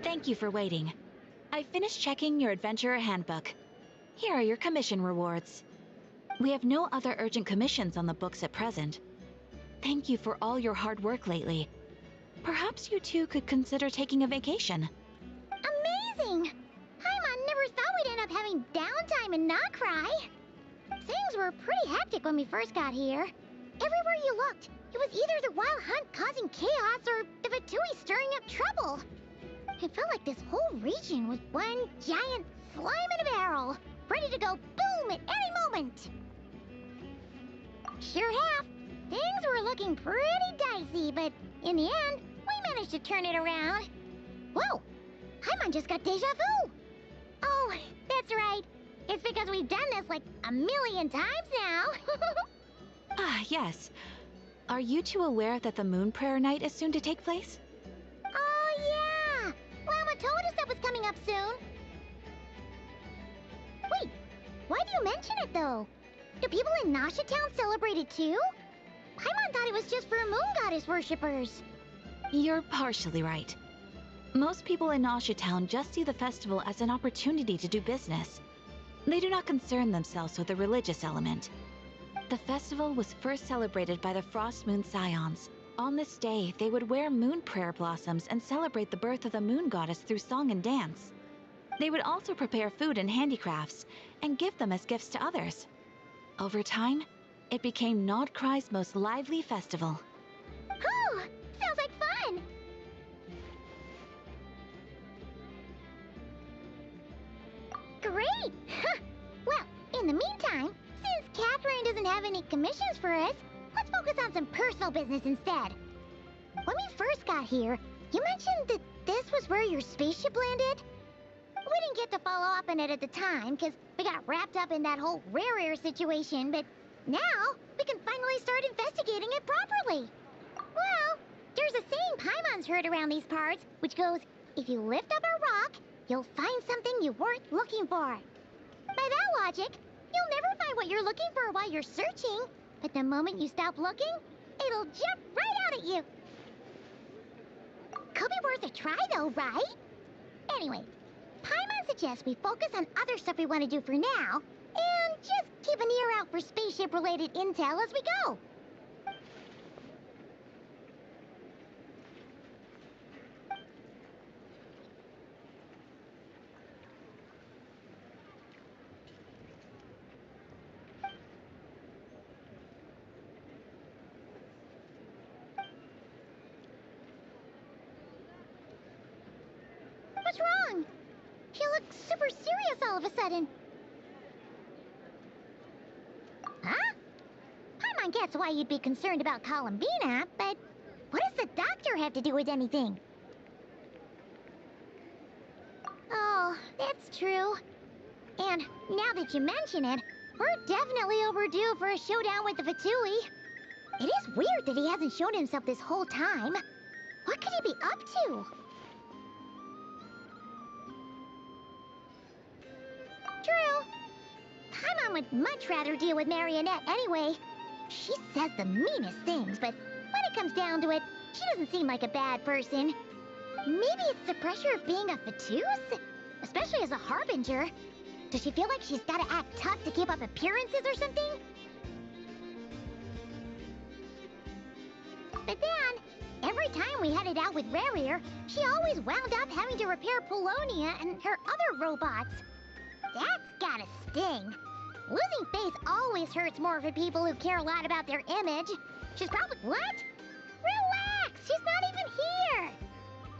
Thank you for waiting. I finished checking your adventurer handbook. Here are your commission rewards. We have no other urgent commissions on the books at present. Thank you for all your hard work lately. Perhaps you two could consider taking a vacation. Amazing! Paimon never thought we'd end up having downtime in Nocry. Things were pretty hectic when we first got here. Everywhere you looked, it was either the Wild Hunt causing chaos or the Fatui stirring up trouble. It felt like this whole region was one giant slime in a barrel, ready to go boom at any moment. Sure have. Things were looking pretty dicey, but in the end, we managed to turn it around. Whoa! Paimon just got deja vu! Oh, that's right. It's because we've done this like a million times now. Ah, yes. Are you two aware that the Moon Prayer Night is soon to take place? Oh, yeah! Llama told us that was coming up soon. Wait, why do you mention it, though? Do people in Nasha Town celebrate it, too? Paimon thought it was just for Moon Goddess worshippers. You're partially right. Most people in Nasha Town just see the festival as an opportunity to do business. They do not concern themselves with the religious element. The festival was first celebrated by the Frost Moon Scions. On this day, they would wear moon prayer blossoms and celebrate the birth of the moon goddess through song and dance. They would also prepare food and handicrafts and give them as gifts to others. Over time, it became Nodcry's most lively festival. Oh, sounds like fun! Great! Well, in the meantime, since Catherine doesn't have any commissions for us, let's focus on some personal business instead. When we first got here, you mentioned that this was where your spaceship landed? We didn't get to follow up on it at the time, because we got wrapped up in that whole rare situation, but now we can finally start investigating it properly. Well, there's a saying Paimon's heard around these parts, which goes, if you lift up a rock, you'll find something you weren't looking for. By that logic, you'll never find what you're looking for while you're searching, but the moment you stop looking, it'll jump right out at you. Could be worth a try though, right? Anyway, Paimon suggests we focus on other stuff we want to do for now, and just keep an ear out for spaceship-related intel as we go. What's wrong? You look super serious all of a sudden. Huh? Paimon gets why you'd be concerned about Columbina, but what does the doctor have to do with anything? Oh, that's true. And now that you mention it, we're definitely overdue for a showdown with the Fatui. It is weird that he hasn't shown himself this whole time. What could he be up to? True. Paimon would much rather deal with Marionette anyway. She says the meanest things, but when it comes down to it, she doesn't seem like a bad person. Maybe it's the pressure of being a Fatuse? Especially as a Harbinger. Does she feel like she's gotta act tough to keep up appearances or something? But then, every time we headed out with Rarier, she always wound up having to repair Polonia and her other robots. That's gotta sting. Losing face always hurts more for people who care a lot about their image. She's probably... What? Relax! She's not even here!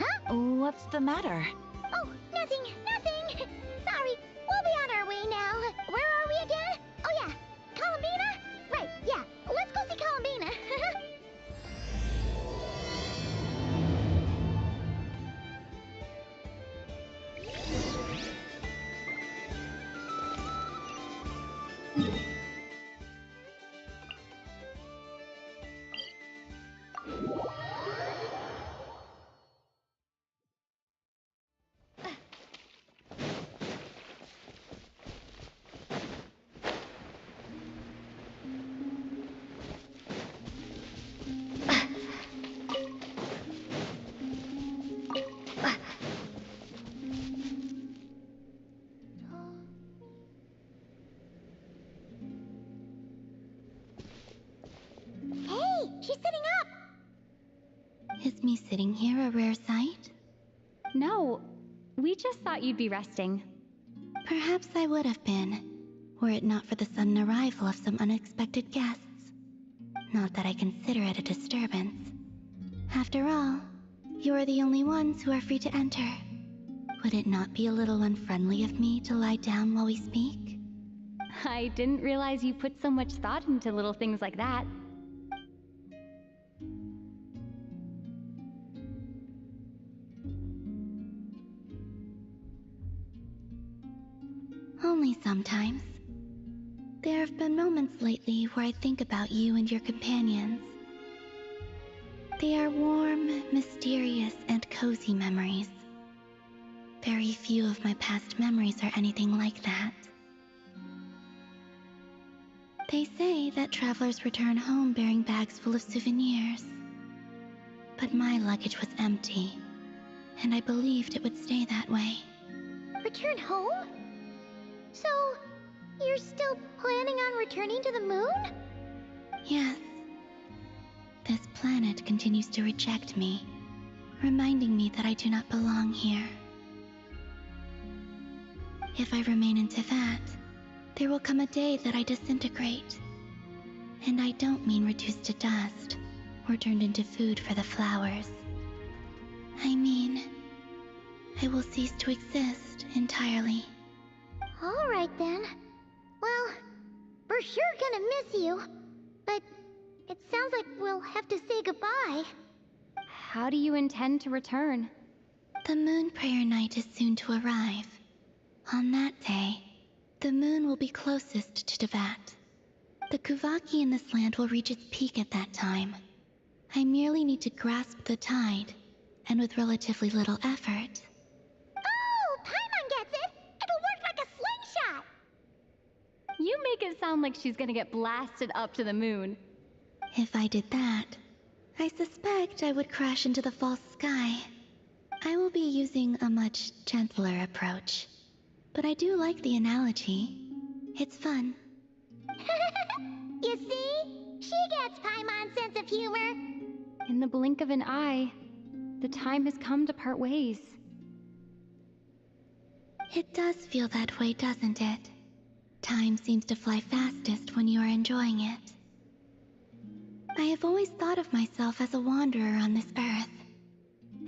Huh? What's the matter? Oh, nothing, nothing! Sorry, we'll be on our way now. Where are we again? Oh yeah, Columbina? Right, yeah, let's go see Columbina. She's sitting up! Is me sitting here a rare sight? No, we just thought you'd be resting. Perhaps I would have been, were it not for the sudden arrival of some unexpected guests. Not that I consider it a disturbance. After all, you're the only ones who are free to enter. Would it not be a little unfriendly of me to lie down while we speak? I didn't realize you put so much thought into little things like that. Only sometimes. There have been moments lately where I think about you and your companions. They are warm, mysterious, and cozy memories. Very few of my past memories are anything like that. They say that travelers return home bearing bags full of souvenirs. But my luggage was empty, and I believed it would stay that way. Return home? So, you're still planning on returning to the moon? Yes. This planet continues to reject me, reminding me that I do not belong here. If I remain in Teyvat, there will come a day that I disintegrate. And I don't mean reduced to dust, or turned into food for the flowers. I mean, I will cease to exist entirely. Alright then. Well, we're sure gonna miss you. But it sounds like we'll have to say goodbye. How do you intend to return? The moon prayer night is soon to arrive. On that day, the moon will be closest to Teyvat. The Kuvaki in this land will reach its peak at that time. I merely need to grasp the tide, and with relatively little effort. Oh, Paimon gets it! It'll work like a slingshot! You make it sound like she's gonna get blasted up to the moon. If I did that, I suspect I would crash into the false sky. I will be using a much gentler approach. But I do like the analogy. It's fun. You see? She gets Paimon's sense of humor. In the blink of an eye, the time has come to part ways. It does feel that way, doesn't it? Time seems to fly fastest when you are enjoying it. I have always thought of myself as a wanderer on this earth,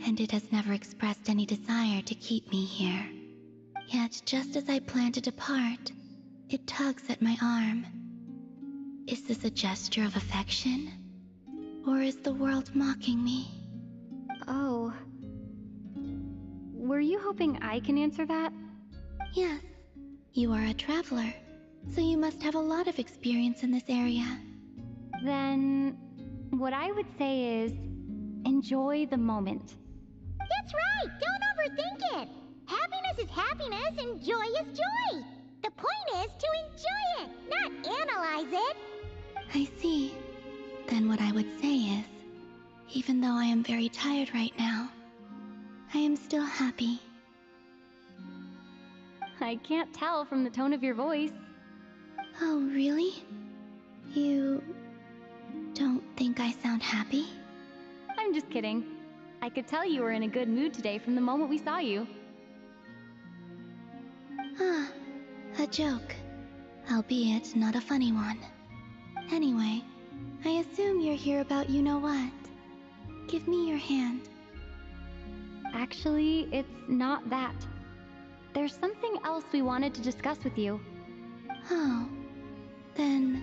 and it has never expressed any desire to keep me here. Yet, just as I plan to depart, it tugs at my arm. Is this a gesture of affection? Or is the world mocking me? Oh. Were you hoping I can answer that? Yes, you are a traveler, so you must have a lot of experience in this area. Then, what I would say is, enjoy the moment. That's right! Don't overthink it! Happiness is happiness and joy is joy! The point is to enjoy it, not analyze it! I see. Then what I would say is, even though I am very tired right now, I am still happy. I can't tell from the tone of your voice. Oh, really? You don't think I sound happy? I'm just kidding. I could tell you were in a good mood today from the moment we saw you. Ah, a joke. Albeit not a funny one. Anyway, I assume you're here about you-know-what. Give me your hand. Actually, it's not that. There's something else we wanted to discuss with you. Oh, then,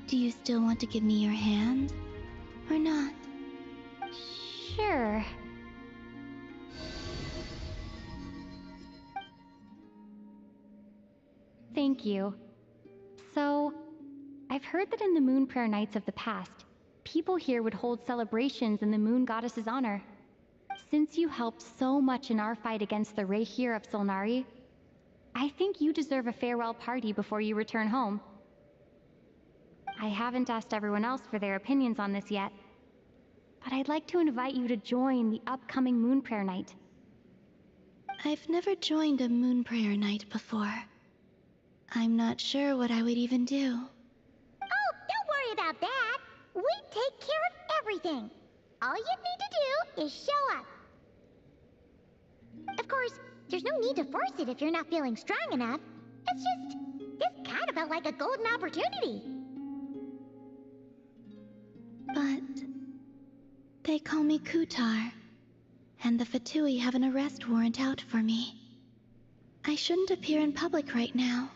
do you still want to give me your hand? Or not? Sure. Thank you. So, I've heard that in the moon prayer nights of the past, people here would hold celebrations in the moon goddess's honor. Since you helped so much in our fight against the Rehir of Solnari, I think you deserve a farewell party before you return home. I haven't asked everyone else for their opinions on this yet, but I'd like to invite you to join the upcoming moon prayer night. I've never joined a moon prayer night before. I'm not sure what I would even do. Oh, don't worry about that! We take care of everything. All you need to do is show up. Of course, there's no need to force it if you're not feeling strong enough. It's just, this kind of felt like a golden opportunity. But they call me Kutar, and the Fatui have an arrest warrant out for me. I shouldn't appear in public right now.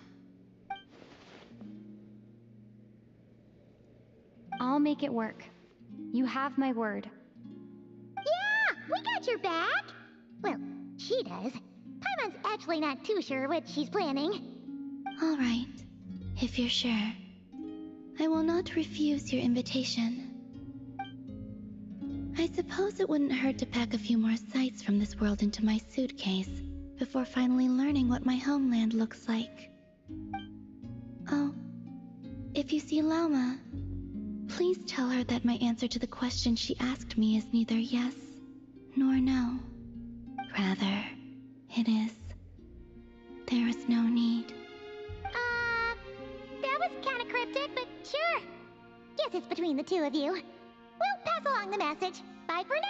I'll make it work. You have my word. Yeah, we got your back. Well, she does. Paimon's actually not too sure what she's planning. All right, if you're sure. I will not refuse your invitation. I suppose it wouldn't hurt to pack a few more sights from this world into my suitcase before finally learning what my homeland looks like. Oh, if you see Lauma, please tell her that my answer to the question she asked me is neither yes nor no. Rather, it is. There is no need. That was kind of cryptic, but sure. Guess it's between the two of you. We'll pass along the message. Bye for now.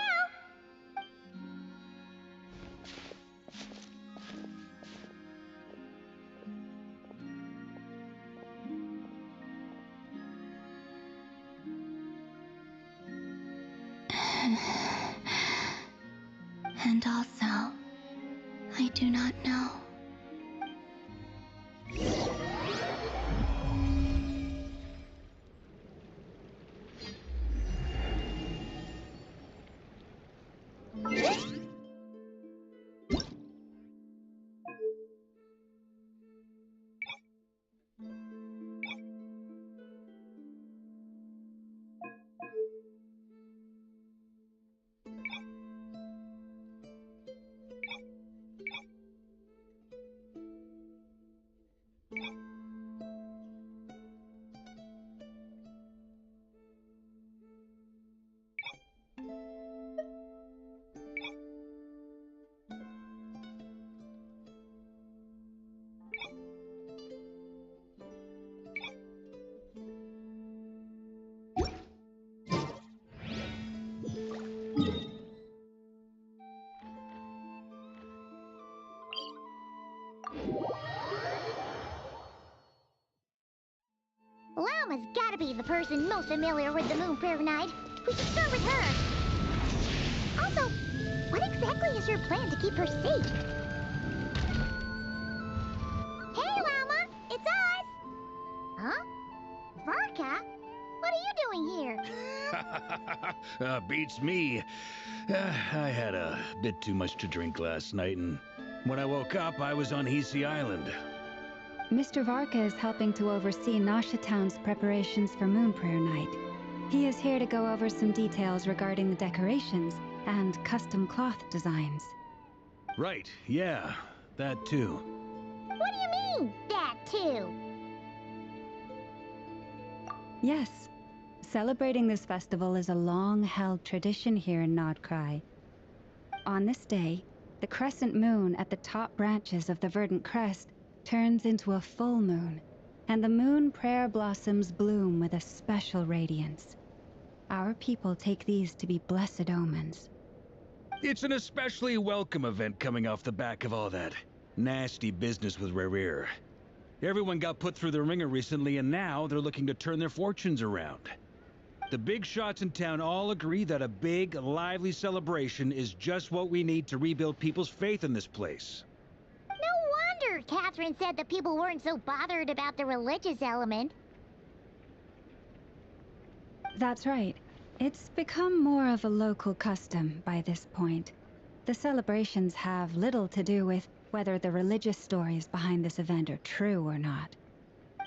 And also, I do not know. Lauma's gotta be the person most familiar with the Moon Prayer Night. We should start with her. Also, what exactly is your plan to keep her safe? Hey, Lauma! It's us! Huh? Varka? What are you doing here? Beats me. I had a bit too much to drink last night, and when I woke up, I was on Hisi Island. Mr. Varka is helping to oversee Nasha Town's preparations for Moon Prayer Night. He is here to go over some details regarding the decorations and custom cloth designs. Right, yeah, that too. What do you mean, that too? Yes, celebrating this festival is a long-held tradition here in Nodcry. On this day, the crescent moon at the top branches of the verdant crest turns into a full moon, and the moon prayer blossoms bloom with a special radiance. Our people take these to be blessed omens. It's an especially welcome event coming off the back of all that nasty business with Rare. Everyone got put through the ringer recently, and now they're looking to turn their fortunes around. The big shots in town all agree that a big, lively celebration is just what we need to rebuild people's faith in this place. No wonder Catherine said that people weren't so bothered about the religious element. That's right. It's become more of a local custom by this point. The celebrations have little to do with whether the religious stories behind this event are true or not.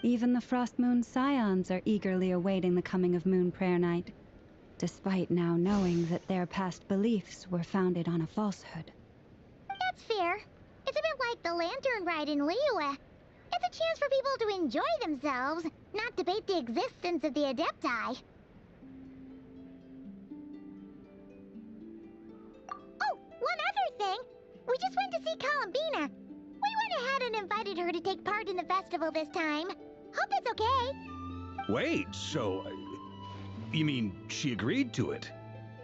Even the Frost Moon Scions are eagerly awaiting the coming of Moon Prayer Night, despite now knowing that their past beliefs were founded on a falsehood. That's fair. It's a bit like the lantern ride in Liyue. It's a chance for people to enjoy themselves, not debate the existence of the Adepti. Oh, one other thing. We just went to see Columbina. We went ahead and invited her to take part in the festival this time. Hope it's okay. Wait, so... You mean she agreed to it?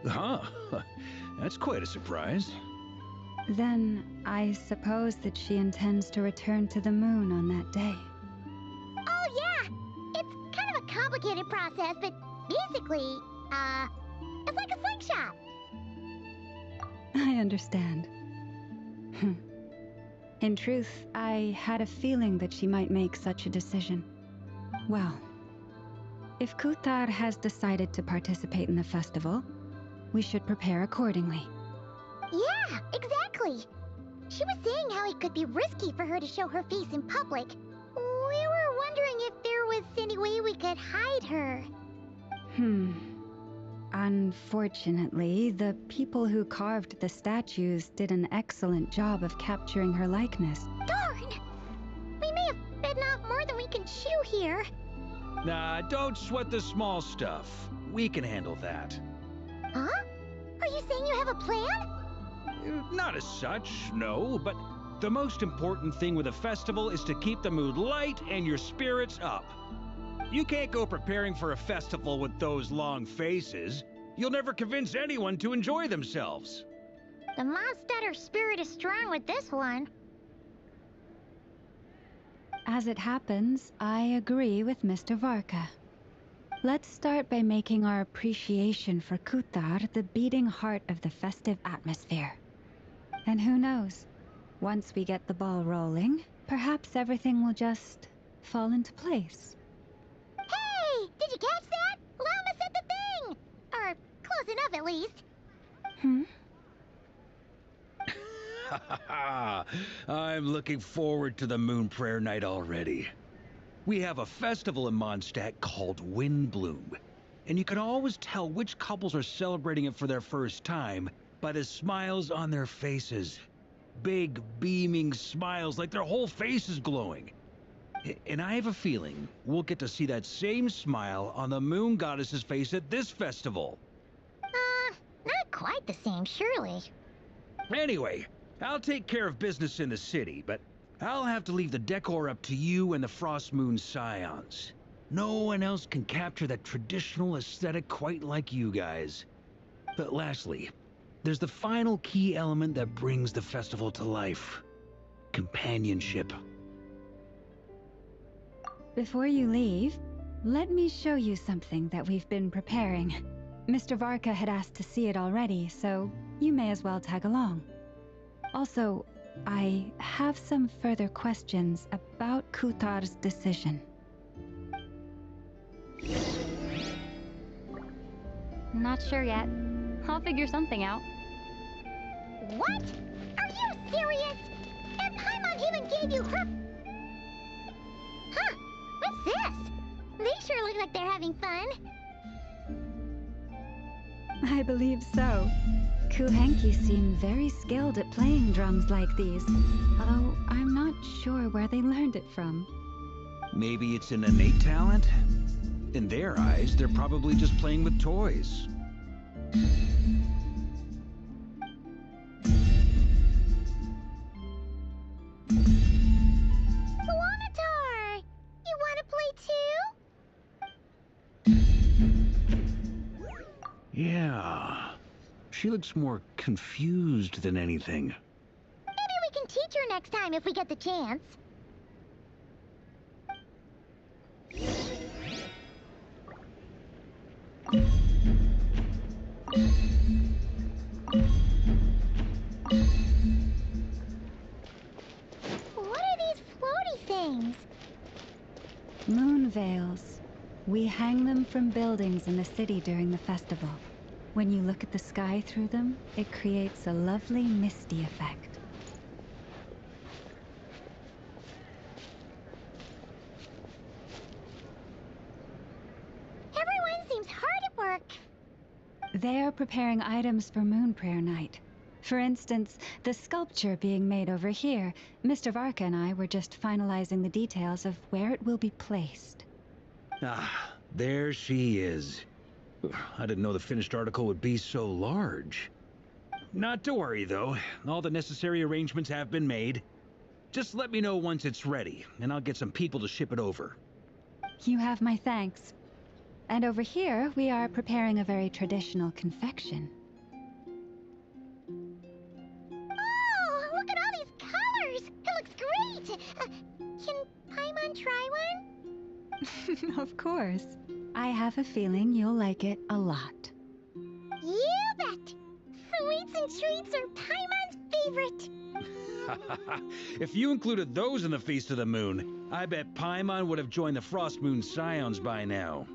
Huh. That's quite a surprise. Then I suppose that she intends to return to the moon on that day. Oh, yeah! It's kind of a complicated process, but basically, it's like a slingshot. I understand. In truth, I had a feeling that she might make such a decision. Well, if Kuthar has decided to participate in the festival, we should prepare accordingly. Yeah, exactly. She was saying how it could be risky for her to show her face in public. We were wondering if there was any way we could hide her. Unfortunately, the people who carved the statues did an excellent job of capturing her likeness. Darn! We may have bitten off more than we can chew here. Nah, don't sweat the small stuff. We can handle that. Huh? Are you saying you have a plan? Not as such, no, but the most important thing with a festival is to keep the mood light and your spirits up. You can't go preparing for a festival with those long faces. You'll never convince anyone to enjoy themselves. The Mondstatter spirit is strong with this one. As it happens, I agree with Mr. Varka. Let's start by making our appreciation for Kuthar the beating heart of the festive atmosphere. And who knows, once we get the ball rolling, perhaps everything will just fall into place. Hey! Did you catch that? Llama said the thing! Or close enough, at least. I'm looking forward to the Moon Prayer Night already. We have a festival in Mondstadt called Windbloom, and you can always tell which couples are celebrating it for their first time by the smiles on their faces. Big, beaming smiles like their whole face is glowing. And I have a feeling we'll get to see that same smile on the Moon Goddess's face at this festival. Not quite the same, surely. Anyway, I'll take care of business in the city, but I'll have to leave the decor up to you and the Frost Moon Scions. No one else can capture that traditional aesthetic quite like you guys. But lastly, there's the final key element that brings the festival to life. Companionship. Before you leave, let me show you something that we've been preparing. Mr. Varka had asked to see it already, so you may as well tag along. Also, I have some further questions about Kuthar's decision. Not sure yet. I'll figure something out. What? Are you serious? And Paimon even gave you her... Huh? What's this? They sure look like they're having fun. I believe so. Kuhenki seem very skilled at playing drums like these, although I'm not sure where they learned it from. Maybe it's an innate talent? In their eyes, they're probably just playing with toys. Luanatar! You want to play too? Yeah. She looks more confused than anything. Maybe we can teach her next time if we get the chance. What are these floaty things? Moon veils. We hang them from buildings in the city during the festival. When you look at the sky through them, it creates a lovely misty effect. Everyone seems hard at work. They are preparing items for Moon Prayer Night. For instance, the sculpture being made over here, Mr. Varka and I were just finalizing the details of where it will be placed. Ah, there she is. I didn't know the finished article would be so large. Not to worry, though. All the necessary arrangements have been made. Just let me know once it's ready, and I'll get some people to ship it over. You have my thanks. And over here, we are preparing a very traditional confection. Oh, look at all these colors! It looks great! Can Paimon try one? Of course. I have a feeling you'll like it a lot. You bet! Sweets and treats are Paimon's favorite! If you included those in the Feast of the Moon, I bet Paimon would have joined the Frost Moon Scions by now.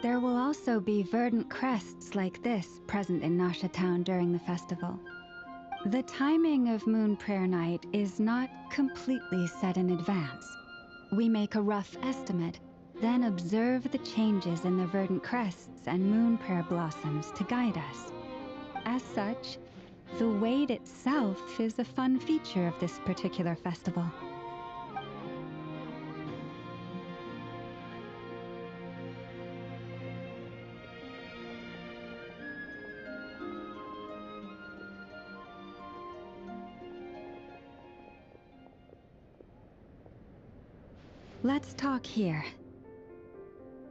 There will also be verdant crests like this present in Nasha Town during the festival. The timing of Moon Prayer Night is not completely set in advance. We make a rough estimate, then observe the changes in the verdant crests and Moon Prayer blossoms to guide us. As such, the wait itself is a fun feature of this particular festival. Let's talk here.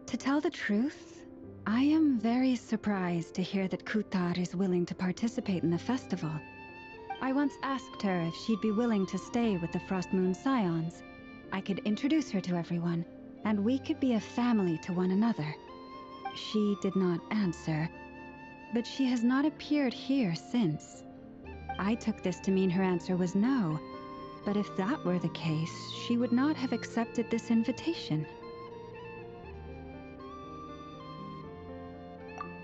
To tell the truth, I am very surprised to hear that Kutar is willing to participate in the festival. I once asked her if she'd be willing to stay with the Frost Moon Scions. I could introduce her to everyone, and we could be a family to one another. She did not answer, but she has not appeared here since. I took this to mean her answer was no, but if that were the case, she would not have accepted this invitation.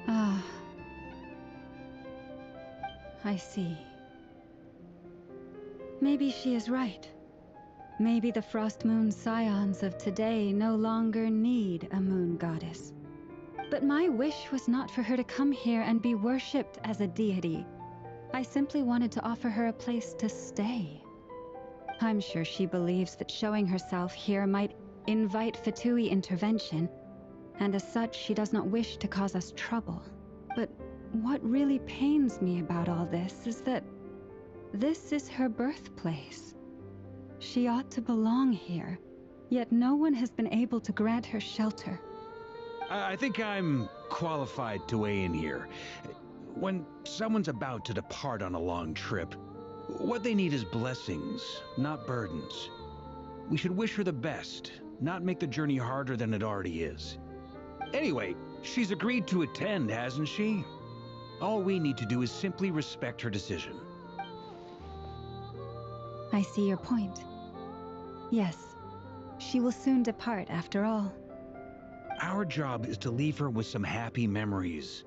Ah. I see. Maybe she is right. Maybe the Frost Moon Scions of today no longer need a moon goddess. But my wish was not for her to come here and be worshipped as a deity. I simply wanted to offer her a place to stay. I'm sure she believes that showing herself here might invite Fatui intervention, and as such she does not wish to cause us trouble. But what really pains me about all this is that this is her birthplace. She ought to belong here, yet no one has been able to grant her shelter. I think I'm qualified to weigh in here. When someone's about to depart on a long trip, what they need is blessings, not burdens. We should wish her the best, not make the journey harder than it already is. Anyway, she's agreed to attend, hasn't she? All we need to do is simply respect her decision. I see your point. Yes, she will soon depart after all. Our job is to leave her with some happy memories.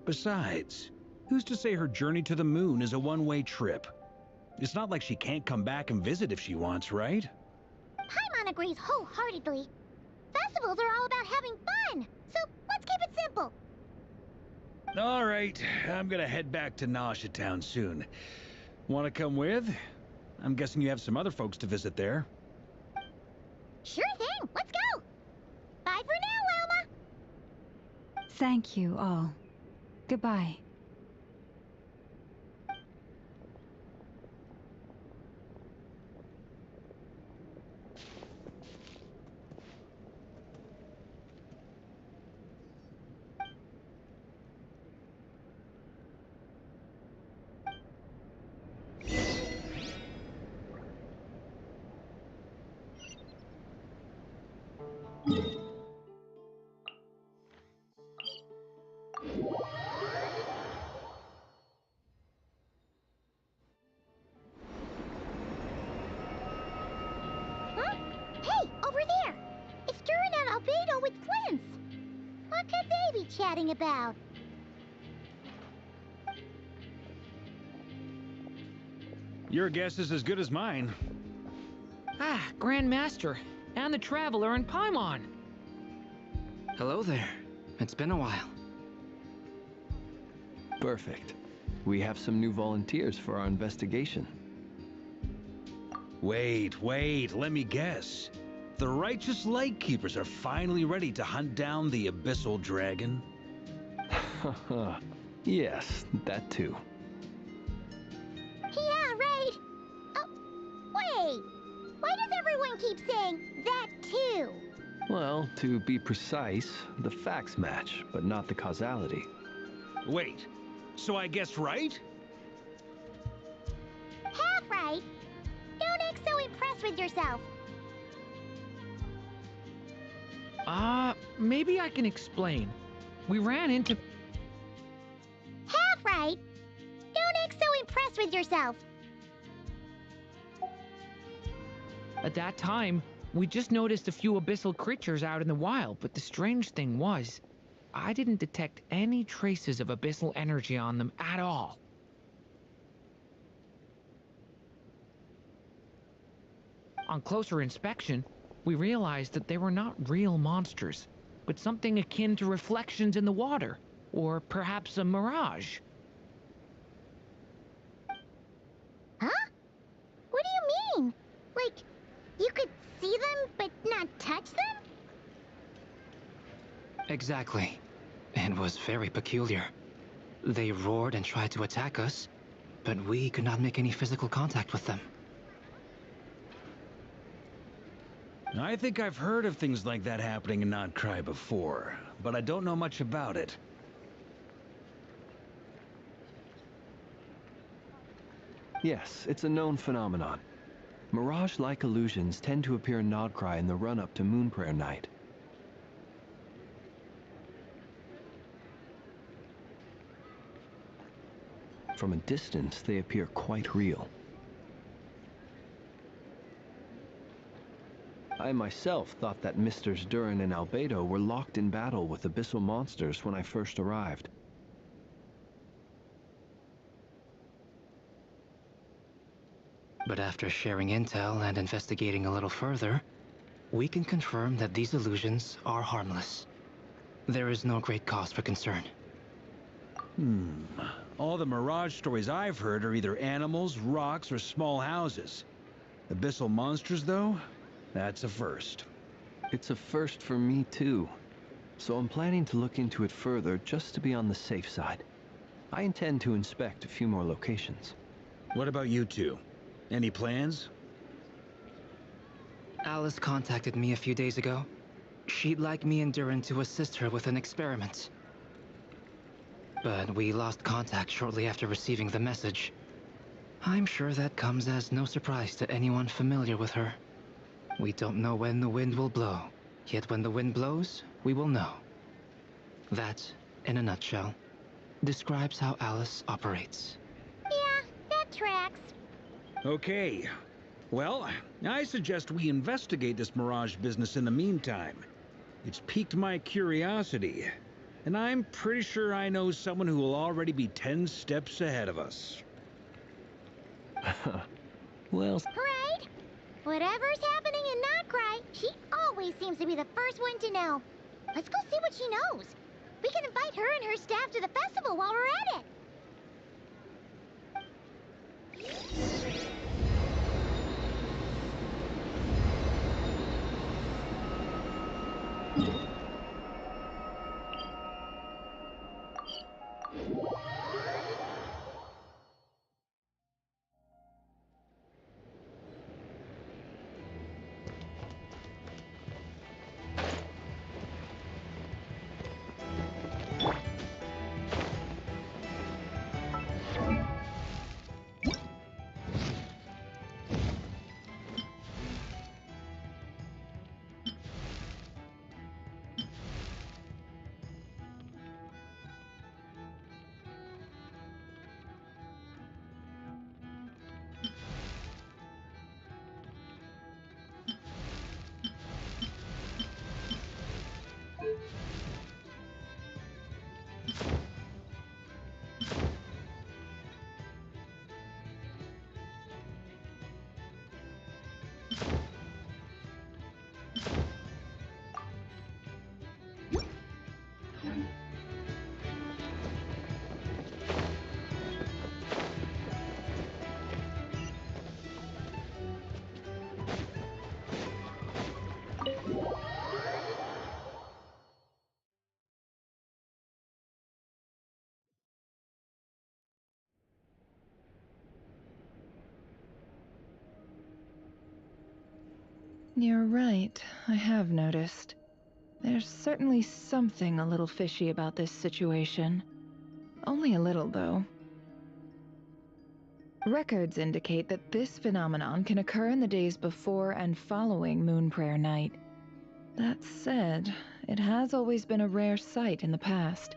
Besides, who's to say her journey to the moon is a one-way trip? It's not like she can't come back and visit if she wants, right? Paimon agrees wholeheartedly. Festivals are all about having fun, so let's keep it simple. All right, I'm gonna head back to Nasha Town soon. Want to come with? I'm guessing you have some other folks to visit there. Sure thing, let's go. Bye for now, Wilma. Thank you all. Goodbye. Huh? Hey, over there! It's Duran and Albedo with Flint's. What could they be chatting about? Your guess is as good as mine. Ah, Grand Master, and the Traveler and Paimon. Hello there. It's been a while. Perfect. We have some new volunteers for our investigation. Wait, let me guess. The righteous Lightkeepers are finally ready to hunt down the Abyssal Dragon? Yes, that too. Yeah, right. Oh, wait. Why does everyone keep saying that too? Well, to be precise, the facts match, but not the causality. Wait, so I guessed right? Half right. Don't act so impressed with yourself. Maybe I can explain. We ran into... Half right. Don't act so impressed with yourself. At that time, we just noticed a few abyssal creatures out in the wild, but the strange thing was, I didn't detect any traces of abyssal energy on them at all. On closer inspection, we realized that they were not real monsters, but something akin to reflections in the water, or perhaps a mirage. Huh? What do you mean? Like, you could see them but not touch them? Exactly. It was very peculiar. They roared and tried to attack us, but we could not make any physical contact with them. I think I've heard of things like that happening in Notcry before, but I don't know much about it. Yes, it's a known phenomenon. Mirage-like illusions tend to appear in Nodcry in the run-up to Moonprayer Night. From a distance, they appear quite real. I myself thought that Misters Durin and Albedo were locked in battle with abyssal monsters when I first arrived. But after sharing intel and investigating a little further, we can confirm that these illusions are harmless. There is no great cause for concern. All the Mirage stories I've heard are either animals, rocks, or small houses. Abyssal monsters, though? That's a first. It's a first for me, too. So I'm planning to look into it further just to be on the safe side. I intend to inspect a few more locations. What about you two? Any plans? Alice contacted me a few days ago. She'd like me and Durin to assist her with an experiment. But we lost contact shortly after receiving the message. I'm sure that comes as no surprise to anyone familiar with her. We don't know when the wind will blow, yet when the wind blows, we will know. That, in a nutshell, describes how Alice operates. Yeah, that tracks. Okay. Well, I suggest we investigate this Mirage business in the meantime. It's piqued my curiosity, and I'm pretty sure I know someone who will already be 10 steps ahead of us. Well... Right? Whatever's happening in Notcry, she always seems to be the first one to know. Let's go see what she knows. We can invite her and her staff to the festival while we're at it. You're right, I have noticed. There's certainly something a little fishy about this situation. Only a little, though. Records indicate that this phenomenon can occur in the days before and following Moon Prayer Night. That said, it has always been a rare sight in the past.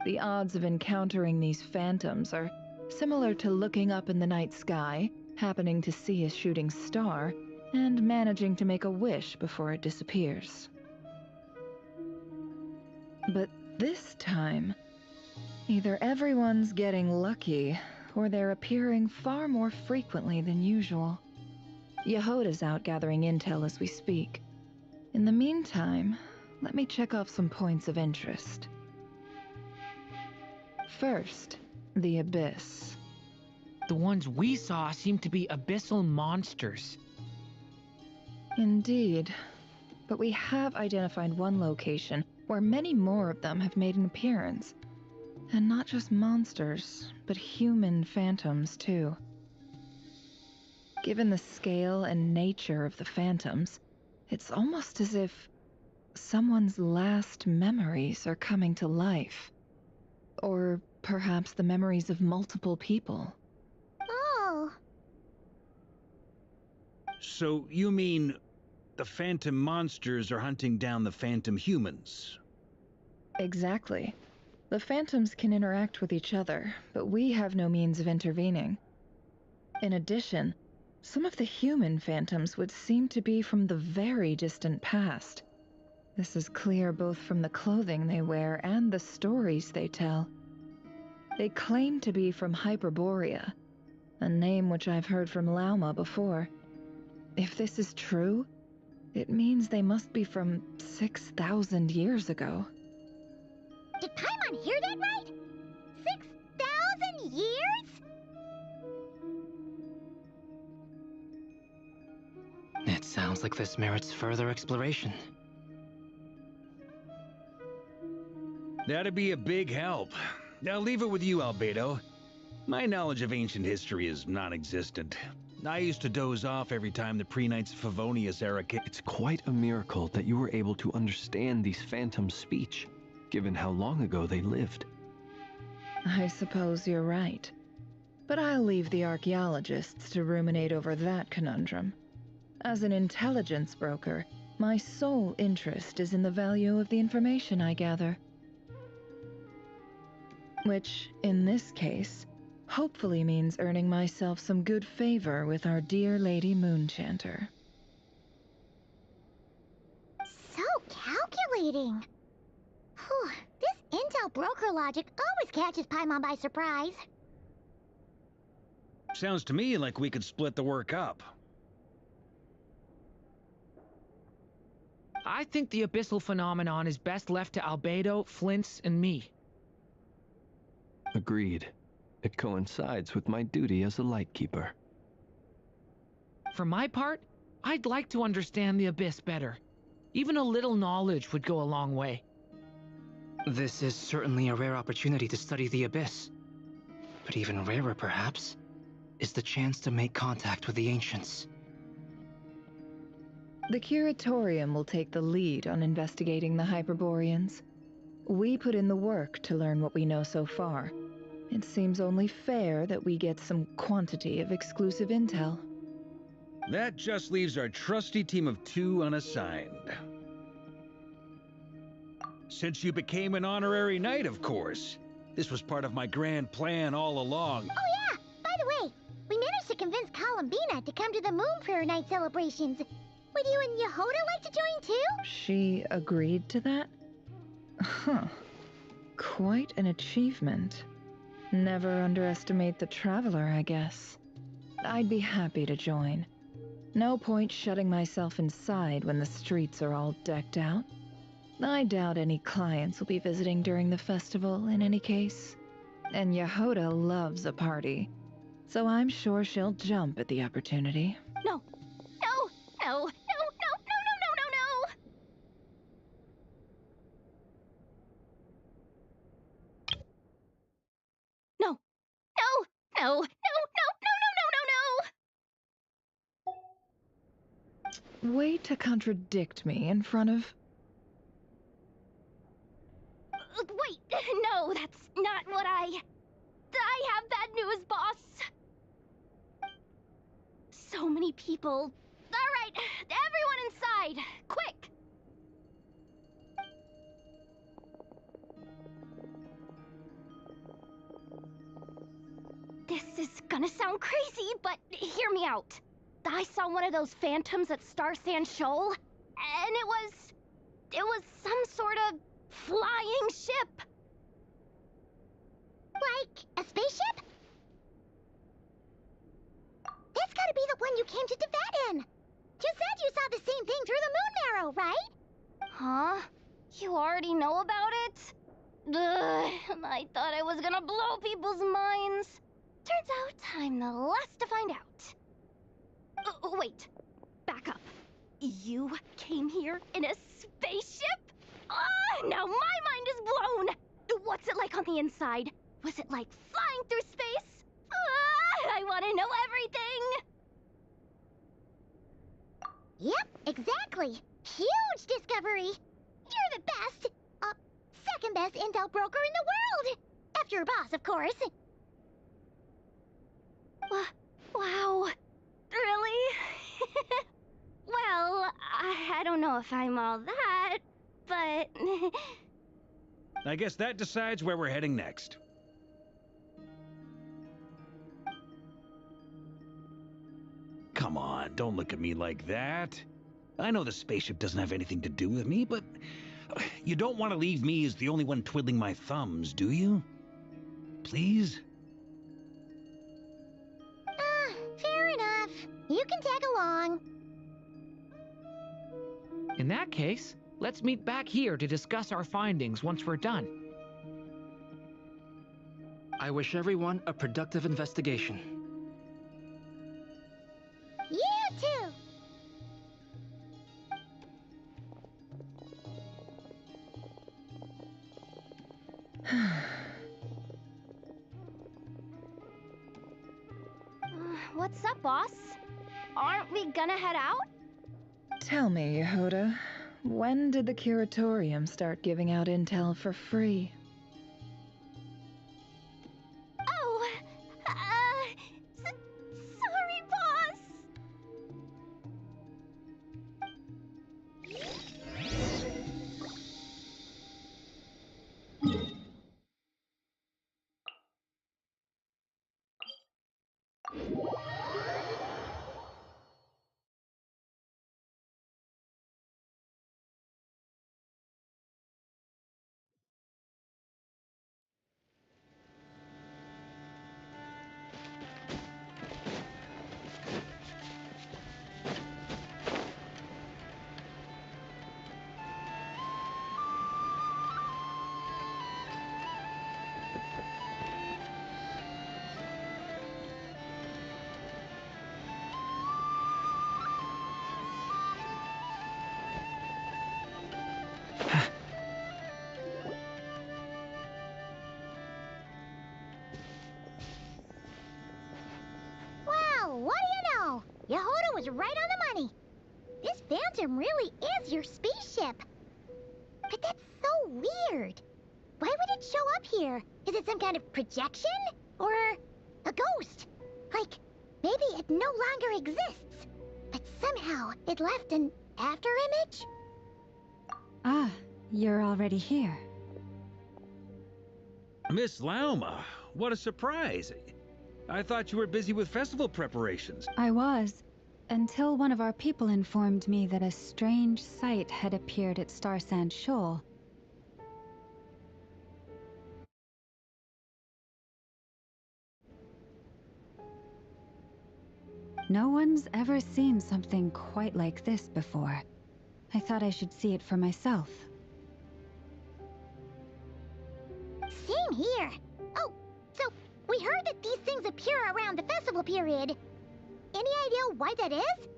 The odds of encountering these phantoms are similar to looking up in the night sky, happening to see a shooting star, and managing to make a wish before it disappears. But this time, either everyone's getting lucky, or they're appearing far more frequently than usual. Yehoda's out gathering intel as we speak. In the meantime, let me check off some points of interest. First, the Abyss. The ones we saw seem to be abyssal monsters. Indeed. But we have identified one location where many more of them have made an appearance. And not just monsters, but human phantoms, too. Given the scale and nature of the phantoms, it's almost as if someone's last memories are coming to life. Or perhaps the memories of multiple people. Oh. So you mean the phantom monsters are hunting down the phantom humans? Exactly. The phantoms can interact with each other, but we have no means of intervening. In addition, some of the human phantoms would seem to be from the very distant past. This is clear both from the clothing they wear and the stories they tell. They claim to be from Hyperborea, a name which I've heard from Lauma before. If this is true, it means they must be from 6,000 years ago. Did Paimon hear that right? 6,000 years? It sounds like this merits further exploration. That'd be a big help. I'll leave it with you, Albedo. My knowledge of ancient history is non-existent. I used to doze off every time the pre-Knights of Favonius era came. It's quite a miracle that you were able to understand these phantoms' speech, given how long ago they lived. I suppose you're right. But I'll leave the archaeologists to ruminate over that conundrum. As an intelligence broker, my sole interest is in the value of the information I gather. Which, in this case, hopefully means earning myself some good favor with our dear Lady Moonchanter. So calculating. Whew, this intel broker logic always catches Paimon by surprise. Sounds to me like we could split the work up. I think the abyssal phenomenon is best left to Albedo, Flint's, and me. Agreed. It coincides with my duty as a lightkeeper. For my part, I'd like to understand the Abyss better. Even a little knowledge would go a long way. This is certainly a rare opportunity to study the Abyss. But even rarer, perhaps, is the chance to make contact with the Ancients. The Curatorium will take the lead on investigating the Hyperboreans. We put in the work to learn what we know so far. It seems only fair that we get some quantity of exclusive intel. That just leaves our trusty team of 2 unassigned. Since you became an honorary knight, of course. This was part of my grand plan all along. Oh yeah, by the way, we managed to convince Columbina to come to the Moon Prayer Night celebrations. Would you and Yehoda like to join too? She agreed to that? Huh. Quite an achievement. Never underestimate the traveler, I guess. I'd be happy to join. No point shutting myself inside when the streets are all decked out. I doubt any clients will be visiting during the festival in any case. And Yehoda loves a party, so I'm sure she'll jump at the opportunity. No. No. No. No. No. No. No. No. No. No. No. No. No. No. No. No. No. No. No. way to contradict me in front of... Wait, no, that's not what I have bad news, boss! So many people. Alright, everyone inside! Quick! This is gonna sound crazy, but hear me out. I saw one of those phantoms at Star Sand Shoal, and it was some sort of flying ship. Like a spaceship? That's gotta be the one you came to Tibet in. You said you saw the same thing through the moon marrow, right? Huh? You already know about it? Ugh, I thought I was gonna blow people's minds. Turns out I'm the last to find out. Wait, back up. You came here in a spaceship? Now my mind is blown! What's it like on the inside? Was it like flying through space? I want to know everything! Yep, exactly. Huge discovery. You're the best, second best intel broker in the world. After your boss, of course. Wow. Really? Well, I don't know if I'm all that, but... I guess that decides where we're heading next. Come on, don't look at me like that. I know the spaceship doesn't have anything to do with me, but you don't want to leave me as the only one twiddling my thumbs, do you? Please? Fair enough. You can tag along. In that case, let's meet back here to discuss our findings once we're done. I wish everyone a productive investigation. You too. What's up, boss? Aren't we gonna head out? Tell me, Yehuda, when did the Curatorium start giving out intel for free? Oh, sorry, boss. Well, what do you know? Yehuda was right on the money. This Phantom really is your spaceship. But that's so weird. Why would it show up here? Is it some kind of projection? Or a ghost? Like, maybe it no longer exists, but somehow it left an afterimage? Ah, you're already here. Miss Lauma, what a surprise. I thought you were busy with festival preparations. I was, until one of our people informed me that a strange sight had appeared at Star Sand Shoal. No one's ever seen something quite like this before. I thought I should see it for myself. Same here. Oh, so we heard that these things appear around the festival period. Any idea why that is?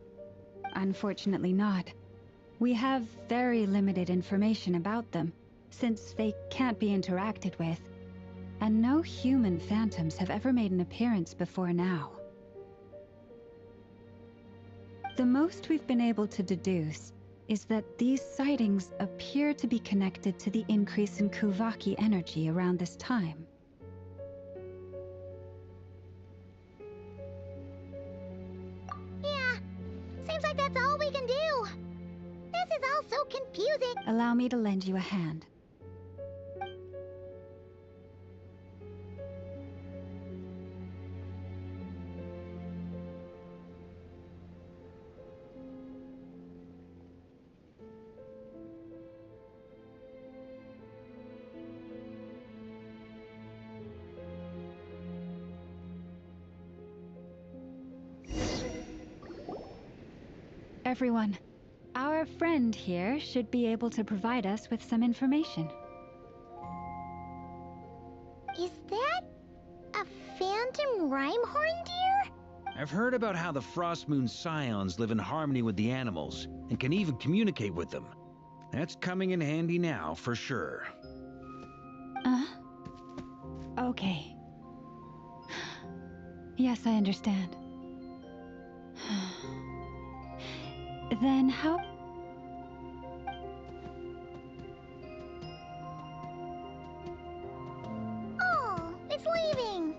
Unfortunately not. We have very limited information about them, since they can't be interacted with. And no human phantoms have ever made an appearance before now. The most we've been able to deduce is that these sightings appear to be connected to the increase in Kuvaki energy around this time. Yeah, seems like that's all we can do. This is all so confusing. Allow me to lend you a hand. Everyone, our friend here should be able to provide us with some information. Is that a phantom Rhyme-horn deer? I've heard about how the Frost Moon Scions live in harmony with the animals and can even communicate with them. That's coming in handy now, for sure. Okay. Yes, I understand. Then how... Oh, it's leaving.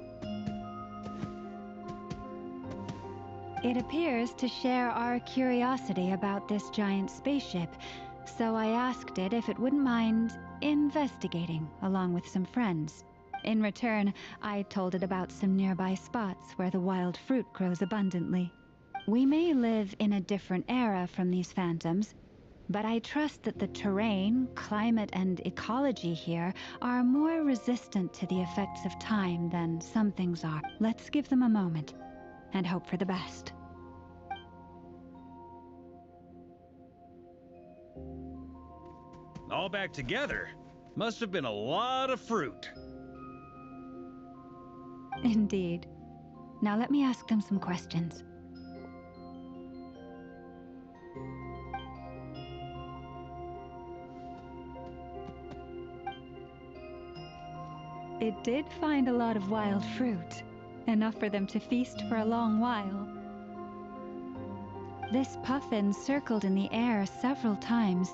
It appears to share our curiosity about this giant spaceship, so I asked it if it wouldn't mind investigating along with some friends. In return, I told it about some nearby spots where the wild fruit grows abundantly. We may live in a different era from these phantoms, but I trust that the terrain, climate, and ecology here are more resistant to the effects of time than some things are. Let's give them a moment and hope for the best. All back together? Must have been a lot of fruit. Indeed. Now let me ask them some questions. It did find a lot of wild fruit, enough for them to feast for a long while. This puffin circled in the air several times,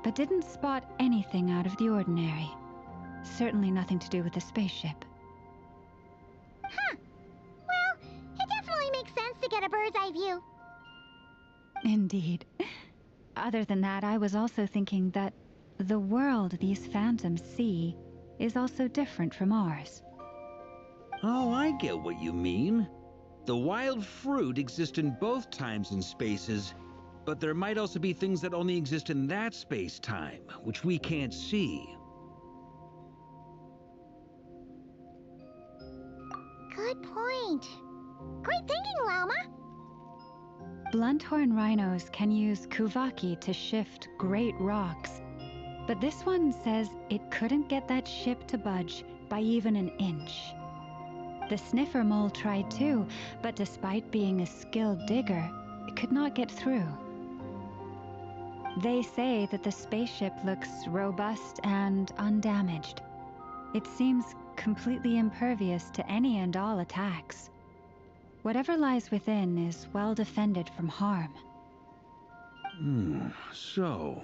but didn't spot anything out of the ordinary. Certainly nothing to do with the spaceship. Huh. Well, it definitely makes sense to get a bird's eye view. Indeed. Other than that, I was also thinking that the world these phantoms see is also different from ours. Oh, I get what you mean. The wild fruit exist in both times and spaces, but there might also be things that only exist in that space-time, which we can't see. Good point. Great thinking, Llama. Blunthorn rhinos can use Kuvaki to shift great rocks, but this one says it couldn't get that ship to budge by even an inch. The sniffer mole tried too, but despite being a skilled digger, it could not get through. They say that the spaceship looks robust and undamaged. It seems completely impervious to any and all attacks. Whatever lies within is well defended from harm. So,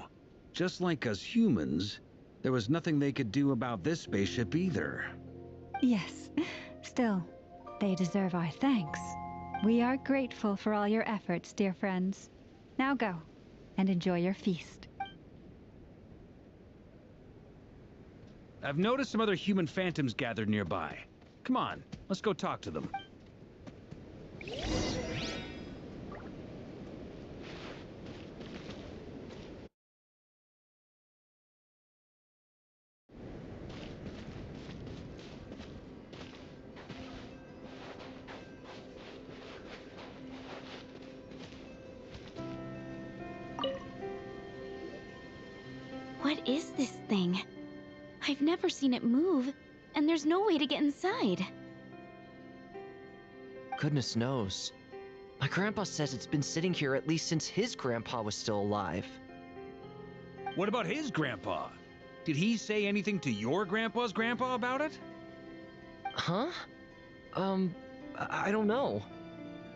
just like us humans, there was nothing they could do about this spaceship either. Yes, still, they deserve our thanks. We are grateful for all your efforts, dear friends. Now go, and enjoy your feast. I've noticed some other human phantoms gathered nearby. Come on, let's go talk to them. What is this thing? I've never seen it move, and there's no way to get inside. Goodness knows. My grandpa says it's been sitting here at least since his grandpa was still alive. What about his grandpa? Did he say anything to your grandpa's grandpa about it? Huh? I don't know.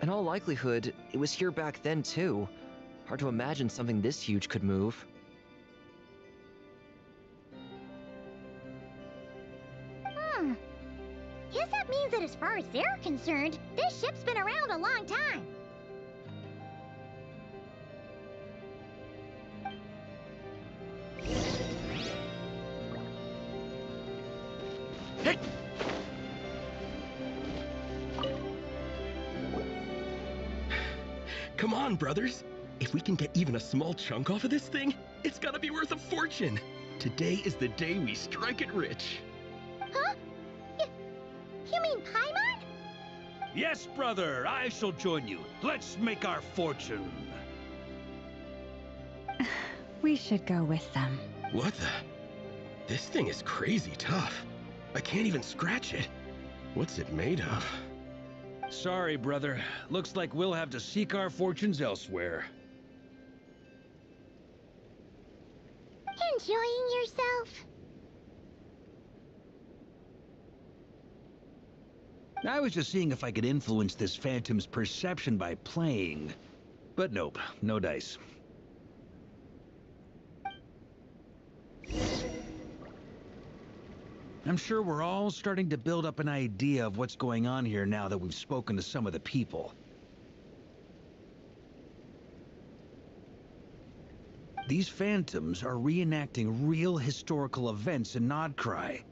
In all likelihood, it was here back then too. Hard to imagine something this huge could move. Guess that means that as far as they're concerned, this ship's been around a long time. Hey! Come on, brothers. If we can get even a small chunk off of this thing, it's gotta be worth a fortune. Today is the day we strike it rich. Huh? You mean Paimon? Yes, brother, I shall join you. Let's make our fortune. We should go with them. What the? This thing is crazy tough. I can't even scratch it. What's it made of? Sorry, brother. Looks like we'll have to seek our fortunes elsewhere. Enjoying yourself? I was just seeing if I could influence this phantom's perception by playing. But nope, no dice. I'm sure we're all starting to build up an idea of what's going on here now that we've spoken to some of the people. These phantoms are reenacting real historical events in Nodcry.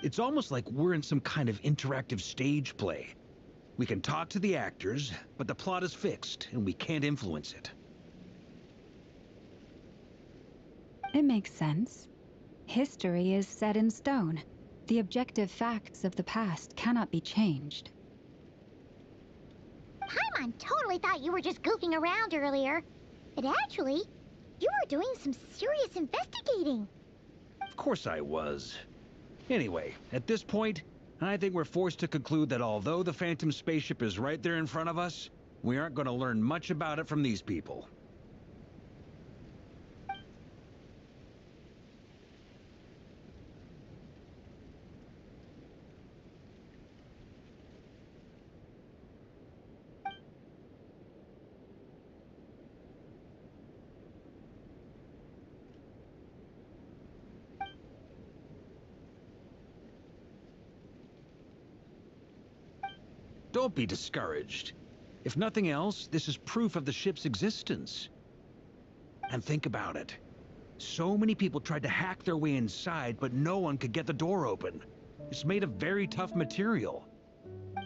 It's almost like we're in some kind of interactive stage play. We can talk to the actors, but the plot is fixed, and we can't influence it. It makes sense. History is set in stone. The objective facts of the past cannot be changed. Paimon totally thought you were just goofing around earlier. But actually, you were doing some serious investigating. Of course I was. Anyway, at this point, I think we're forced to conclude that although the Phantom spaceship is right there in front of us, we aren't going to learn much about it from these people. Don't be discouraged. If nothing else, this is proof of the ship's existence. And think about it. So many people tried to hack their way inside, but no one could get the door open. It's made of very tough material.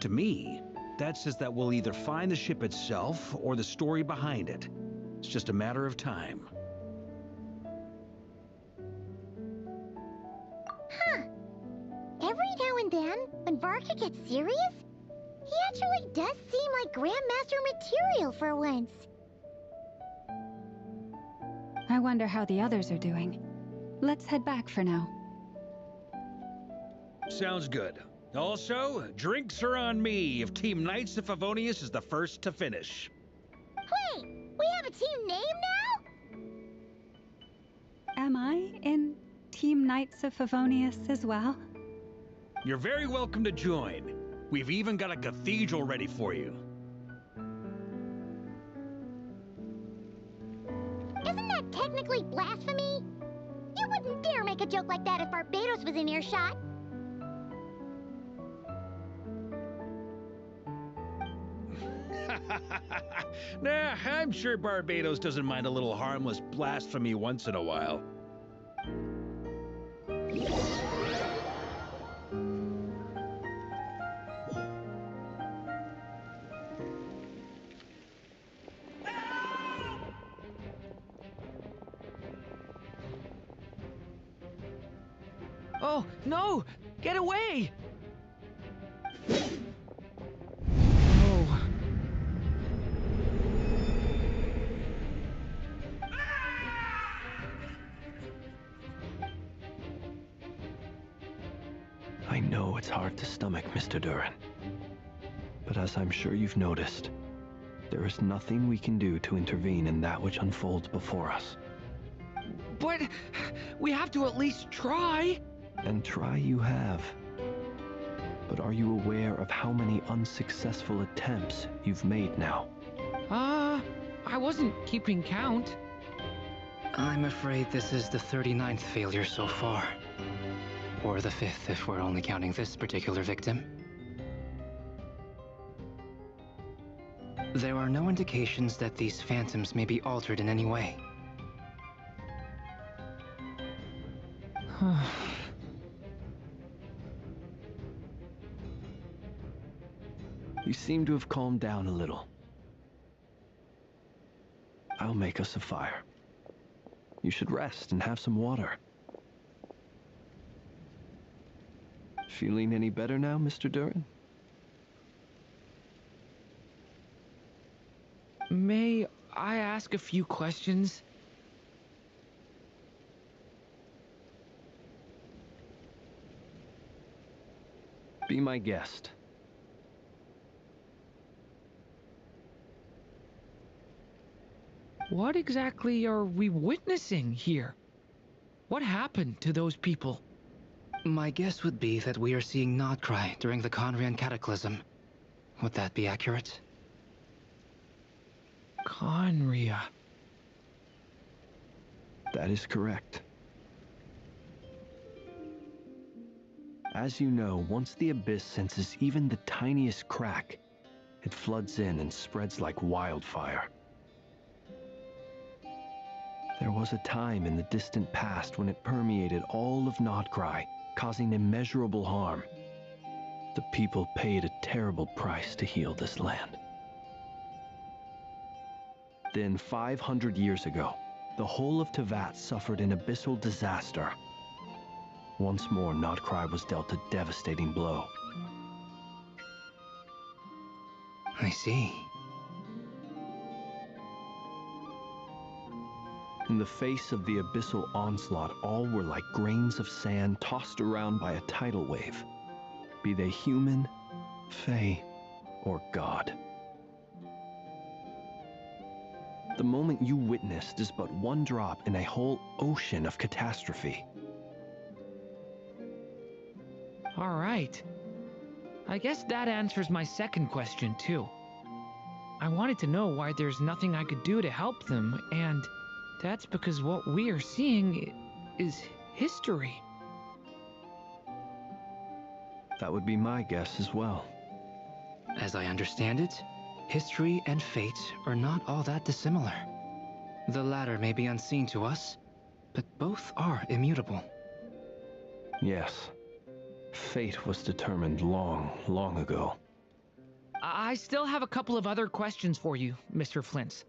To me, that says that we'll either find the ship itself or the story behind it. It's just a matter of time. Huh. Every now and then, when Varka gets serious, he actually does seem like Grandmaster material for once. I wonder how the others are doing. Let's head back for now. Sounds good. Also, drinks are on me if Team Knights of Favonius is the first to finish. Wait, we have a team name now? Am I in Team Knights of Favonius as well? You're very welcome to join. We've even got a cathedral ready for you. Isn't that technically blasphemy? You wouldn't dare make a joke like that if Barbados was in earshot. Nah, I'm sure Barbados doesn't mind a little harmless blasphemy once in a while. Oh, no! Get away! Oh. I know it's hard to stomach, Mr. Duran. But as I'm sure you've noticed, there is nothing we can do to intervene in that which unfolds before us. But we have to at least try. And try you have. But are you aware of how many unsuccessful attempts you've made now? I wasn't keeping count. I'm afraid this is the 39th failure so far. Or the 5th if we're only counting this particular victim. There are no indications that these phantoms may be altered in any way. You seem to have calmed down a little. I'll make us a fire. You should rest and have some water. Feeling any better now, Mr. Duran? May I ask a few questions? Be my guest. What exactly are we witnessing here? What happened to those people? My guess would be that we are seeing Nodcry during the Conrian Cataclysm. Would that be accurate? Conria. That is correct. As you know, once the Abyss senses even the tiniest crack, it floods in and spreads like wildfire. There was a time in the distant past when it permeated all of Nodcry, causing immeasurable harm. The people paid a terrible price to heal this land. Then, 500 years ago, the whole of Teyvat suffered an abyssal disaster. Once more, Nodcry was dealt a devastating blow. I see. In the face of the abyssal onslaught, all were like grains of sand tossed around by a tidal wave, be they human, fae, or god. The moment you witnessed is but one drop in a whole ocean of catastrophe. All right. I guess that answers my second question, too. I wanted to know why there's nothing I could do to help them, and that's because what we are seeing is history. That would be my guess as well. As I understand it, history and fate are not all that dissimilar. The latter may be unseen to us, but both are immutable. Yes. Fate was determined long, long ago. I still have a couple of other questions for you, Mr. Flintz.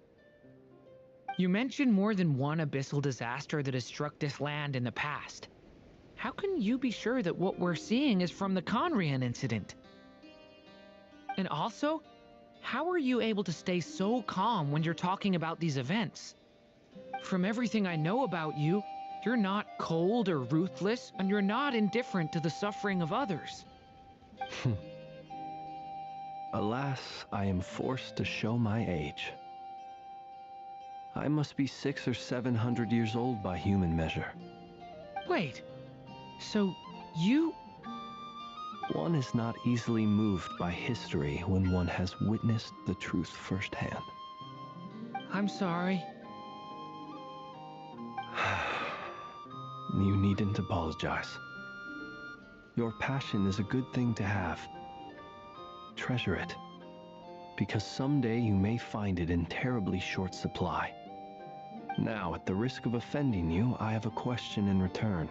You mentioned more than one abyssal disaster that has struck this land in the past. How can you be sure that what we're seeing is from the Conrian incident? And also, how are you able to stay so calm when you're talking about these events? From everything I know about you, you're not cold or ruthless, and you're not indifferent to the suffering of others. Alas, I am forced to show my age. I must be 600 or 700 years old by human measure. Wait, so you... One is not easily moved by history when one has witnessed the truth firsthand. I'm sorry. You needn't apologize. Your passion is a good thing to have. Treasure it, because someday you may find it in terribly short supply. Now, at the risk of offending you, I have a question in return.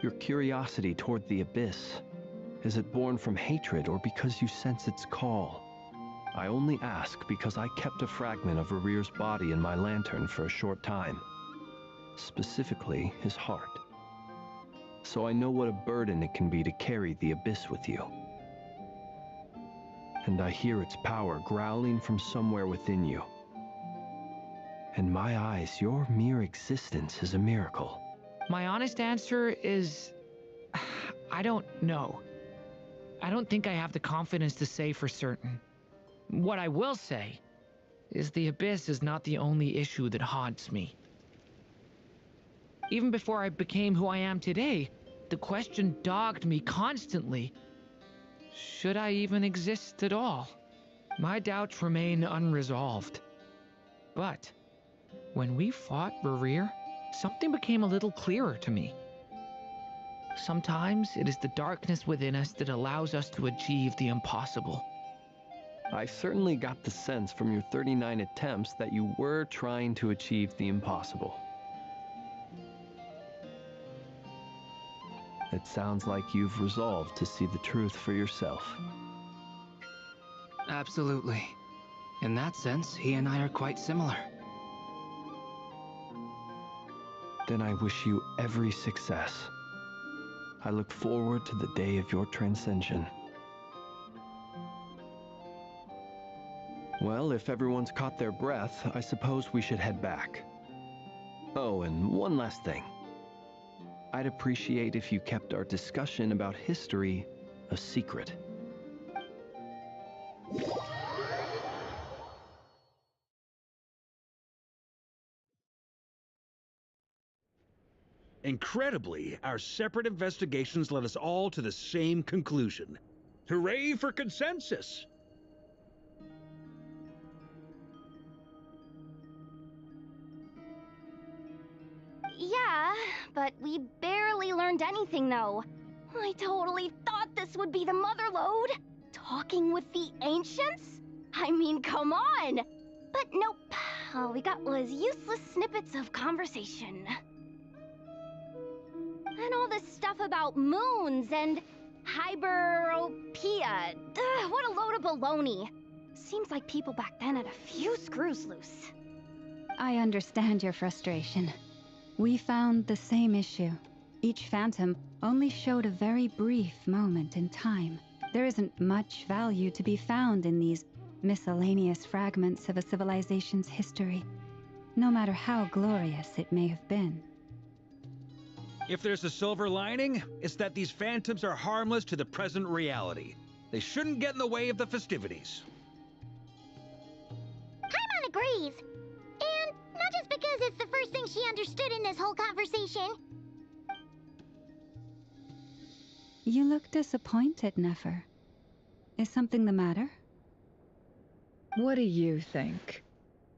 Your curiosity toward the Abyss, is it born from hatred or because you sense its call? I only ask because I kept a fragment of Rerear's body in my lantern for a short time. Specifically, his heart. So I know what a burden it can be to carry the Abyss with you. And I hear its power growling from somewhere within you. In my eyes, your mere existence is a miracle. My honest answer is... I don't know. I don't think I have the confidence to say for certain. What I will say is the Abyss is not the only issue that haunts me. Even before I became who I am today, The question dogged me constantly. Should I even exist at all? My doubts remain unresolved. But when we fought Rerir, something became a little clearer to me. Sometimes it is the darkness within us that allows us to achieve the impossible. I certainly got the sense from your 39 attempts that you were trying to achieve the impossible. It sounds like you've resolved to see the truth for yourself. Absolutely. In that sense, he and I are quite similar. Then I wish you every success. I look forward to the day of your transcension. Well, if everyone's caught their breath, I suppose we should head back. Oh, and one last thing. I'd appreciate if you kept our discussion about history a secret. Incredibly, our separate investigations led us all to the same conclusion. Hooray for consensus! Yeah, but we barely learned anything though. I totally thought this would be the mother lode. Talking with the ancients? I mean, come on! But nope, all we got was useless snippets of conversation. And all this stuff about moons and hyperopia. What a load of baloney. Seems like people back then had a few screws loose. I understand your frustration. We found the same issue. Each phantom only showed a very brief moment in time. There isn't much value to be found in these miscellaneous fragments of a civilization's history, no matter how glorious it may have been. If there's a silver lining, it's that these phantoms are harmless to the present reality. They shouldn't get in the way of the festivities. Paimon agrees. And not just because it's the first thing she understood in this whole conversation. You look disappointed, Nefer. Is something the matter? What do you think?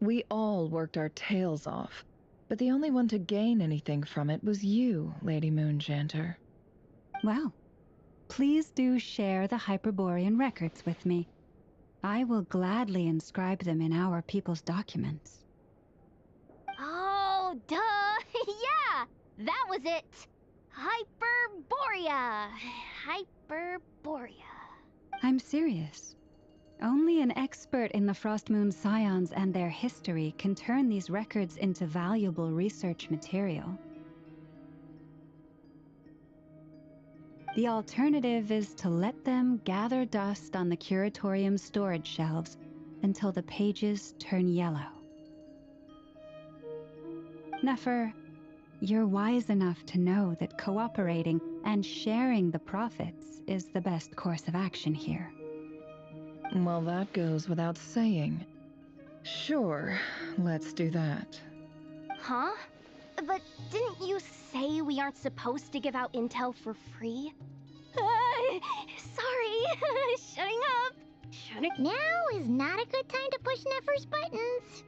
We all worked our tails off, but the only one to gain anything from it was you, Lady Moonjanter. Well, please do share the Hyperborean records with me. I will gladly inscribe them in our people's documents. Oh, duh! Yeah! That was it! Hyperborea! Hyperborea. I'm serious. Only an expert in the Frostmoon Scions and their history can turn these records into valuable research material. The alternative is to let them gather dust on the Curatorium's storage shelves until the pages turn yellow. Nefer, you're wise enough to know that cooperating and sharing the profits is the best course of action here. Well, that goes without saying. Sure, let's do that. Huh? But didn't you say we aren't supposed to give out intel for free? Sorry, shutting up. Now is not a good time to push Nefer's buttons.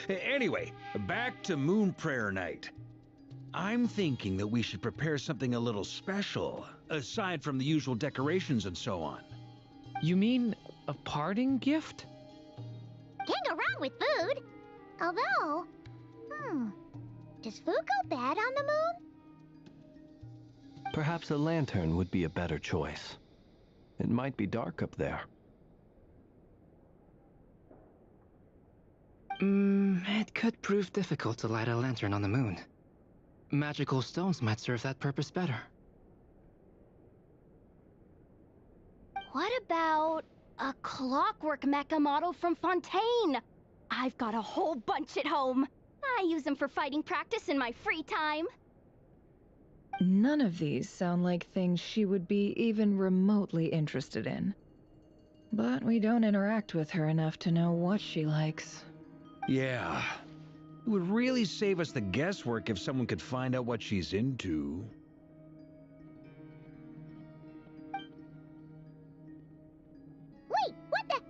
Anyway, back to Moon Prayer Night. I'm thinking that we should prepare something a little special, aside from the usual decorations and so on. You mean a parting gift? Can't go wrong with food. Although, does food go bad on the moon? Perhaps a lantern would be a better choice. It might be dark up there. It could prove difficult to light a lantern on the moon. Magical stones might serve that purpose better. What about a clockwork mecha model from Fontaine? I've got a whole bunch at home. I use them for fighting practice in my free time. None of these sound like things she would be even remotely interested in. But we don't interact with her enough to know what she likes. Yeah. It would really save us the guesswork if someone could find out what she's into. Wait, what the?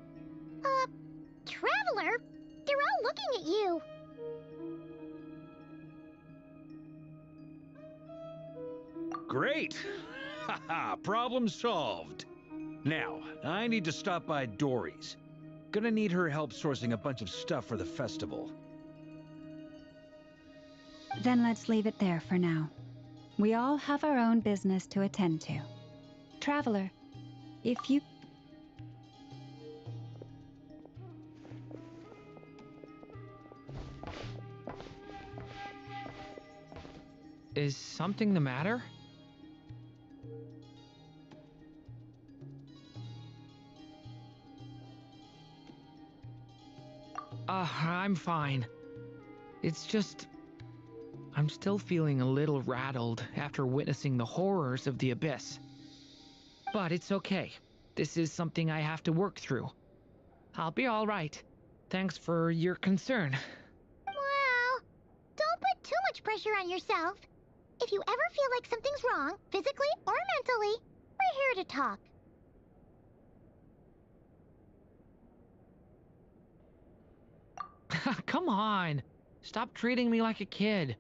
Traveler? They're all looking at you. Great! Haha, problem solved. Now, I need to stop by Dory's. Gonna need her help sourcing a bunch of stuff for the festival. Then let's leave it there for now. We all have our own business to attend to. Traveler, if you... Is something the matter? I'm fine. It's just... I'm still feeling a little rattled after witnessing the horrors of the Abyss. But it's okay. This is something I have to work through. I'll be all right. Thanks for your concern. Well, don't put too much pressure on yourself. If you ever feel like something's wrong, physically or mentally, we're here to talk. Come on. Stop treating me like a kid.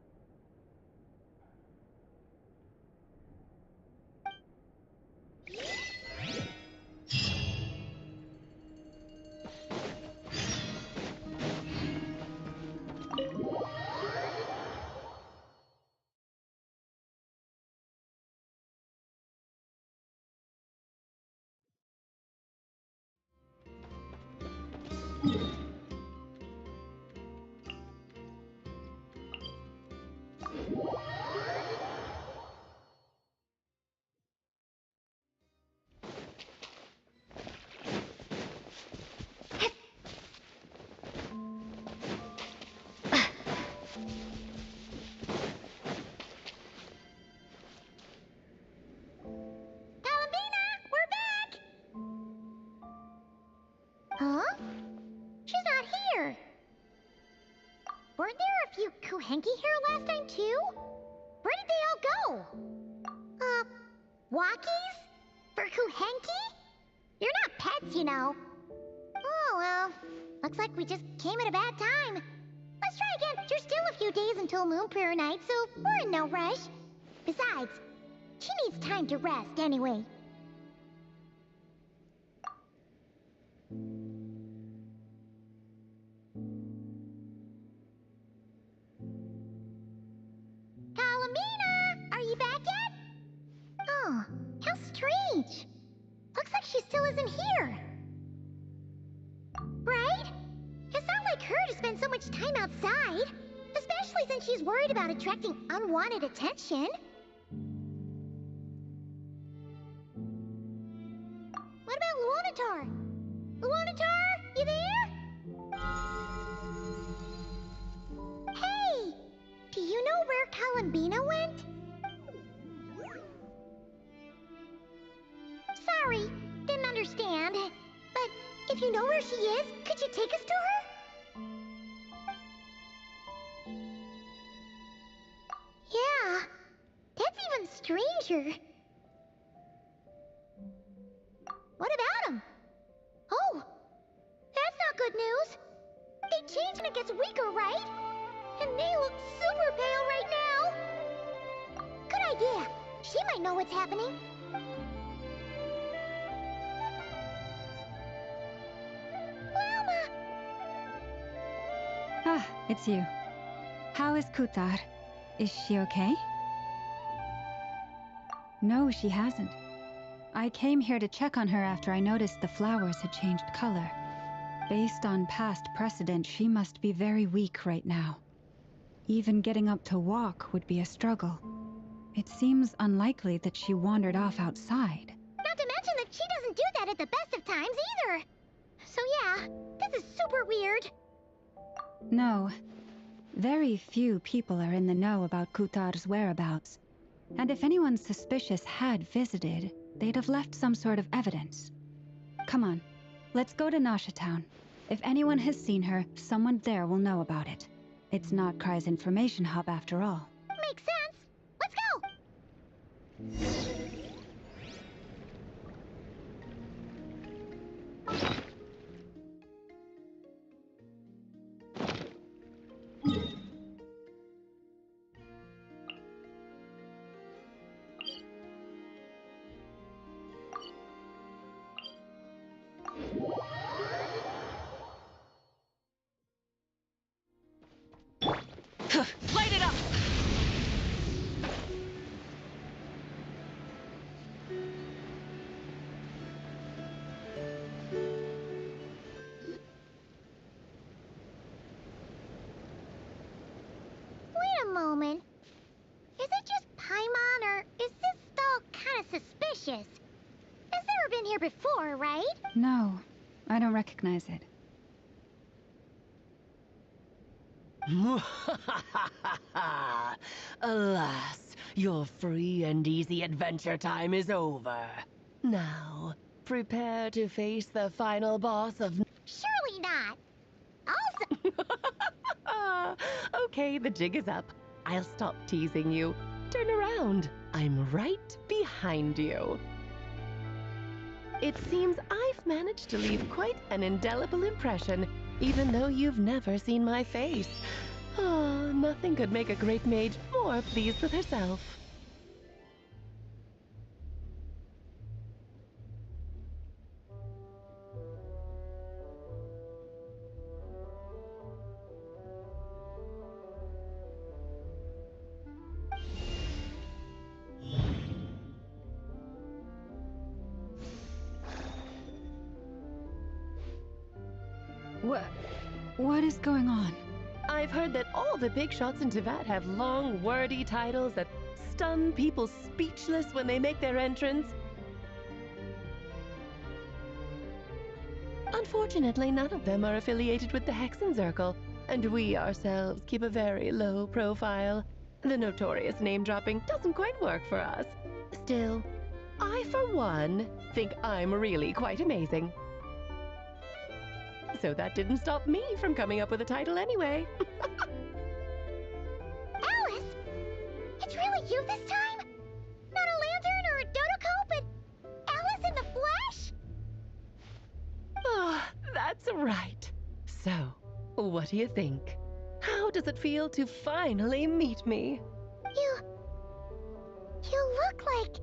Huh? She's not here. Weren't there a few Kuhenki here last time, too? Where did they all go? Walkies? For Kuhenki? You're not pets, you know. Oh, well. Looks like we just came at a bad time. Let's try again. There's still a few days until Moon Prayer Night, so we're in no rush. Besides, she needs time to rest anyway. Kalamina! Are you back yet? Oh, how strange. Looks like she still isn't here. Right? It's not like her to spend so much time outside, especially since she's worried about attracting unwanted attention. What about Luonatar? Luonatar, you there? Hey! Do you know where Kalambina went? Sorry, didn't understand. But if you know where she is, could you take us to her? Yeah, that's even stranger. What about him? Oh, that's not good news. They change and it gets weaker, right? And they look super pale right now. Good idea. She might know what's happening. Mama! Ah, it's you. How is Kutar? Is she okay? No, she hasn't. I came here to check on her after I noticed the flowers had changed color. Based on past precedent, she must be very weak right now. Even getting up to walk would be a struggle. It seems unlikely that she wandered off outside. Not to mention that she doesn't do that at the best of times either. So yeah, this is super weird. No. Very few people are in the know about Kutar's whereabouts. And if anyone suspicious had visited, they'd have left some sort of evidence. Come on, let's go to Nasha Town. If anyone has seen her, someone there will know about it. It's not Cry's information hub after all. Makes sense. Let's go! Light it up! Wait a moment. Is it just Paimon, or is this stall kind of suspicious? It's never been here before, right? No, I don't recognize it. Alas, your free and easy adventure time is over. Now, prepare to face the final boss of... Surely not. Also... Okay, the jig is up. I'll stop teasing you. Turn around. I'm right behind you. It seems I've managed to leave quite an indelible impression, even though you've never seen my face. Ah, nothing could make a great mage more pleased with herself. What is going on? I've heard that all the big shots in Teyvat have long, wordy titles that stun people speechless when they make their entrance. Unfortunately, none of them are affiliated with the Hexenzirkel, and we ourselves keep a very low profile. The notorious name-dropping doesn't quite work for us. Still, I, for one, think I'm really quite amazing. So that didn't stop me from coming up with a title anyway. Alice? It's really you this time? Not a lantern or a Dodoko, but Alice in the flesh? Ah, that's right. So, what do you think? How does it feel to finally meet me? You look like...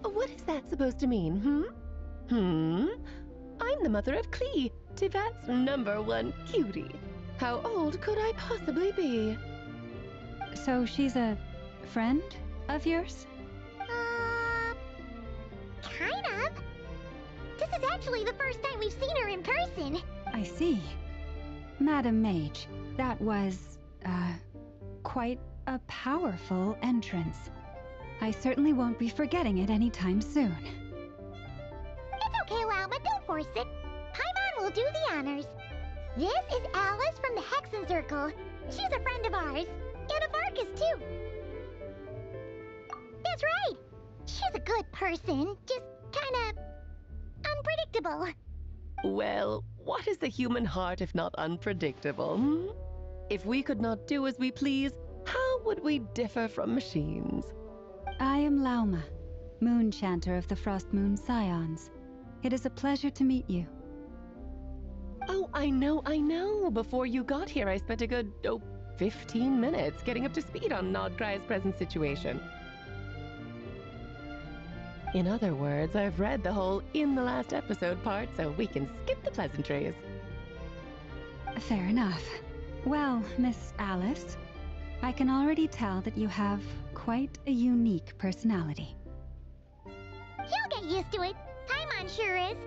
What is that supposed to mean, I'm the mother of Klee, Teyvat's #1 cutie. How old could I possibly be? So she's a friend of yours? Kind of. This is actually the first time we've seen her in person. I see. Madam Mage, that was, quite a powerful entrance. I certainly won't be forgetting it anytime soon. It's okay, Lauma, don't force it. Paimon will do the honors. This is Alice from the Hexenzirkel. She's a friend of ours. And of Arcus, too. That's right. She's a good person, just kinda... unpredictable. Well, what is the human heart if not unpredictable, If we could not do as we please, how would we differ from machines? I am Lauma, Moon Chanter of the Frost Moon Scions. It is a pleasure to meet you. Oh, I know. Before you got here, I spent a good, 15 minutes getting up to speed on Nodcry's present situation. In other words, I've read the whole in the last episode part, so we can skip the pleasantries. Fair enough. Well, Miss Alice, I can already tell that you have quite a unique personality. You'll get used to it. Paimon sure is.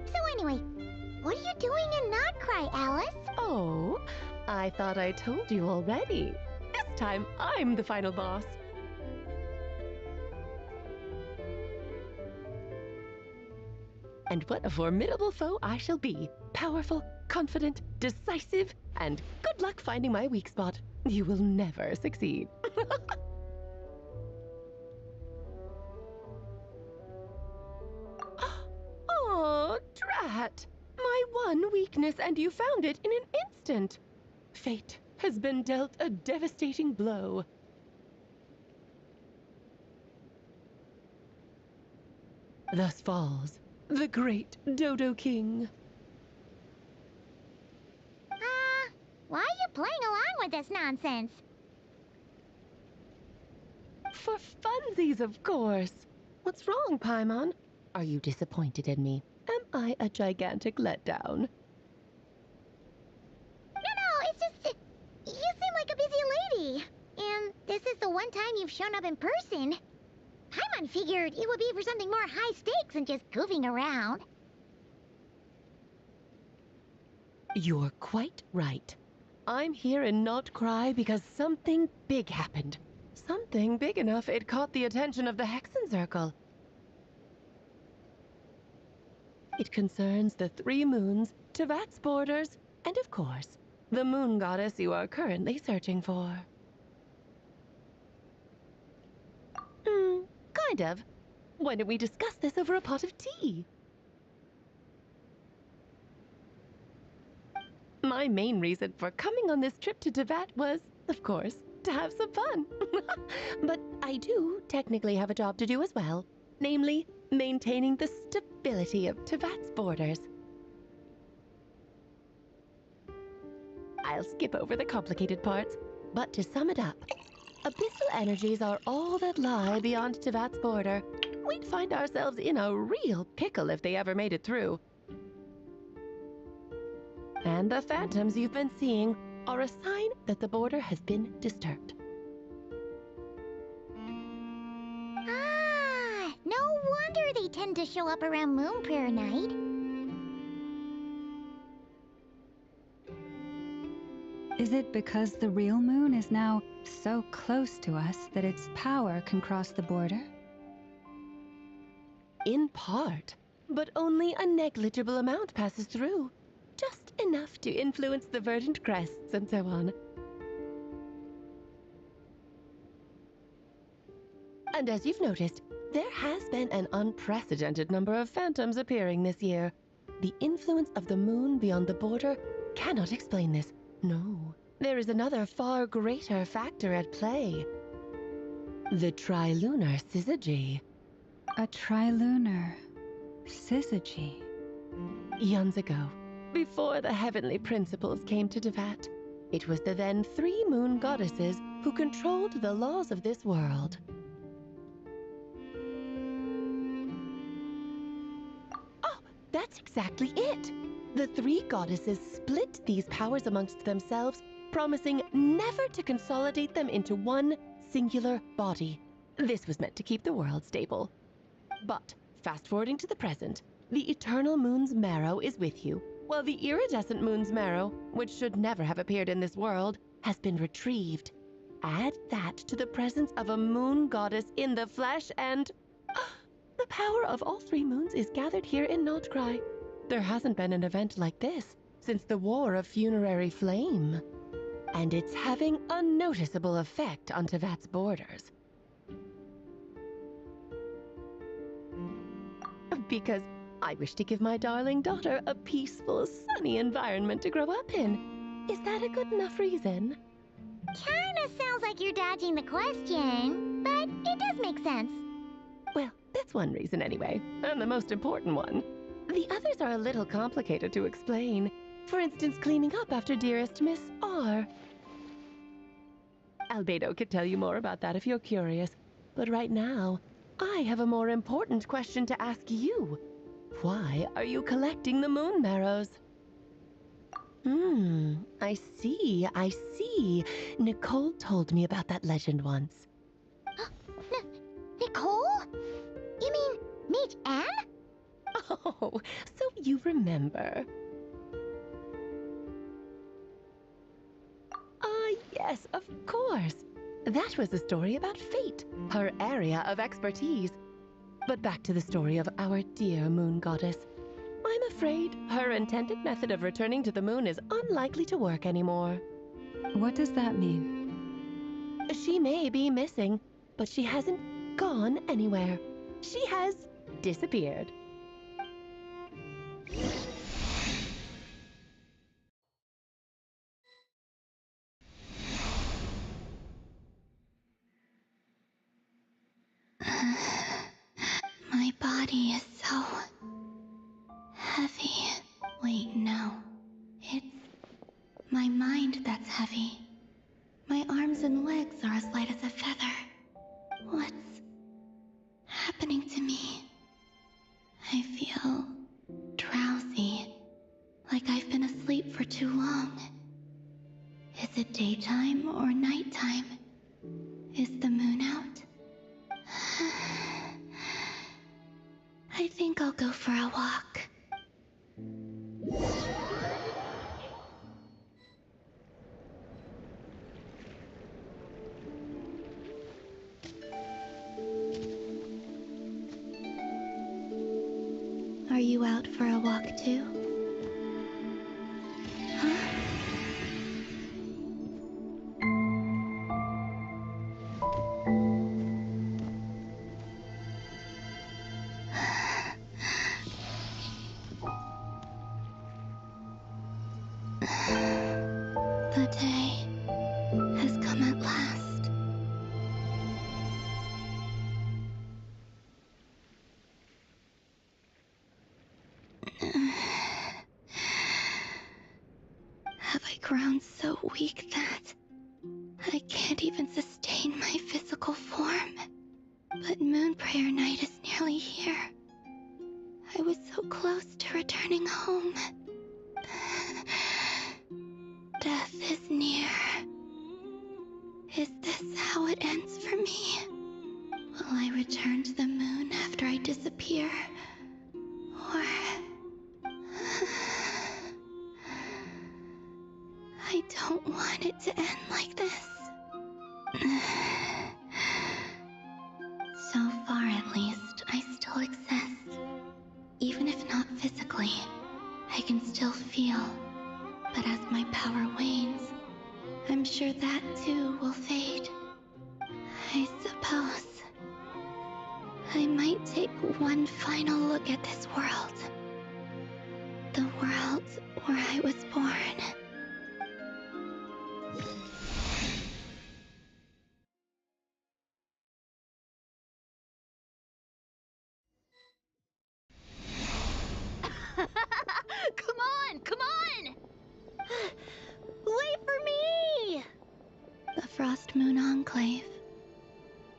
So anyway, what are you doing in Nodcry, Alice? Oh, I thought I told you already. This time, I'm the final boss. And what a formidable foe I shall be. Powerful, confident, decisive, and good luck finding my weak spot. You will never succeed. Oh, drat! My one weakness and you found it in an instant. Fate has been dealt a devastating blow. Thus falls the great Dodo King. Why are you playing along with this nonsense? For funsies, of course. What's wrong, Paimon? Are you disappointed in me? Am I a gigantic letdown? No, it's just... You seem like a busy lady. And this is the one time you've shown up in person. Paimon figured it would be for something more high stakes than just goofing around. You're quite right. I'm here in Not Cry because something big happened. Something big enough it caught the attention of the Hexen Circle. It concerns the 3 moons, Tevat's borders, and of course, the moon goddess you are currently searching for. Kind of. Why don't we discuss this over a pot of tea? My main reason for coming on this trip to Tevat was, of course, to have some fun. But I do technically have a job to do as well, namely, maintaining the stability of Tevat's borders. I'll skip over the complicated parts, but to sum it up, abyssal energies are all that lie beyond Tevat's border. We'd find ourselves in a real pickle if they ever made it through. And the phantoms you've been seeing are a sign that the border has been disturbed. No wonder they tend to show up around Moon Prayer Night. Is it because the real moon is now so close to us that its power can cross the border? In part, but only a negligible amount passes through. Just enough to influence the verdant crests and so on. And as you've noticed, there has been an unprecedented number of phantoms appearing this year. The influence of the moon beyond the border cannot explain this. No, there is another far greater factor at play. The trilunar syzygy. A trilunar syzygy? Eons ago, before the heavenly principles came to Tevat, it was the then 3 moon goddesses who controlled the laws of this world. Oh, that's exactly it! The 3 goddesses split these powers amongst themselves, promising never to consolidate them into one singular body. This was meant to keep the world stable. But, fast-forwarding to the present, the eternal moon's marrow is with you, while the iridescent moon's marrow, which should never have appeared in this world, has been retrieved. Add that to the presence of a moon goddess in the flesh and... the power of all 3 moons is gathered here in Notcry. There hasn't been an event like this since the War of Funerary Flame. And it's having a noticeable effect on Tevat's borders. Because I wish to give my darling daughter a peaceful, sunny environment to grow up in. Is that a good enough reason? Kinda sounds like you're dodging the question, but it does make sense. Well, that's one reason anyway, and the most important one. The others are a little complicated to explain. For instance, cleaning up after dearest Miss R. Albedo could tell you more about that if you're curious, but right now, I have a more important question to ask you. Why are you collecting the moon marrows? I see. Nicole told me about that legend once. Nicole? You mean Mage Anne? Oh, so you remember. Yes, of course. That was a story about fate, her area of expertise. But back to the story of our dear moon goddess. I'm afraid her intended method of returning to the moon is unlikely to work anymore. What does that mean? She may be missing, but she hasn't gone anywhere. She has disappeared. My mind that's heavy. My arms and legs are as light as a feather. What's happening to me? I feel drowsy, like I've been asleep for too long. Is it daytime or nighttime? Is the moon out? I think I'll go for a walk. Are you out for a walk too? Huh? The day has come at last. Have I grown so weak that I can't even sustain my physical form? But Moon Prayer Night is nearly here. I was so close to returning home. Death is near. Is this how it ends for me? Will I return to the moon after I disappear? Or... I don't want it to end like this. So far, at least, I still exist. Even if not physically, I can still feel. But as my power wanes, I'm sure that too will fade. I suppose I might take one final look at this world. The world where I was born. Come on, come on! Wait for me! The Frost Moon Enclave.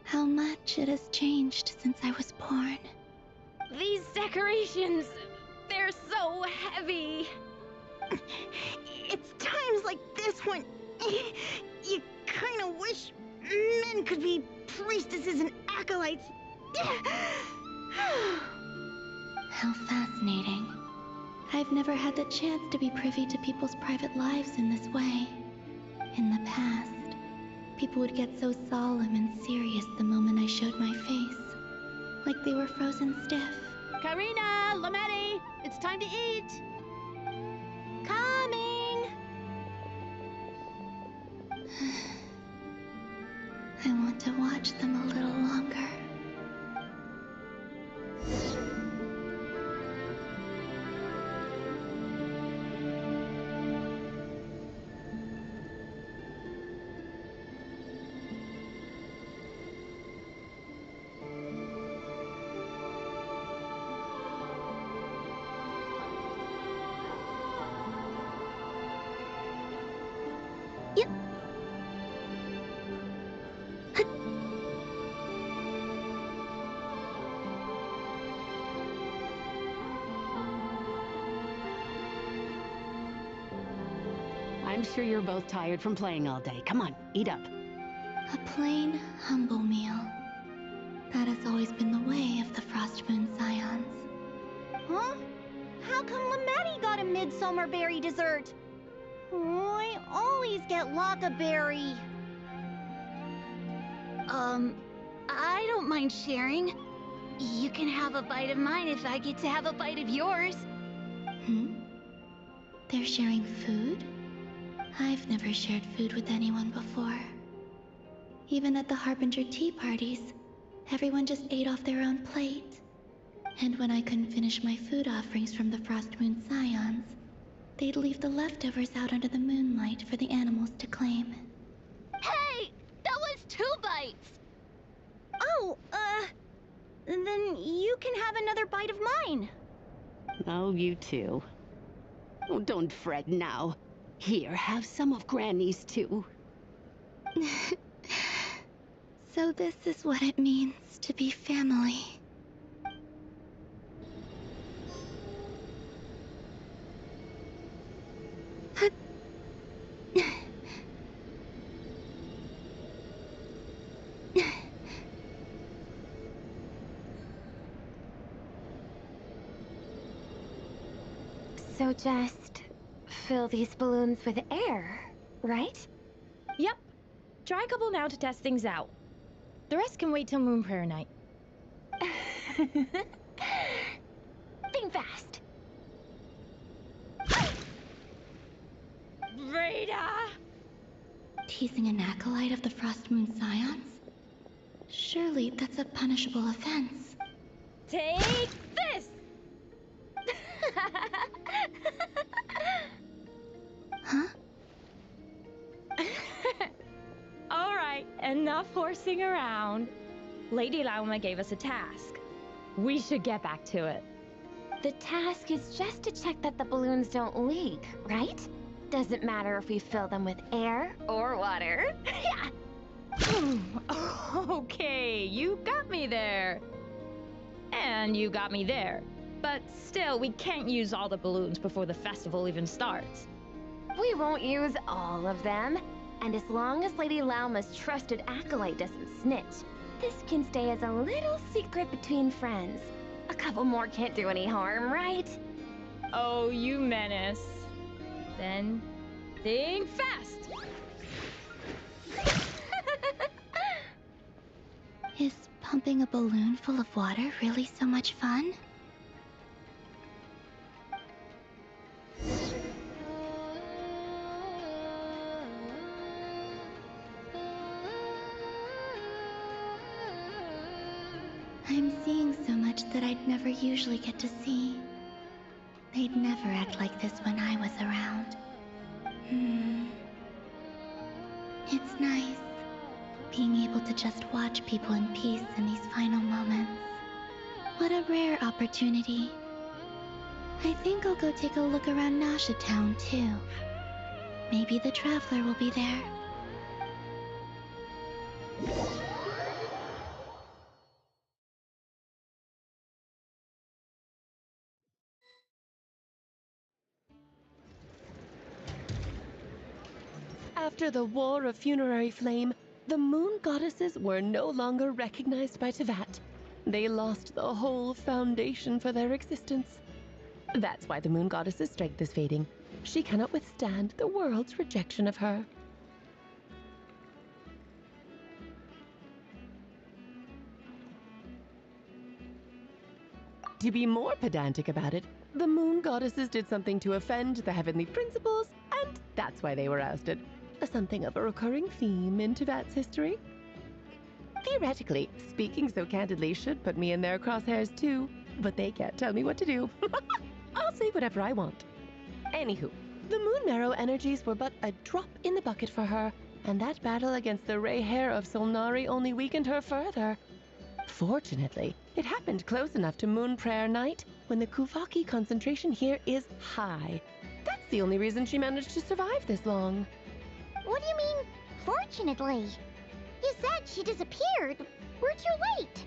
How much it has changed since I was born. These decorations, they're so heavy. It's times like this when you kind of wish men could be priestesses and acolytes. How fascinating. I've never had the chance to be privy to people's private lives in this way. In the past, people would get so solemn and serious the moment I showed my face. Like they were frozen stiff. Karina, Lametti, it's time to eat. Coming. I want to watch them a little longer. I'm sure you're both tired from playing all day. Come on, eat up. A plain, humble meal. That has always been the way of the Frost Moon Scions. Huh? How come Lametti got a midsummer berry dessert? I always get Lockaberry. I don't mind sharing. You can have a bite of mine if I get to have a bite of yours. They're sharing food? I've never shared food with anyone before. Even at the Harbinger tea parties, everyone just ate off their own plate. And when I couldn't finish my food offerings from the Frost Moon Scions, they'd leave the leftovers out under the moonlight for the animals to claim. Hey, that was 2 bites. Oh, then you can have another bite of mine. Oh, you too. Oh, don't fret now. Here, have some of Granny's too. So this is what it means to be family. So just fill these balloons with air, right? Yep. Try a couple now to test things out. The rest can wait till Moon Prayer Night. Think fast. Rita! Teasing an acolyte of the Frost Moon Scions? Surely that's a punishable offense. Take this! Huh? Alright, enough horsing around. Lady Lauma gave us a task. We should get back to it. The task is just to check that the balloons don't leak, right? Doesn't matter if we fill them with air or water. Okay, you got me there. And you got me there. But still, we can't use all the balloons before the festival even starts. We won't use all of them. And as long as Lady Lauma's trusted acolyte doesn't snitch, this can stay as a little secret between friends. A couple more can't do any harm, right? Oh, you menace. Then, think fast! Is pumping a balloon full of water really so much fun? I'm seeing so much that I'd never usually get to see. They'd never act like this when I was around. It's nice, being able to just watch people in peace in these final moments. What a rare opportunity. I think I'll go take a look around Nasha Town, too. Maybe the Traveler will be there. After the War of Funerary Flame, the Moon Goddesses were no longer recognized by Tevat. They lost the whole foundation for their existence. That's why the Moon Goddess's strength is fading. She cannot withstand the world's rejection of her. To be more pedantic about it, the Moon Goddesses did something to offend the heavenly principles, and that's why they were ousted. Something of a recurring theme in Tevat's history. Theoretically, speaking so candidly should put me in their crosshairs too, but they can't tell me what to do. I'll say whatever I want. Anywho, the Moon Marrow energies were but a drop in the bucket for her, and that battle against the Ray Hair of Solnari only weakened her further. Fortunately, it happened close enough to Moon Prayer Night when the Kuvaki concentration here is high. That's the only reason she managed to survive this long. What do you mean, fortunately? You said she disappeared. We're too late.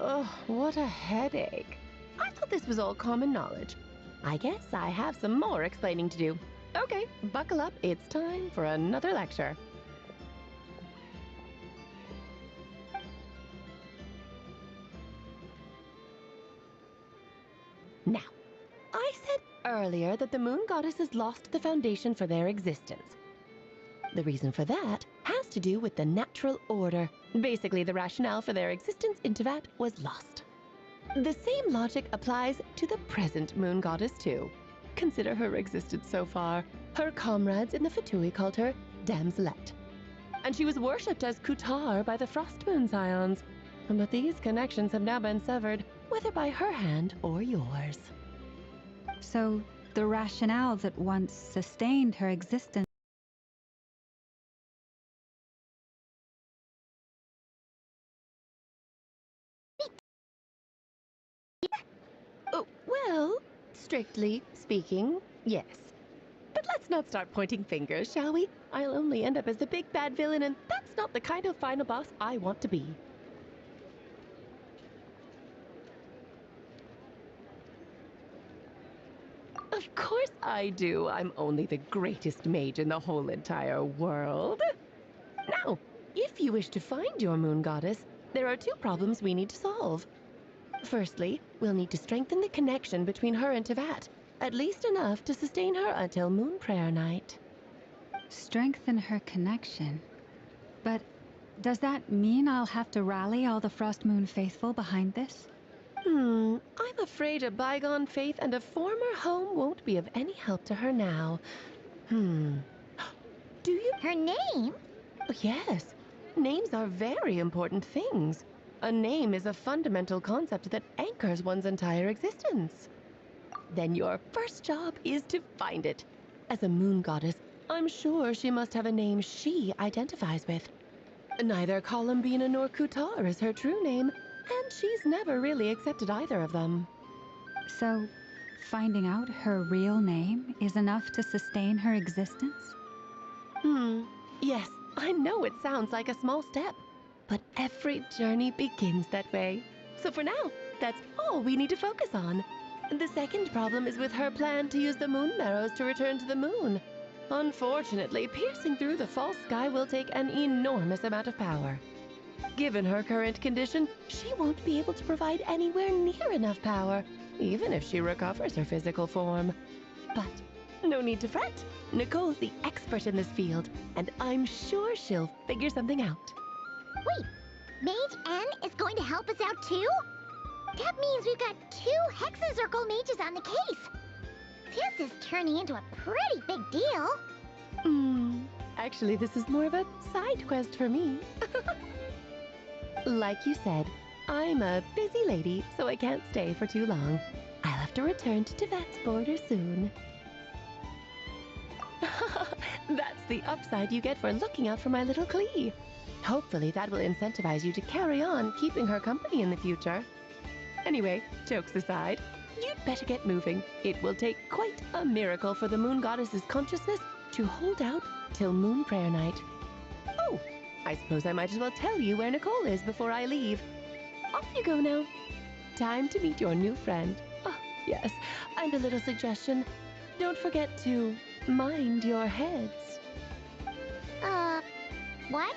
Oh, what a headache. I thought this was all common knowledge. I guess I have some more explaining to do. Okay, buckle up. It's time for another lecture. Now, I said earlier that the Moon Goddesses lost the foundation for their existence. The reason for that has to do with the natural order. Basically, the rationale for their existence in Tevat was lost. The same logic applies to the present Moon Goddess, too. Consider her existence so far. Her comrades in the Fatui called her Damselette. And she was worshipped as Kutar by the Frost Moon Scions. But these connections have now been severed, whether by her hand or yours. So, the rationale that once sustained her existence. Oh, well, strictly speaking, yes. But let's not start pointing fingers, shall we? I'll only end up as the big bad villain, and that's not the kind of final boss I want to be. Of course I do. I'm only the greatest mage in the whole entire world. Now, if you wish to find your moon goddess, there are two problems we need to solve. Firstly, we'll need to strengthen the connection between her and Tevat, at least enough to sustain her until Moon Prayer Night. Strengthen her connection? But does that mean I'll have to rally all the Frost Moon faithful behind this? I'm afraid a bygone faith and a former home won't be of any help to her now. Do you? Her name? Yes. Names are very important things. A name is a fundamental concept that anchors one's entire existence. Then your first job is to find it. As a moon goddess, I'm sure she must have a name she identifies with. Neither Columbina nor Kutar is her true name, and she's never really accepted either of them. So, finding out her real name is enough to sustain her existence? Yes, I know it sounds like a small step, but every journey begins that way. So for now, that's all we need to focus on. The second problem is with her plan to use the moon marrows to return to the moon. Unfortunately, piercing through the false sky will take an enormous amount of power. Given her current condition, she won't be able to provide anywhere near enough power, even if she recovers her physical form. But no need to fret. Nicole's the expert in this field, and I'm sure she'll figure something out. Wait, Mage N is going to help us out too? That means we've got 2 Hexacircle mages on the case. This is turning into a pretty big deal. Actually, this is more of a side quest for me. Like you said, I'm a busy lady, so I can't stay for too long. I'll have to return to Tevat's border soon. That's the upside you get for looking out for my little Klee. Hopefully that will incentivize you to carry on keeping her company in the future. Anyway, jokes aside, you'd better get moving. It will take quite a miracle for the moon goddess's consciousness to hold out till Moon Prayer Night. Oh, I suppose I might as well tell you where Nicole is before I leave. Off you go now. Time to meet your new friend. Oh, yes, and a little suggestion. Don't forget to mind your heads. What?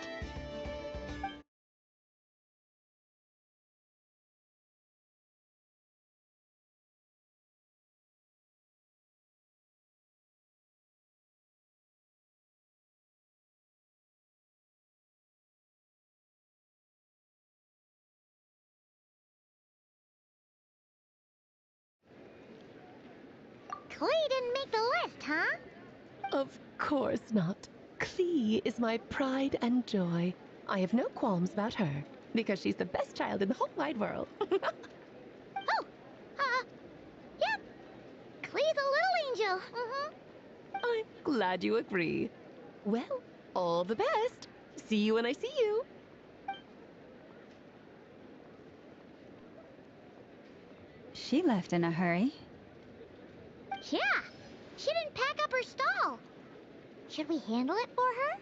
Klee didn't make the list, huh? Of course not. Klee is my pride and joy. I have no qualms about her, because she's the best child in the whole wide world. Yep. Klee's a little angel. I'm glad you agree. Well, all the best. See you when I see you. She left in a hurry. Yeah, she didn't pack up her stall. Should we handle it for her?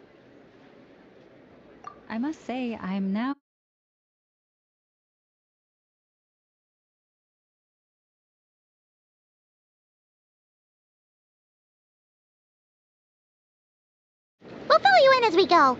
I must say, I'm now... We'll fill you in as we go.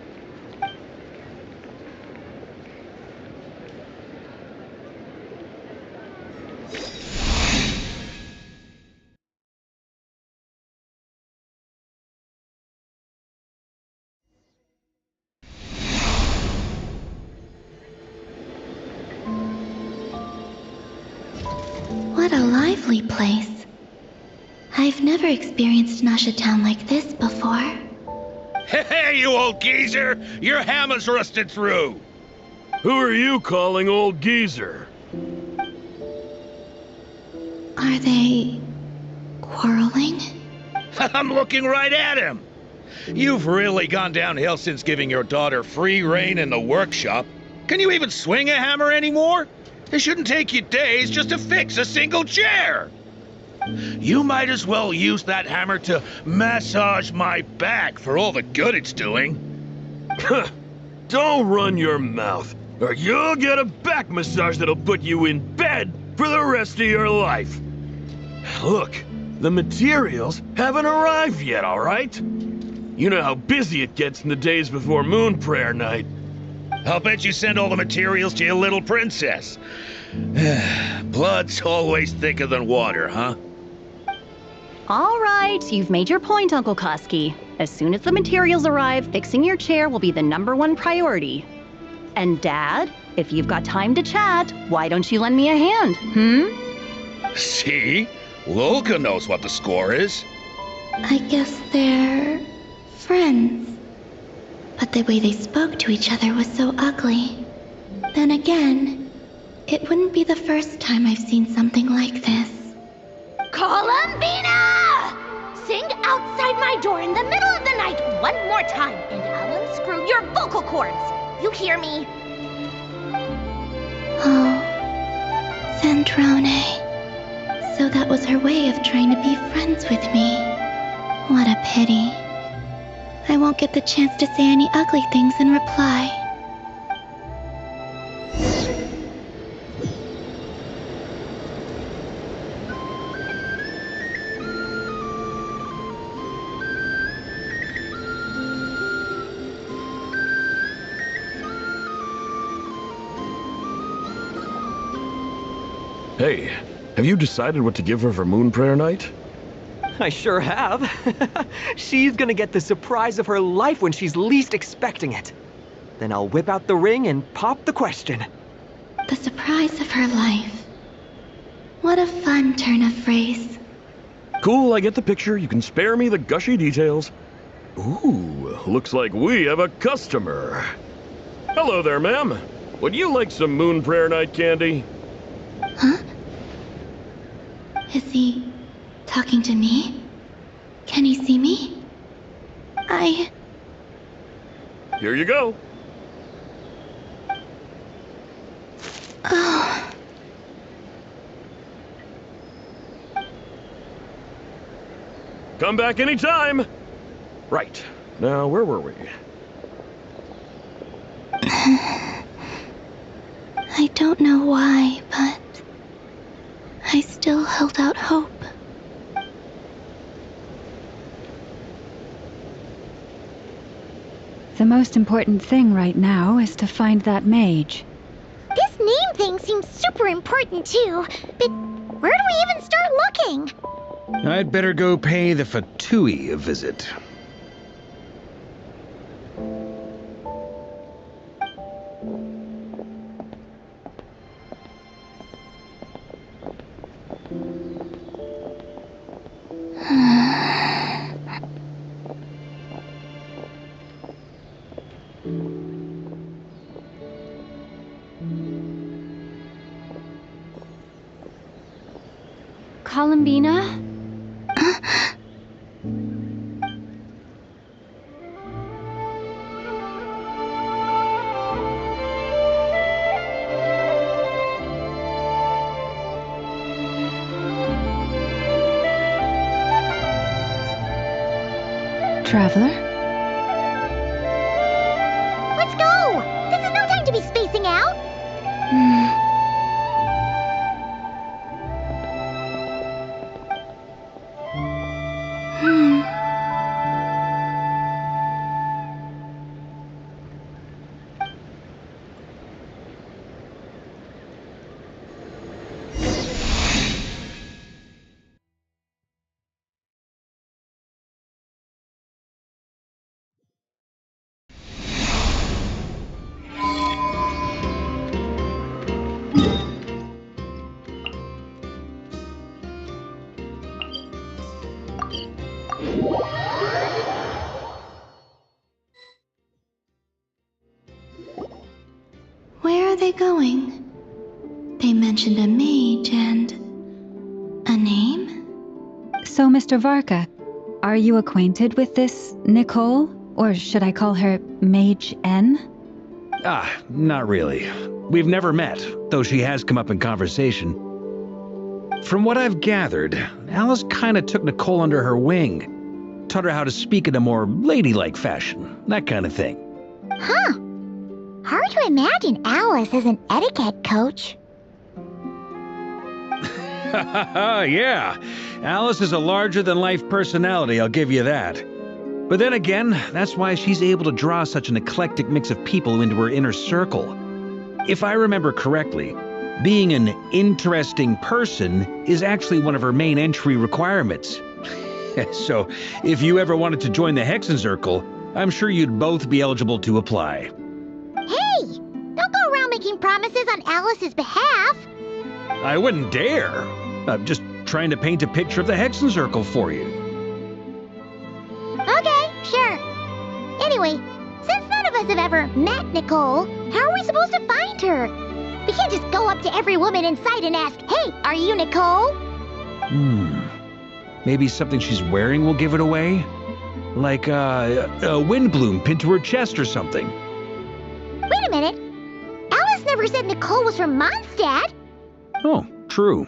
What a lively place. I've never experienced Nasha Town like this before. Hey, you old geezer! Your hammer's rusted through! Who are you calling old geezer? Are they... quarreling? I'm looking right at him! You've really gone downhill since giving your daughter free rein in the workshop. Can you even swing a hammer anymore? It shouldn't take you days just to fix a single chair! You might as well use that hammer to massage my back for all the good it's doing. Don't run your mouth, or you'll get a back massage that'll put you in bed for the rest of your life. Look, the materials haven't arrived yet, all right? You know how busy it gets in the days before Moon Prayer Night. I'll bet you send all the materials to your little princess. Blood's always thicker than water, huh? All right, you've made your point, Uncle Koski. As soon as the materials arrive, fixing your chair will be the #1 priority. And Dad, if you've got time to chat, why don't you lend me a hand, See? Lolka knows what the score is. I guess they're friends. But the way they spoke to each other was so ugly. Then again, it wouldn't be the first time I've seen something like this. Columbina! Sing outside my door in the middle of the night one more time, and I'll unscrew your vocal cords. You hear me? Oh, Zandrone. So that was her way of trying to be friends with me. What a pity. I won't get the chance to say any ugly things in reply. Hey, have you decided what to give her for Moon Prayer Night? I sure have. She's gonna get the surprise of her life when she's least expecting it. Then I'll whip out the ring and pop the question. The surprise of her life. What a fun turn of phrase. Cool, I get the picture. You can spare me the gushy details. Ooh, looks like we have a customer. Hello there, ma'am. Would you like some Moon Prayer Night candy? Huh? Is he talking to me? Can he see me? Here you go. Oh. Come back anytime. Right. Now, where were we? I don't know why, but I still held out hope. The most important thing right now is to find that mage. This name thing seems super important too, but where do we even start looking? I'd better go pay the Fatui a visit. Columbina? Traveler? Let's go! This is no time to be spacing out! Where are they going? They mentioned a mage and a name? So, Mr. Varka, are you acquainted with this Nicole? Or should I call her Mage N? Not really. We've never met, though she has come up in conversation. From what I've gathered, Alice kinda took Nicole under her wing. Taught her how to speak in a more ladylike fashion, that kind of thing. Huh. Hard to imagine Alice as an etiquette coach. Yeah, Alice is a larger-than-life personality, I'll give you that. But then again, that's why she's able to draw such an eclectic mix of people into her inner circle. If I remember correctly, being an interesting person is actually one of her main entry requirements. So, if you ever wanted to join the Hexenzirkel, I'm sure you'd both be eligible to apply. Hey! Don't go around making promises on Alice's behalf! I wouldn't dare. I'm just trying to paint a picture of the Hexenzirkel for you. Okay, sure. Anyway, since none of us have ever met Nicole, how are we supposed to find her? We can't just go up to every woman in sight and ask, "Hey, are you Nicole?" Maybe something she's wearing will give it away? Like a windbloom pinned to her chest or something. Wait a minute. Alice never said Nicole was from Mondstadt. Oh, true.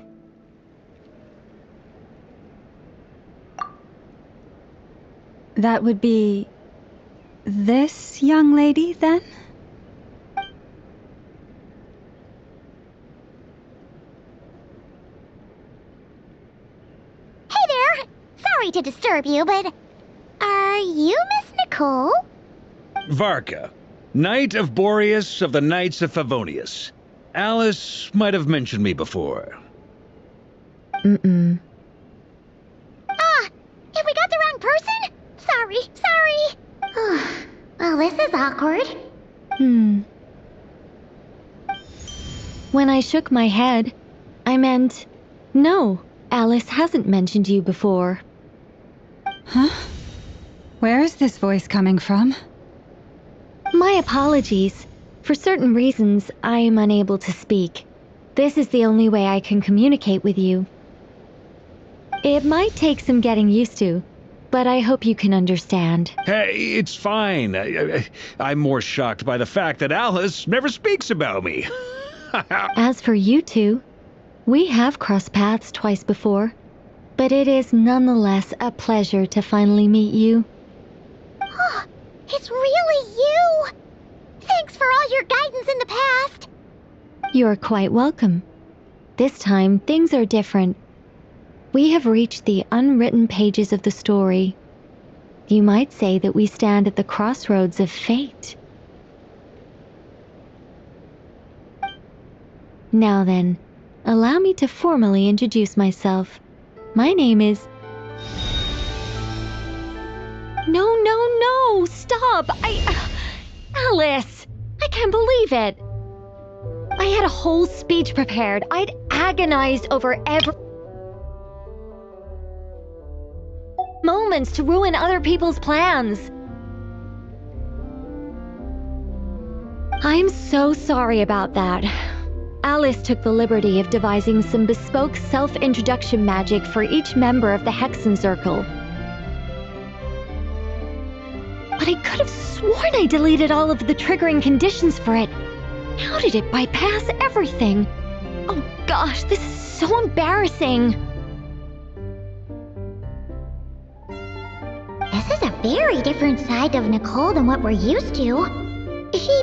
That would be this young lady, then? Hey there! Sorry to disturb you, but are you Miss Nicole? Varka, Knight of Boreas of the Knights of Favonius. Alice might have mentioned me before. Have we got the wrong person? Sorry. Well, this is awkward. When I shook my head, I meant, no, Alice hasn't mentioned you before. Huh? Where is this voice coming from? My apologies. For certain reasons, I am unable to speak. This is the only way I can communicate with you. It might take some getting used to, but I hope you can understand. Hey, it's fine. I'm more shocked by the fact that Alice never speaks about me. As for you two, we have crossed paths twice before, but it is nonetheless a pleasure to finally meet you. It's really you! Thanks for all your guidance in the past. You're quite welcome. This time, things are different. We have reached the unwritten pages of the story. You might say that we stand at the crossroads of fate. Now then, allow me to formally introduce myself. My name is... No, stop! Alice! I can't believe it! I had a whole speech prepared. I'd agonized over every... moments to ruin other people's plans. I'm so sorry about that. Alice took the liberty of devising some bespoke self-introduction magic for each member of the Hexenzirkel. But I could have sworn I deleted all of the triggering conditions for it. How did it bypass everything? Oh gosh, this is so embarrassing. This is a very different side of Nicole than what we're used to. Is she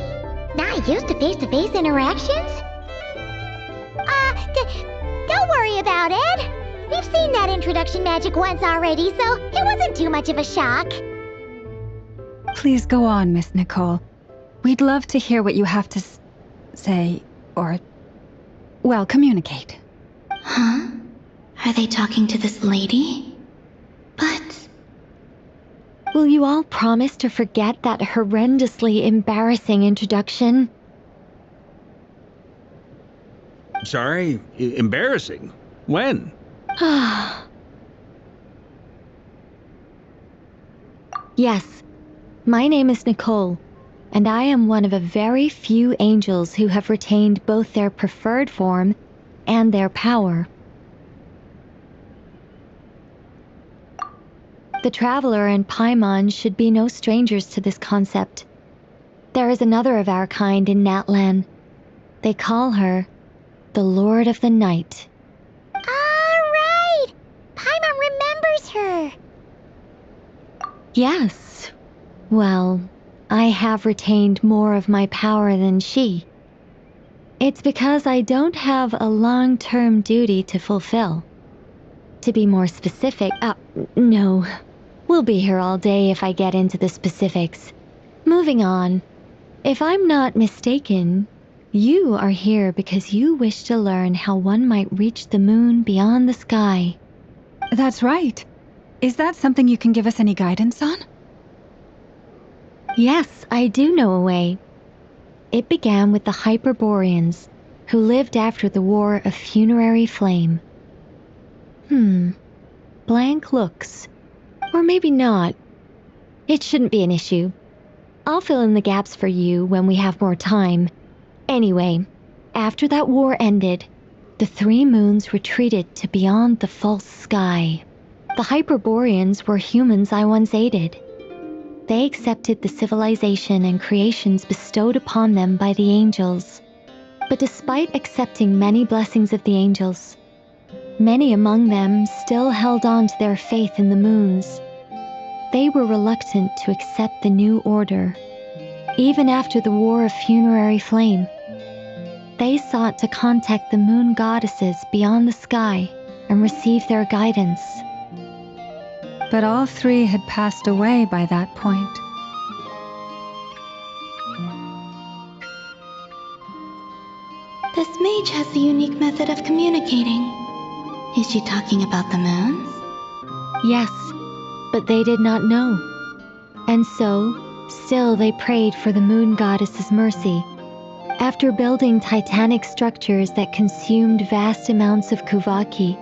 not used to face-to-face interactions? Don't worry about it. We've seen that introduction magic once already, so it wasn't too much of a shock. Please go on, Miss Nicole. We'd love to hear what you have to say, or, well, communicate. Huh? Are they talking to this lady? But... Will you all promise to forget that horrendously embarrassing introduction? Sorry? Embarrassing? When? Yes, my name is Nicole, and I am one of a very few angels who have retained both their preferred form and their power. The Traveler and Paimon should be no strangers to this concept. There is another of our kind in Natlan. They call her the Lord of the Night. her. Yes. Well, I have retained more of my power than she. It's because I don't have a long-term duty to fulfill. To be more specific, no. We'll be here all day if I get into the specifics. Moving on. If I'm not mistaken, you are here because you wish to learn how one might reach the moon beyond the sky. That's right. Is that something you can give us any guidance on? Yes, I do know a way. It began with the Hyperboreans, who lived after the War of Funerary Flame. Blank looks. Or maybe not. It shouldn't be an issue. I'll fill in the gaps for you when we have more time. Anyway, after that war ended, the three moons retreated to beyond the false sky. The Hyperboreans were humans I once aided. They accepted the civilization and creations bestowed upon them by the angels. But despite accepting many blessings of the angels, many among them still held on to their faith in the moons. They were reluctant to accept the new order. Even after the War of Funerary Flame, they sought to contact the moon goddesses beyond the sky and receive their guidance. But all three had passed away by that point. This mage has a unique method of communicating. Is she talking about the moons? Yes, but they did not know. And so, still they prayed for the moon goddess's mercy. After building titanic structures that consumed vast amounts of Kuvaki,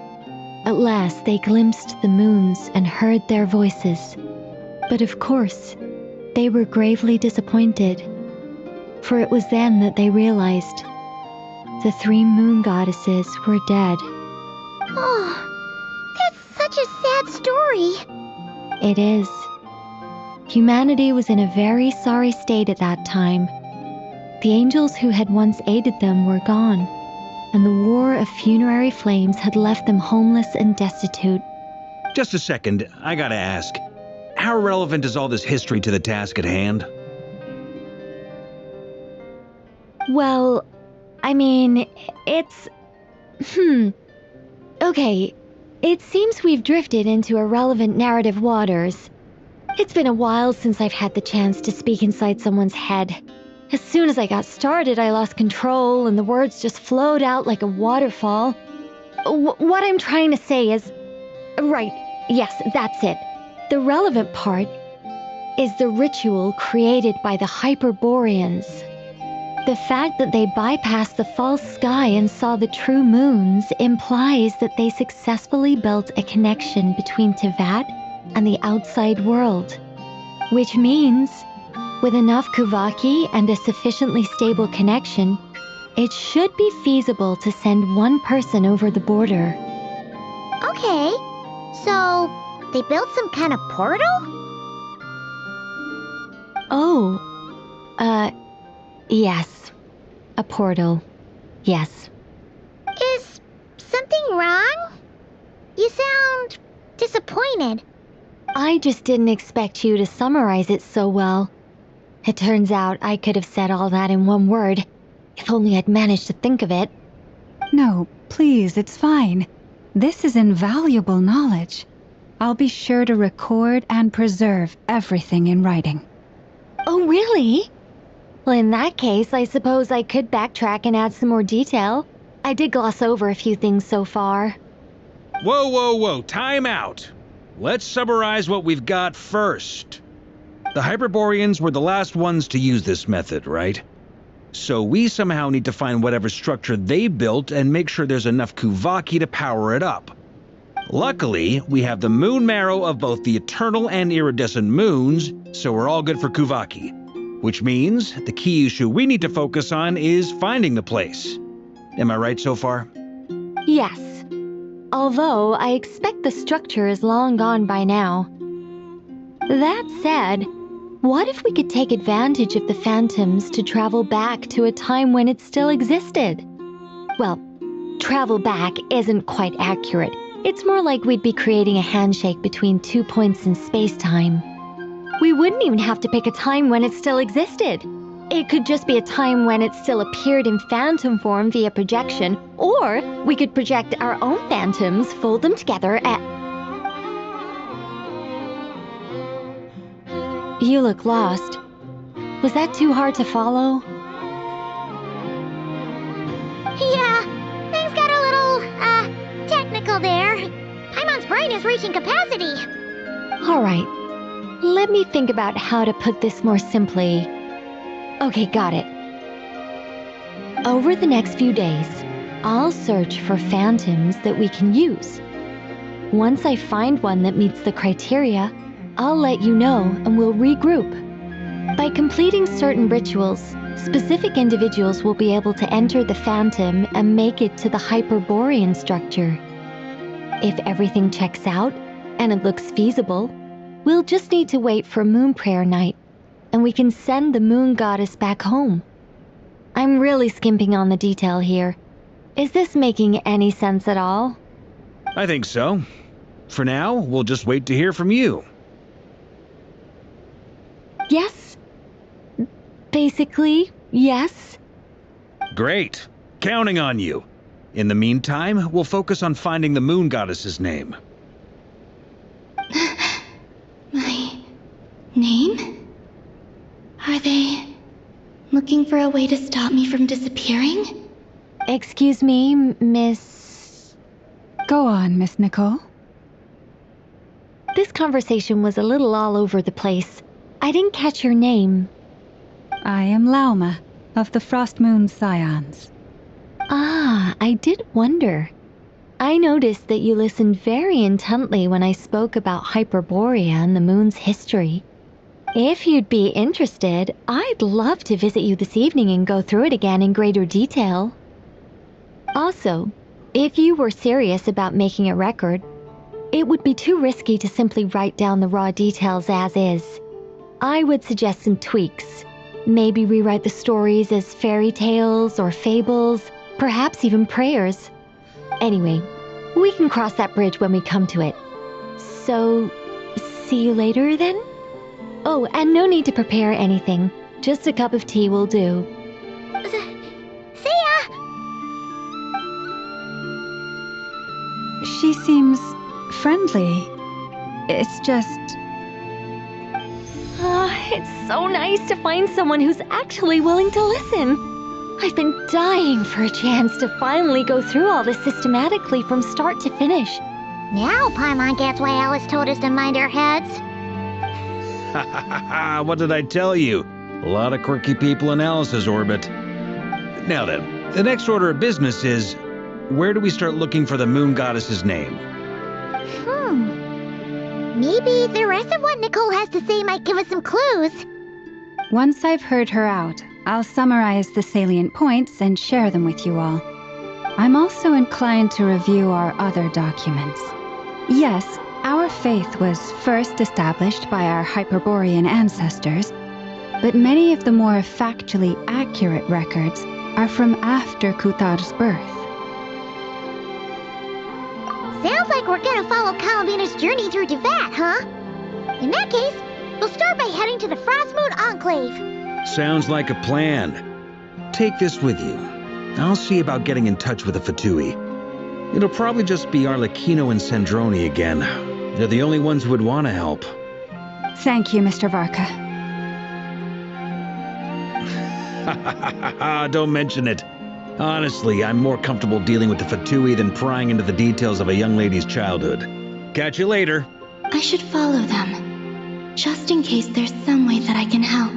at last they glimpsed the moons and heard their voices. But of course, they were gravely disappointed. For it was then that they realized the three moon goddesses were dead. Oh, that's such a sad story. It is. Humanity was in a very sorry state at that time. The angels who had once aided them were gone, and the War of Funerary Flames had left them homeless and destitute. Just a second, I gotta ask. How relevant is all this history to the task at hand? Well, I mean, it's... Okay, it seems we've drifted into irrelevant narrative waters. It's been a while since I've had the chance to speak inside someone's head. As soon as I got started, I lost control and the words just flowed out like a waterfall. What I'm trying to say is... Right, yes, that's it. The relevant part is the ritual created by the Hyperboreans. The fact that they bypassed the false sky and saw the true moons implies that they successfully built a connection between Tevat and the outside world. Which means, with enough Kuvaki and a sufficiently stable connection, it should be feasible to send one person over the border. Okay, so they built some kind of portal? Oh, yes. A portal. Yes. Is something wrong? You sound disappointed. I just didn't expect you to summarize it so well. It turns out I could have said all that in one word, if only I'd managed to think of it. No, please, it's fine. This is invaluable knowledge. I'll be sure to record and preserve everything in writing. Oh, really? Well, in that case, I suppose I could backtrack and add some more detail. I did gloss over a few things so far. Whoa, time out. Let's summarize what we've got first. The Hyperboreans were the last ones to use this method, right? So we somehow need to find whatever structure they built and make sure there's enough Kuvaki to power it up. Luckily, we have the moon marrow of both the eternal and iridescent moons, so we're all good for Kuvaki. Which means the key issue we need to focus on is finding the place. Am I right so far? Yes. Although I expect the structure is long gone by now. That said, what if we could take advantage of the phantoms to travel back to a time when it still existed? Well, travel back isn't quite accurate. It's more like we'd be creating a handshake between 2 points in space-time. We wouldn't even have to pick a time when it still existed. It could just be a time when it still appeared in phantom form via projection, or we could project our own phantoms, fold them together, and... You look lost. Was that too hard to follow? Yeah, things got a little, technical there. Paimon's brain is reaching capacity. All right. Let me think about how to put this more simply. Okay, got it. Over the next few days, I'll search for phantoms that we can use. Once I find one that meets the criteria, I'll let you know and we'll regroup. By completing certain rituals, specific individuals will be able to enter the phantom and make it to the Hyperborean structure. If everything checks out and it looks feasible, we'll just need to wait for Moon Prayer Night, and we can send the Moon Goddess back home. I'm really skimping on the detail here. Is this making any sense at all? I think so. For now, we'll just wait to hear from you. Yes. Basically, yes. Great. Counting on you. In the meantime, we'll focus on finding the Moon Goddess's name. My name? Are they looking for a way to stop me from disappearing? Excuse me, Miss... Go on, Miss Nicole. This conversation was a little all over the place. I didn't catch your name. I am Lauma, of the Frost Moon Scions. Ah, I did wonder. I noticed that you listened very intently when I spoke about Hyperborea and the moon's history. If you'd be interested, I'd love to visit you this evening and go through it again in greater detail. Also, if you were serious about making a record, it would be too risky to simply write down the raw details as is. I would suggest some tweaks. Maybe rewrite the stories as fairy tales or fables, perhaps even prayers. Anyway, we can cross that bridge when we come to it. So, see you later then? Oh, and no need to prepare anything. Just a cup of tea will do. See ya! She seems friendly. It's just... It's so nice to find someone who's actually willing to listen. I've been dying for a chance to finally go through all this systematically from start to finish. Now Paimon gets why Alice told us to mind our heads. Ha ha ha ha! What did I tell you? A lot of quirky people in Alice's orbit. Now then, the next order of business is, where do we start looking for the Moon Goddess's name? Maybe the rest of what Nicole has to say might give us some clues. Once I've heard her out, I'll summarize the salient points and share them with you all. I'm also inclined to review our other documents. Yes, our faith was first established by our Hyperborean ancestors, but many of the more factually accurate records are from after Kutar's birth. Sounds like we're gonna follow Calavina's journey through Devat, huh? In that case, we'll start by heading to the Frostmoon Enclave. Sounds like a plan. Take this with you. I'll see about getting in touch with the Fatui. It'll probably just be Arlecchino and Sandroni again. They're the only ones who would want to help. Thank you, Mr. Varka. Don't mention it. Honestly, I'm more comfortable dealing with the Fatui than prying into the details of a young lady's childhood. Catch you later. I should follow them, just in case there's some way that I can help.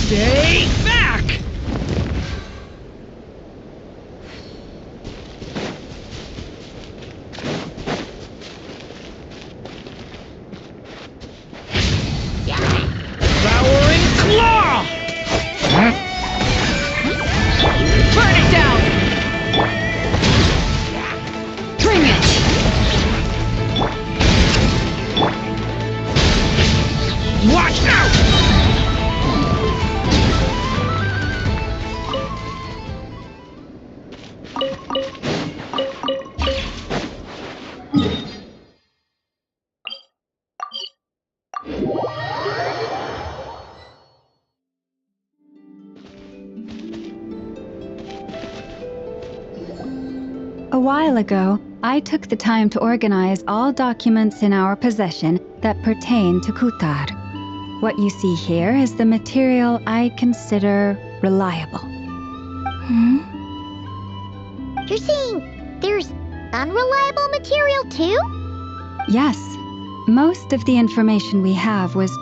Stay back! Devouring claw! Burn it down! Bring it! Watch out! A while ago, I took the time to organize all documents in our possession that pertain to Kutar. What you see here is the material I consider reliable. You're saying there's unreliable material too? Yes, most of the information we have was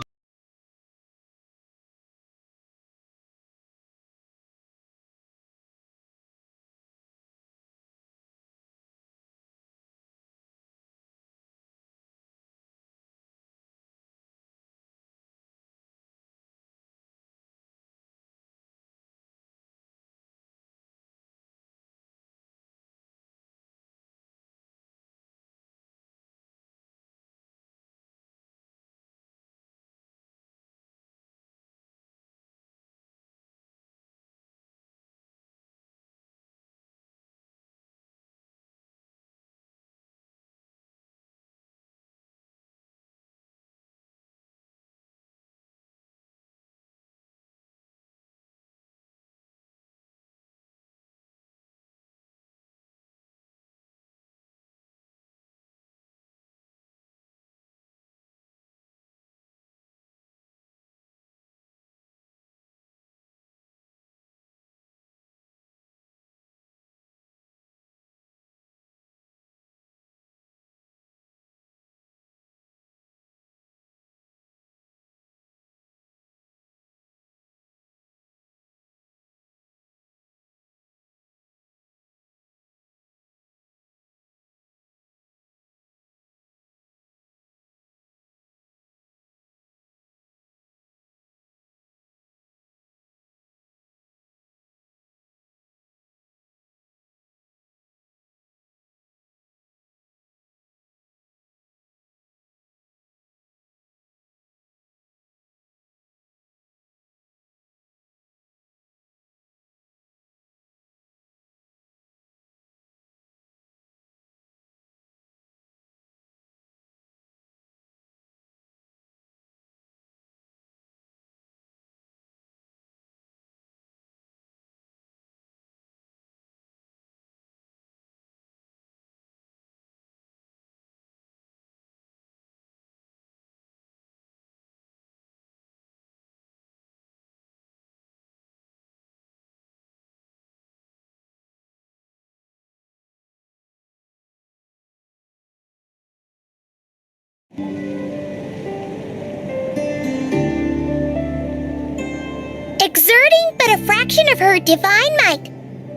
Exerting but a fraction of her divine might,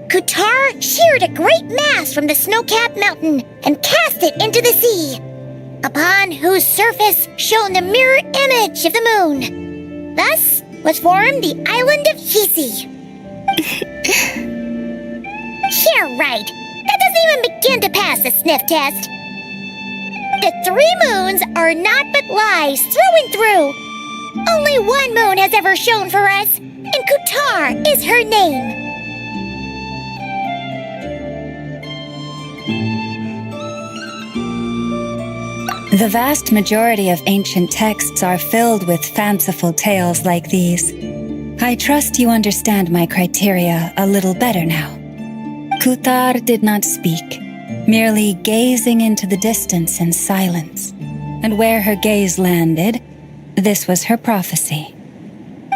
Kutar sheared a great mass from the snow-capped mountain and cast it into the sea, upon whose surface shone the mirror image of the moon. Thus was formed the island of Hisi. You're right. That doesn't even begin to pass the sniff test. The 3 moons are naught but lies through and through. Only one moon has ever shone for us, and Kutar is her name. The vast majority of ancient texts are filled with fanciful tales like these. I trust you understand my criteria a little better now. Kutar did not speak, merely gazing into the distance in silence. And where her gaze landed, this was her prophecy.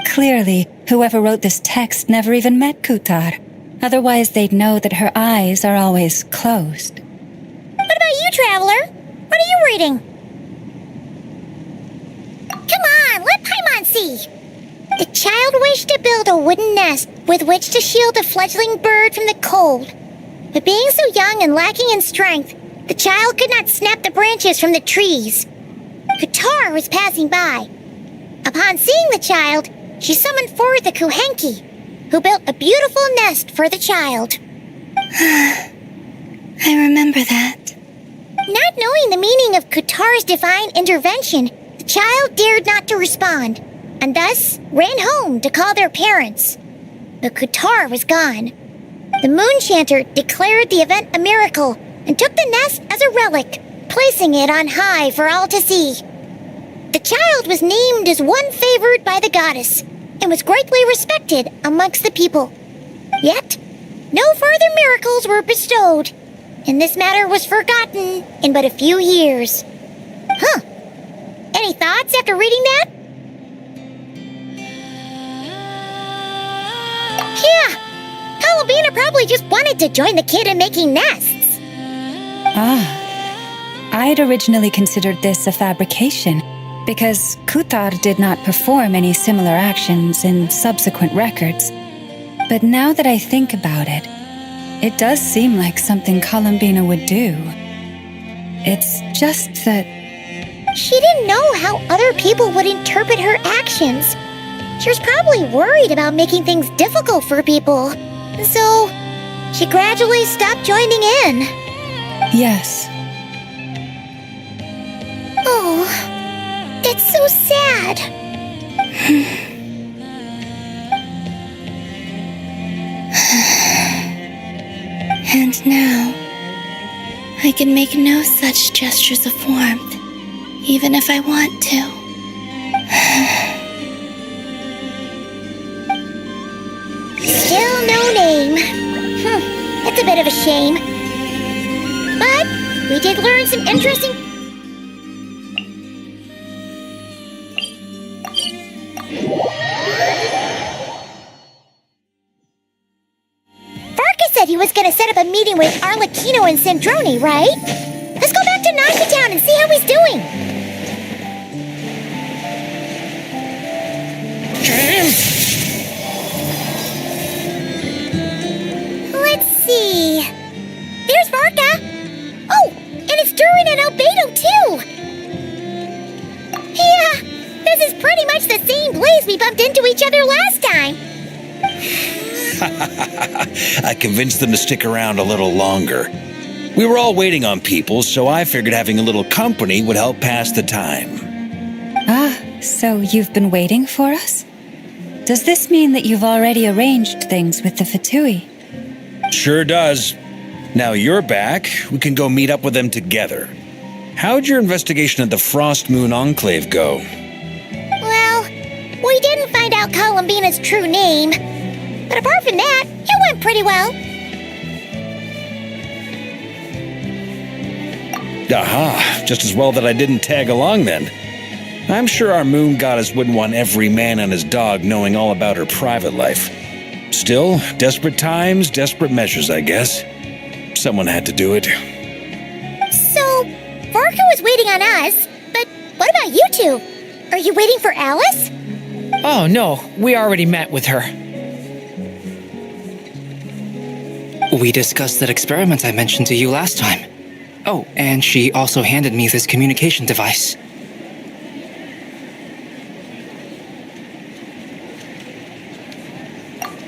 Clearly, whoever wrote this text never even met Kutar. Otherwise, they'd know that her eyes are always closed. What about you, Traveler? What are you reading? Come on, let Paimon see. The child wished to build a wooden nest with which to shield the fledgling bird from the cold. But being so young and lacking in strength, the child could not snap the branches from the trees. Qatar was passing by. Upon seeing the child, she summoned forth the Kuhenki, who built a beautiful nest for the child. I remember that. Not knowing the meaning of Qatar's divine intervention, the child dared not to respond, and thus ran home to call their parents. But Qatar was gone. The moon chanter declared the event a miracle and took the nest as a relic, placing it on high for all to see. The child was named as one favored by the goddess and was greatly respected amongst the people. Yet, no further miracles were bestowed, and this matter was forgotten in but a few years. Huh. Any thoughts after reading that? Yeah. Columbina probably just wanted to join the kid in making nests. Ah. I'd originally considered this a fabrication, because Kutar did not perform any similar actions in subsequent records. But now that I think about it, it does seem like something Columbina would do. It's just that... She didn't know how other people would interpret her actions. She was probably worried about making things difficult for people. So, she gradually stopped joining in. Yes. Oh, that's so sad. And now, I can make no such gestures of warmth, even if I want to. Still no name. That's a bit of a shame. But we did learn some interesting... Varka said he was going to set up a meeting with Arlecchino and Sandrone, right? Let's go back to Nashi Town and see how he's doing. Let's see. There's Varka. Oh, and it's Durin and Albedo, too. Yeah, this is pretty much the same place we bumped into each other last time. I convinced them to stick around a little longer. We were all waiting on people, so I figured having a little company would help pass the time. Ah, so you've been waiting for us? Does this mean that you've already arranged things with the Fatui? Sure does. Now you're back, we can go meet up with them together. How'd your investigation at the Frost Moon Enclave go? Well, we didn't find out Columbina's true name. But apart from that, it went pretty well. Aha, just as well that I didn't tag along then. I'm sure our moon goddess wouldn't want every man and his dog knowing all about her private life. Still, desperate times, desperate measures, I guess. Someone had to do it. So, Varka was waiting on us, but what about you two? Are you waiting for Alice? Oh, no, we already met with her. We discussed that experiment I mentioned to you last time. Oh, and she also handed me this communication device.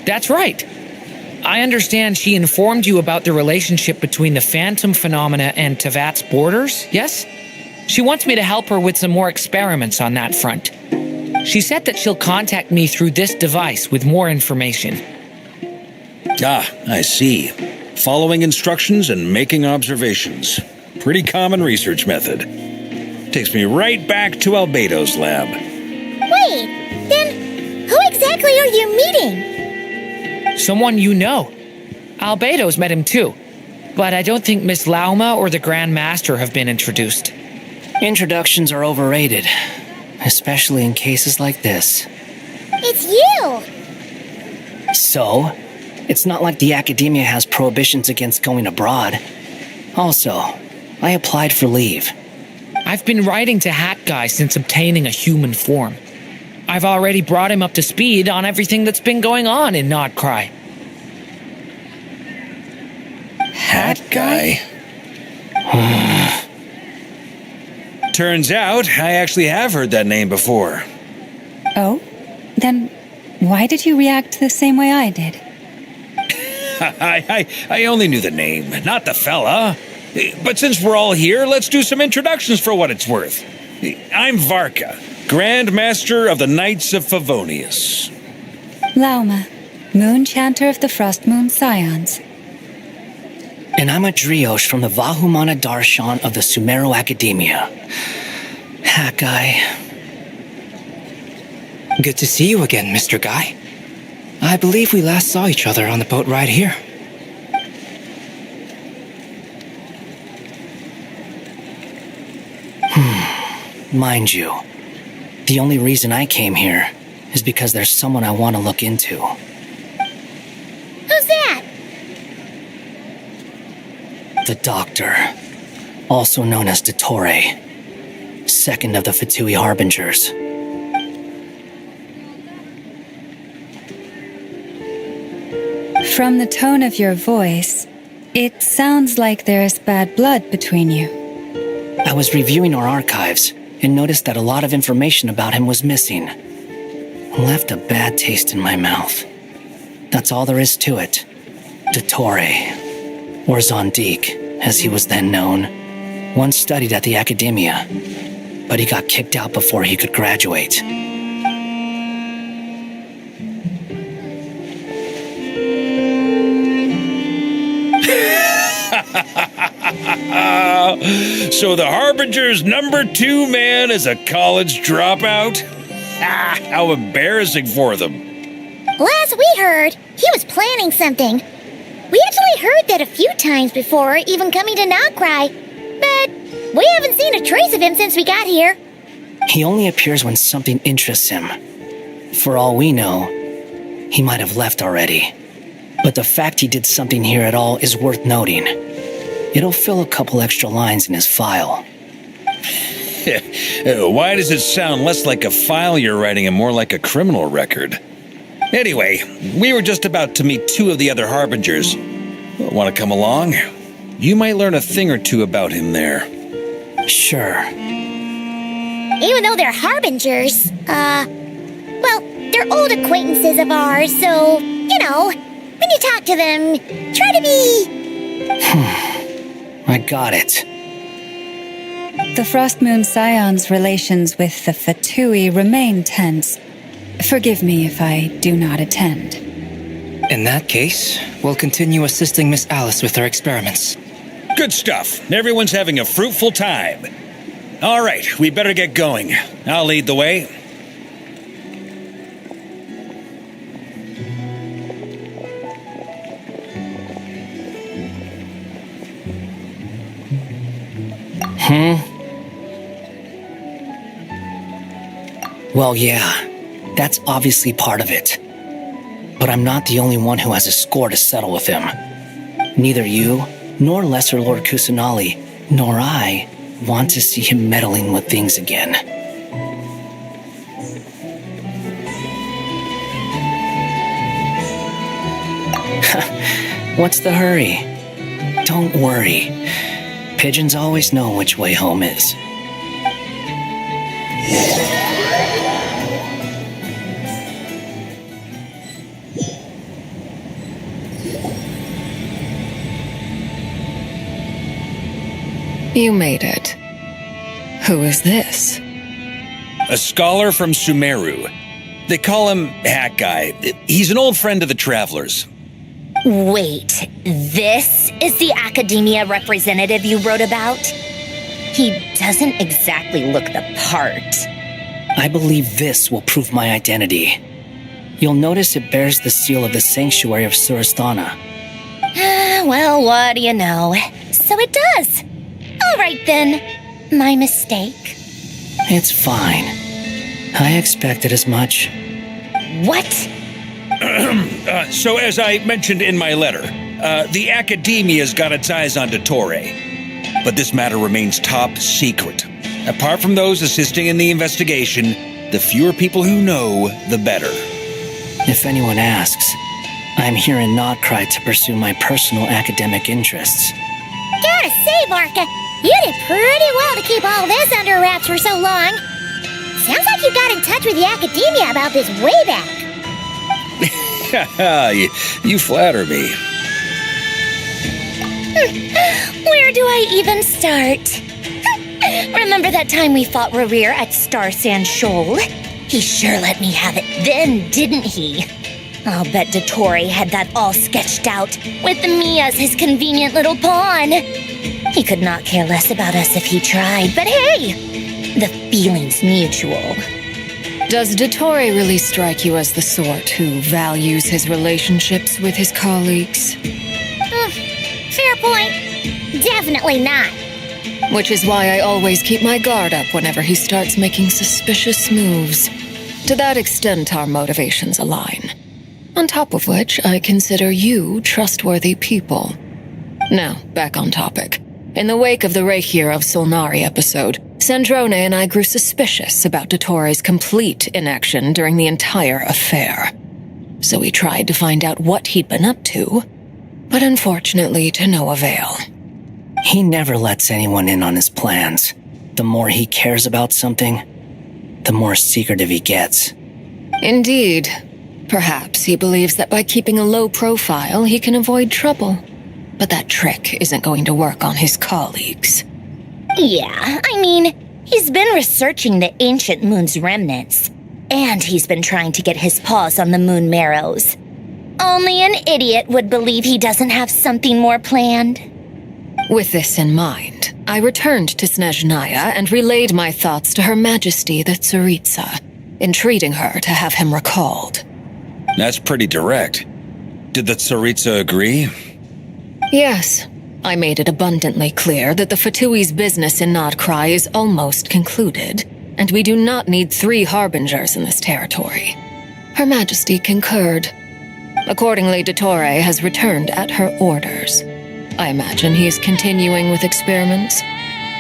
That's right. I understand she informed you about the relationship between the phantom phenomena and Tevat's borders, yes? She wants me to help her with some more experiments on that front. She said that she'll contact me through this device with more information. Ah, I see. Following instructions and making observations. Pretty common research method. Takes me right back to Albedo's lab. Wait, then who exactly are you meeting? Someone you know. Albedo's met him too. But I don't think Miss Lauma or the Grand Master have been introduced. Introductions are overrated, especially in cases like this. It's you! So? It's not like the academia has prohibitions against going abroad. Also, I applied for leave. I've been writing to Hat Guy since obtaining a human form. I've already brought him up to speed on everything that's been going on in Nodcry. Hat guy? Turns out, I actually have heard that name before. Oh? Then why did you react the same way I did? I only knew the name, not the fella. But since we're all here, let's do some introductions for what it's worth. I'm Varka, Grand Master of the Knights of Favonius. Lauma, Moon Chanter of the Frost Moon Scions. And I'm a Driosh from the Vahumana Darshan of the Sumeru Academia. Hat guy. Good to see you again, Mr. Guy. I believe we last saw each other on the boat ride here. Mind you, the only reason I came here is because there's someone I want to look into. Who's that? The Doctor, also known as Dottore, second of the Fatui Harbingers. From the tone of your voice, it sounds like there's bad blood between you. I was reviewing our archives and noticed that a lot of information about him was missing. Left a bad taste in my mouth. That's all there is to it. Dottore, or Zondique, as he was then known, once studied at the Academia, but he got kicked out before he could graduate. So the Harbinger's #2 man is a college dropout? How embarrassing for them. Last we heard, he was planning something. We actually heard that a few times before, even coming to Nodcry, but we haven't seen a trace of him since we got here. He only appears when something interests him. For all we know, he might have left already. But the fact he did something here at all is worth noting. It'll fill a couple extra lines in his file. Why does it sound less like a file you're writing and more like a criminal record? Anyway, we were just about to meet 2 of the other Harbingers. Want to come along? You might learn a thing or two about him there. Sure. Even though they're Harbingers, well, they're old acquaintances of ours, so, you know, when you talk to them, try to be... I got it. The Frost Moon Scion's relations with the Fatui remain tense. Forgive me if I do not attend. In that case, we'll continue assisting Miss Alice with her experiments. Good stuff. Everyone's having a fruitful time. All right, we better get going. I'll lead the way. Well, yeah, that's obviously part of it. But I'm not the only one who has a score to settle with him. Neither you, nor Lesser Lord Kusanali, nor I want to see him meddling with things again. What's the hurry? Don't worry. Pigeons always know which way home is. You made it. Who is this? A scholar from Sumeru. They call him Hat Guy. He's an old friend of the Travelers. Wait, this is the Academia representative you wrote about? He doesn't exactly look the part. I believe this will prove my identity. You'll notice it bears the seal of the Sanctuary of Surasthana. Well, what do you know? So it does. All right then. My mistake. It's fine. I expected as much. What? So as I mentioned in my letter, the Academia's got its eyes on Dottore. But this matter remains top secret. Apart from those assisting in the investigation, The fewer people who know, the better. If anyone asks, I'm here in Nodcry to pursue my personal academic interests. Gotta say, Barca, you did pretty well to keep all this under wraps for so long. Sounds like you got in touch with the academia about this way back. You flatter me. Where do I even start? Remember that time we fought Rerir at Star Sand Shoal? He sure let me have it then, didn't he? I'll bet Dottore had that all sketched out, with me as his convenient little pawn. He could not care less about us if he tried, but hey, the feeling's mutual. Does Dottore really strike you as the sort who values his relationships with his colleagues? Fair point. Definitely not. Which is why I always keep my guard up whenever he starts making suspicious moves. To that extent, our motivations align. On top of which, I consider you trustworthy people. Now, back on topic. In the wake of the Reikir of Solnari episode, Sandrone and I grew suspicious about Dottore's complete inaction during the entire affair. So we tried to find out what he'd been up to, but unfortunately to no avail. He never lets anyone in on his plans. The more he cares about something, the more secretive he gets. Indeed. Perhaps he believes that by keeping a low profile, he can avoid trouble. But that trick isn't going to work on his colleagues. Yeah, I mean, he's been researching the ancient moon's remnants. And he's been trying to get his paws on the moon marrows. Only an idiot would believe he doesn't have something more planned. With this in mind, I returned to Snezhnaya and relayed my thoughts to Her Majesty the Tsaritsa, entreating her to have him recalled. That's pretty direct. Did the Tsaritsa agree? Yes. I made it abundantly clear that the Fatui's business in Nodcry is almost concluded, and we do not need 3 harbingers in this territory. Her Majesty concurred. Accordingly, Dottore has returned at her orders. I imagine he is continuing with experiments,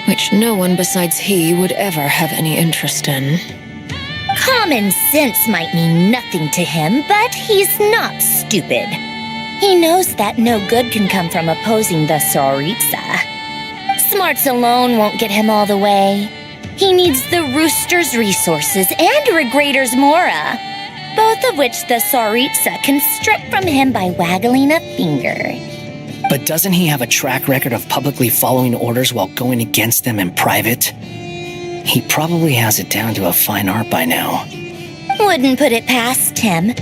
which no one besides he would ever have any interest in. Common sense might mean nothing to him, but he's not stupid. He knows that no good can come from opposing the Tsaritsa. Smarts alone won't get him all the way. He needs the Rooster's resources and Regrator's Mora, both of which the Tsaritsa can strip from him by waggling a finger. But doesn't he have a track record of publicly following orders while going against them in private? He probably has it down to a fine art by now. Wouldn't put it past him.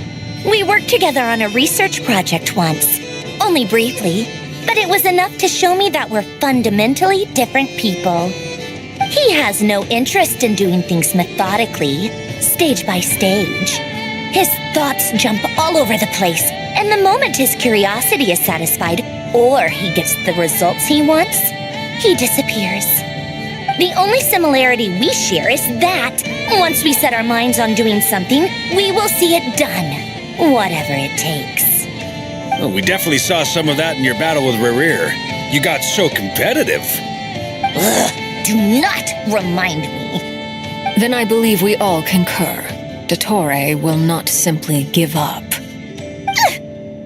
We worked together on a research project once. Only briefly, but it was enough to show me that we're fundamentally different people. He has no interest in doing things methodically, stage by stage. His thoughts jump all over the place, and the moment his curiosity is satisfied, or he gets the results he wants, he disappears. The only similarity we share is that, once we set our minds on doing something, we will see it done, whatever it takes. Well, we definitely saw some of that in your battle with Rerir. You got so competitive. Ugh, do not remind me. Then I believe we all concur. Dottore will not simply give up.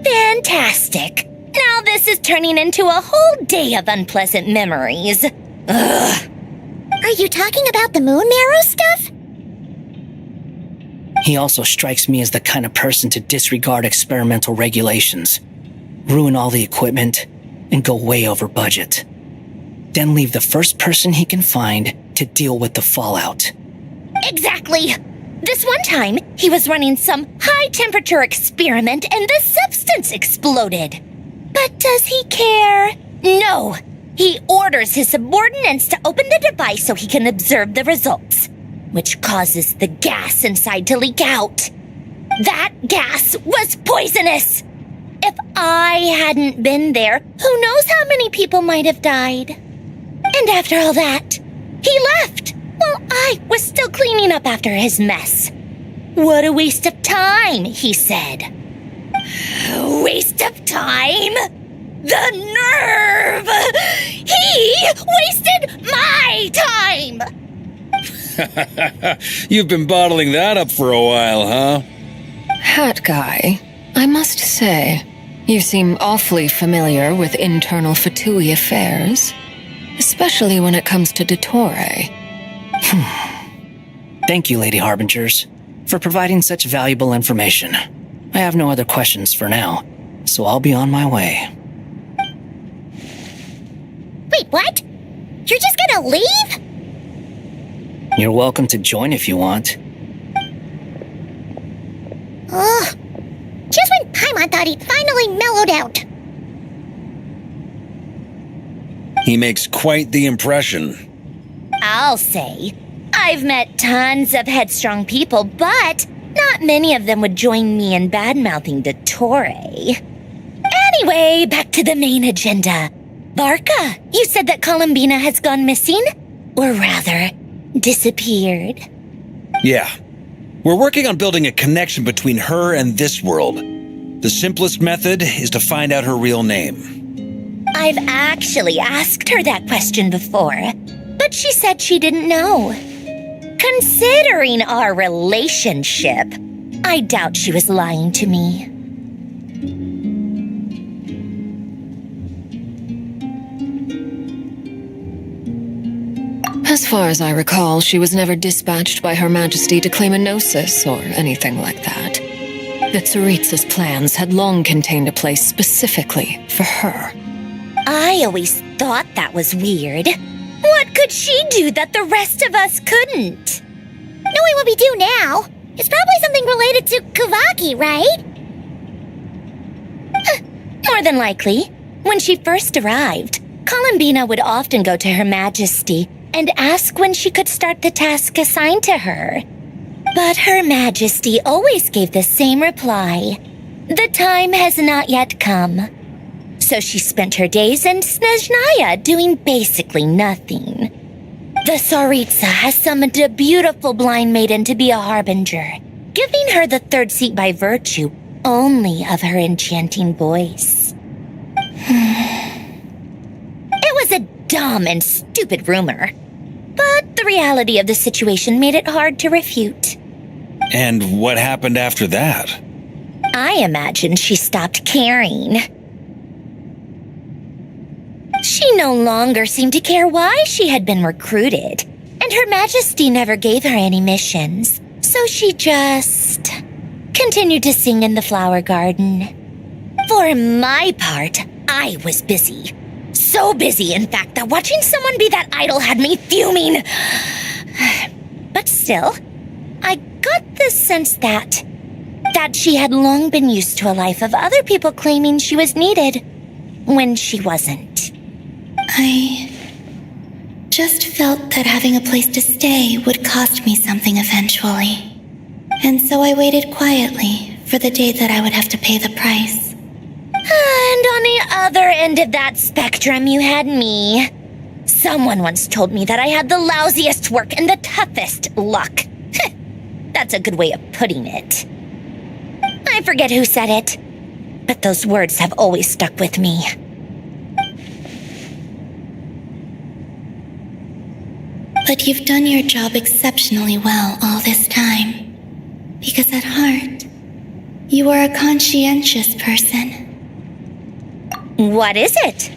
Fantastic. Now this is turning into a whole day of unpleasant memories. Ugh. Are you talking about the moon marrow stuff? He also strikes me as the kind of person to disregard experimental regulations, ruin all the equipment, and go way over budget. Then leave the first person he can find to deal with the fallout. Exactly. This one time, he was running some high-temperature experiment and the substance exploded. But does he care? No. He orders his subordinates to open the device so he can observe the results, which causes the gas inside to leak out. That gas was poisonous. If I hadn't been there, who knows how many people might have died. And after all that, he left while I was still cleaning up after his mess. What a waste of time, he said. Waste of time? The nerve! He wasted my time! You've been bottling that up for a while, huh? Hat guy, I must say, you seem awfully familiar with internal Fatui affairs, especially when it comes to Dottore. Thank you, Lady Harbingers, for providing such valuable information. I have no other questions for now, so I'll be on my way. Wait, what? You're just gonna leave? You're welcome to join if you want. Ugh. Just when Paimon thought he'd finally mellowed out. He makes quite the impression. I'll say. I've met tons of headstrong people, but not many of them would join me in bad-mouthing Dottore. Anyway, back to the main agenda. Barca, you said that Columbina has gone missing? Or rather, disappeared. Yeah. We're working on building a connection between her and this world. The simplest method is to find out her real name. I've actually asked her that question before, but she said she didn't know. Considering our relationship, I doubt she was lying to me. As far as I recall, she was never dispatched by Her Majesty to claim a gnosis or anything like that. The Tsaritsa's plans had long contained a place specifically for her. I always thought that was weird. What could she do that the rest of us couldn't? Knowing what we do now, it's probably something related to Kavaki, right? More than likely. When she first arrived, Columbina would often go to Her Majesty and ask when she could start the task assigned to her. But Her Majesty always gave the same reply. The time has not yet come. So she spent her days in Snezhnaya doing basically nothing. The Tsaritsa has summoned a beautiful blind maiden to be a harbinger, giving her the third seat by virtue only of her enchanting voice. It was a dumb and stupid rumor, but the reality of the situation made it hard to refute. And what happened after that? I imagine she stopped caring. She no longer seemed to care why she had been recruited, and Her Majesty never gave her any missions, so she just continued to sing in the flower garden. For my part, I was busy. So busy, in fact, that watching someone be that idol had me fuming. But still, I got the sense that she had long been used to a life of other people claiming she was needed when she wasn't. I just felt that having a place to stay would cost me something eventually. And so I waited quietly for the day that I would have to pay the price. And on the other end of that spectrum, you had me. Someone once told me that I had the lousiest work and the toughest luck. That's a good way of putting it. I forget who said it, but those words have always stuck with me. But you've done your job exceptionally well all this time. Because at heart, you are a conscientious person. What is it?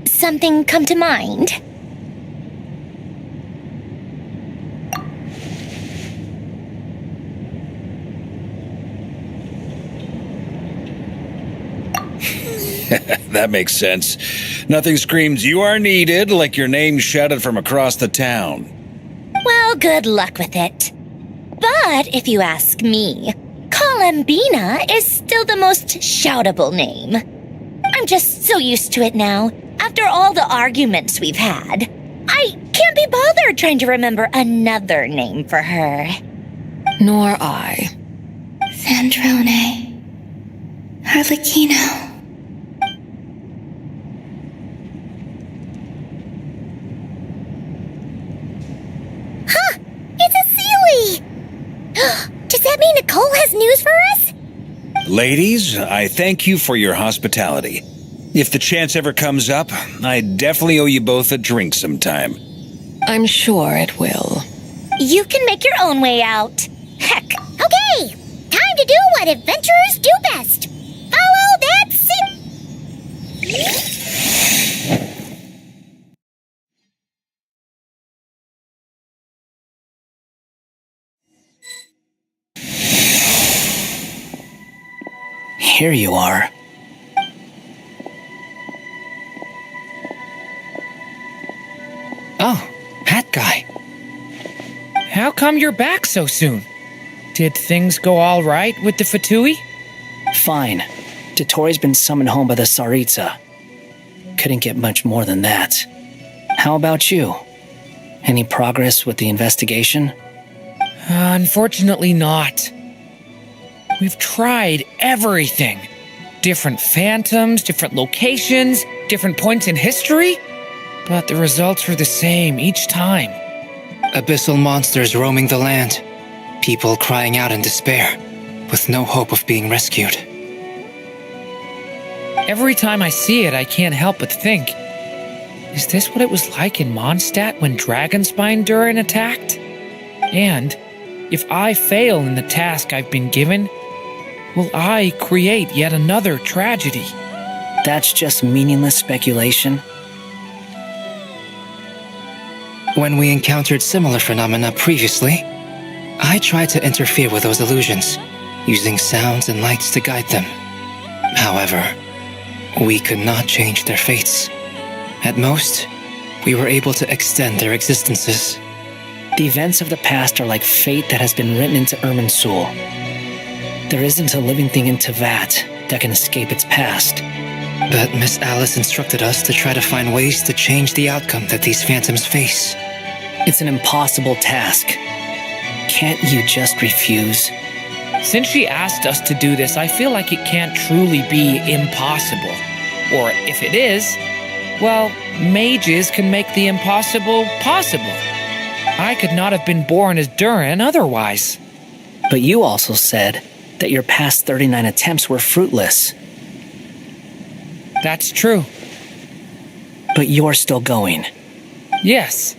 Something come to mind? That makes sense. Nothing screams you are needed like your name shouted from across the town. Well, good luck with it. But if you ask me, Columbina is still the most shoutable name. I'm just so used to it now, after all the arguments we've had. I can't be bothered trying to remember another name for her. Nor I. Sandrone. Harlequino. Huh! It's a Sealy! Does that mean Nicole has news for us? Ladies, I thank you for your hospitality. If the chance ever comes up, I definitely owe you both a drink sometime. I'm sure it will. You can make your own way out. Heck. Okay, time to do what adventurers do best. Follow that Here you are. Oh, that guy. How come you're back so soon? Did things go all right with the Fatui? Fine. Dotori's been summoned home by the Tsaritsa. Couldn't get much more than that. How about you? Any progress with the investigation? Unfortunately not. We've tried everything. Different phantoms, different locations, different points in history. But the results were the same each time. Abyssal monsters roaming the land. People crying out in despair, with no hope of being rescued. Every time I see it, I can't help but think, is this what it was like in Mondstadt when Dragonspine Durin attacked? And if I fail in the task I've been given, will I create yet another tragedy? That's just meaningless speculation. When we encountered similar phenomena previously, I tried to interfere with those illusions, using sounds and lights to guide them. However, we could not change their fates. At most, we were able to extend their existences. The events of the past are like fate that has been written into Irminsul. There isn't a living thing in Teyvat that can escape its past. But Miss Alice instructed us to try to find ways to change the outcome that these phantoms face. It's an impossible task. Can't you just refuse? Since she asked us to do this, I feel like it can't truly be impossible. Or if it is, well, mages can make the impossible possible. I could not have been born as Durin otherwise. But you also said that your past 39 attempts were fruitless. That's true. But you're still going. Yes.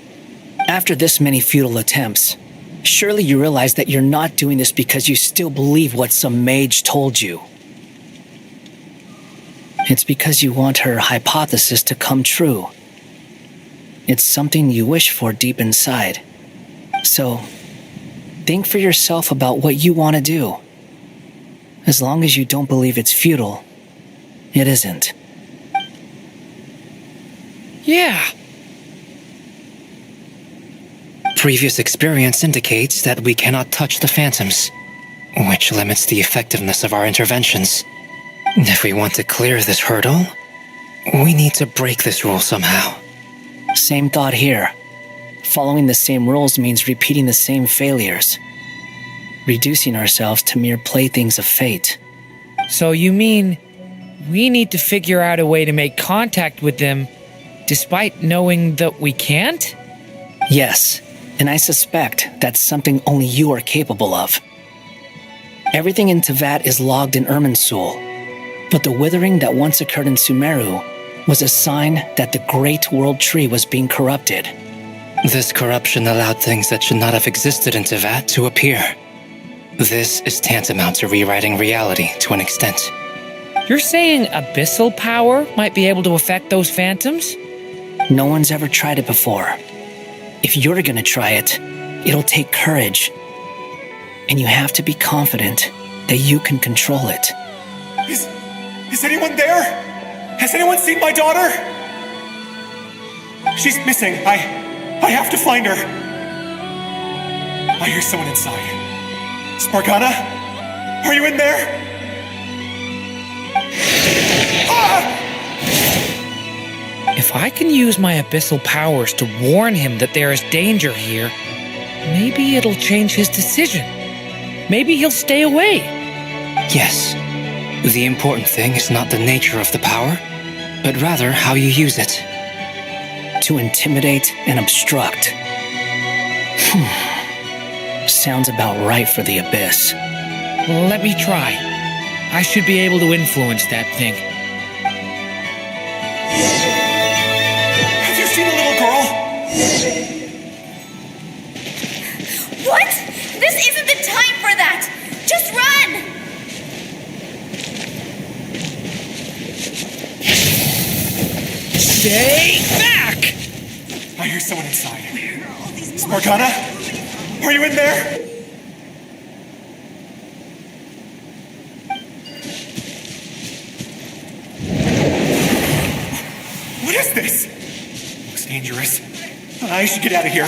After this many futile attempts, surely you realize that you're not doing this because you still believe what some mage told you. It's because you want her hypothesis to come true. It's something you wish for deep inside. So, think for yourself about what you want to do. As long as you don't believe it's futile, it isn't. Yeah. Previous experience indicates that we cannot touch the phantoms, which limits the effectiveness of our interventions. If we want to clear this hurdle, we need to break this rule somehow. Same thought here. Following the same rules means repeating the same failures. Reducing ourselves to mere playthings of fate. So you mean we need to figure out a way to make contact with them despite knowing that we can't? Yes, and I suspect that's something only you are capable of. Everything in Teyvat is logged in Irminsul, but the withering that once occurred in Sumeru was a sign that the Great World Tree was being corrupted. This corruption allowed things that should not have existed in Teyvat to appear. This is tantamount to rewriting reality to an extent. You're saying abyssal power might be able to affect those phantoms? No one's ever tried it before. If you're gonna try it, it'll take courage. And you have to be confident that you can control it. Is anyone there? Has anyone seen my daughter? She's missing. I have to find her. I hear someone inside. Spargana? Are you in there? Ah! If I can use my abyssal powers to warn him that there is danger here, maybe it'll change his decision. Maybe he'll stay away. Yes. The important thing is not the nature of the power, but rather how you use it. To intimidate and obstruct. Sounds about right for the Abyss. Let me try. I should be able to influence that thing. Have you seen a little girl? isn't the time for that! Just run! Stay back! I hear someone inside. Morgana? Are you in there? What is this? Looks dangerous. I should get out of here.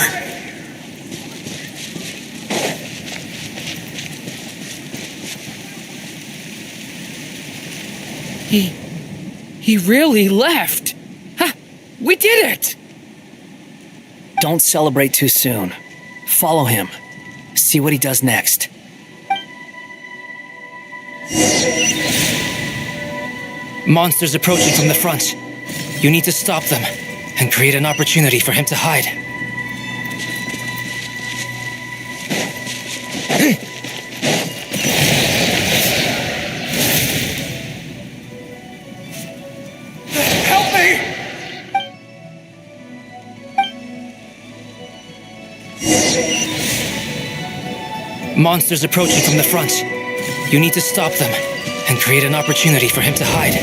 He really left. Ha! We did it! Don't celebrate too soon. Follow him. See what he does next. Monsters approaching from the front. You need to stop them and create an opportunity for him to hide. Help me! Monsters approaching from the front. You need to stop them and create an opportunity for him to hide.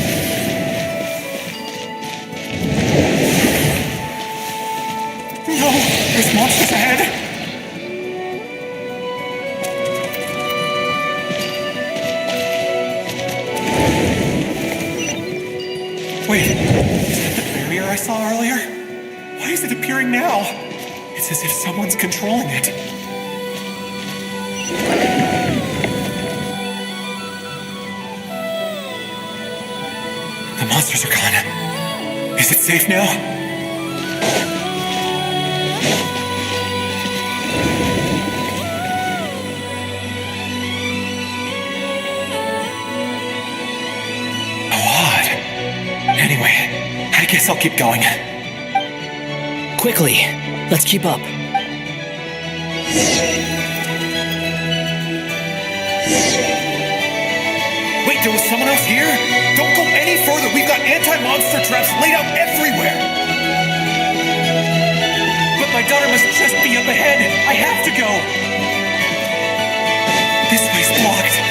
No! There's monsters ahead! Wait, is that the barrier I saw earlier? Why is it appearing now? It's as if someone's controlling it. The monsters are gone. Is it safe now? Oh, odd. Anyway, I guess I'll keep going. Quickly, let's keep up. Wait, there was someone else here? Don't go any further. We've got anti-monster traps laid out everywhere. But my daughter must just be up ahead. I have to go. This way's blocked.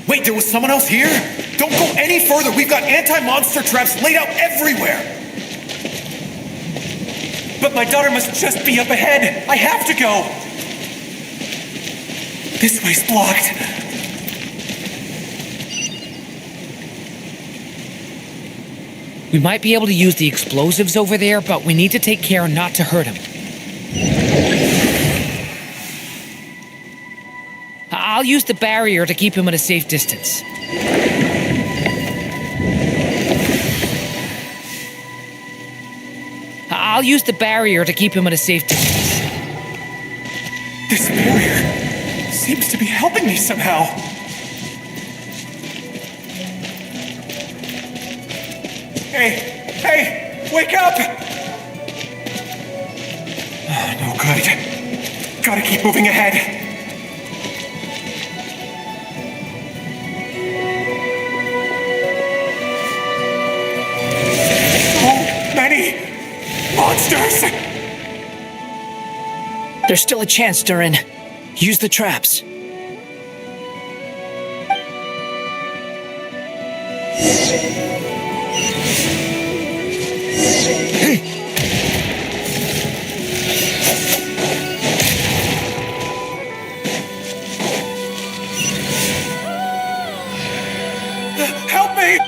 Wait, there was someone else here? Don't go any further. We've got anti-monster traps laid out everywhere. But my daughter must just be up ahead. I have to go. This way's blocked. We might be able to use the explosives over there, but we need to take care not to hurt him. I'll use the barrier to keep him at a safe distance. I'll use the barrier to keep him at a safe distance. This barrier seems to be helping me somehow. Hey, wake up! Oh, no good. Gotta keep moving ahead. Monsters! There's still a chance, Durin. Use the traps. Help me!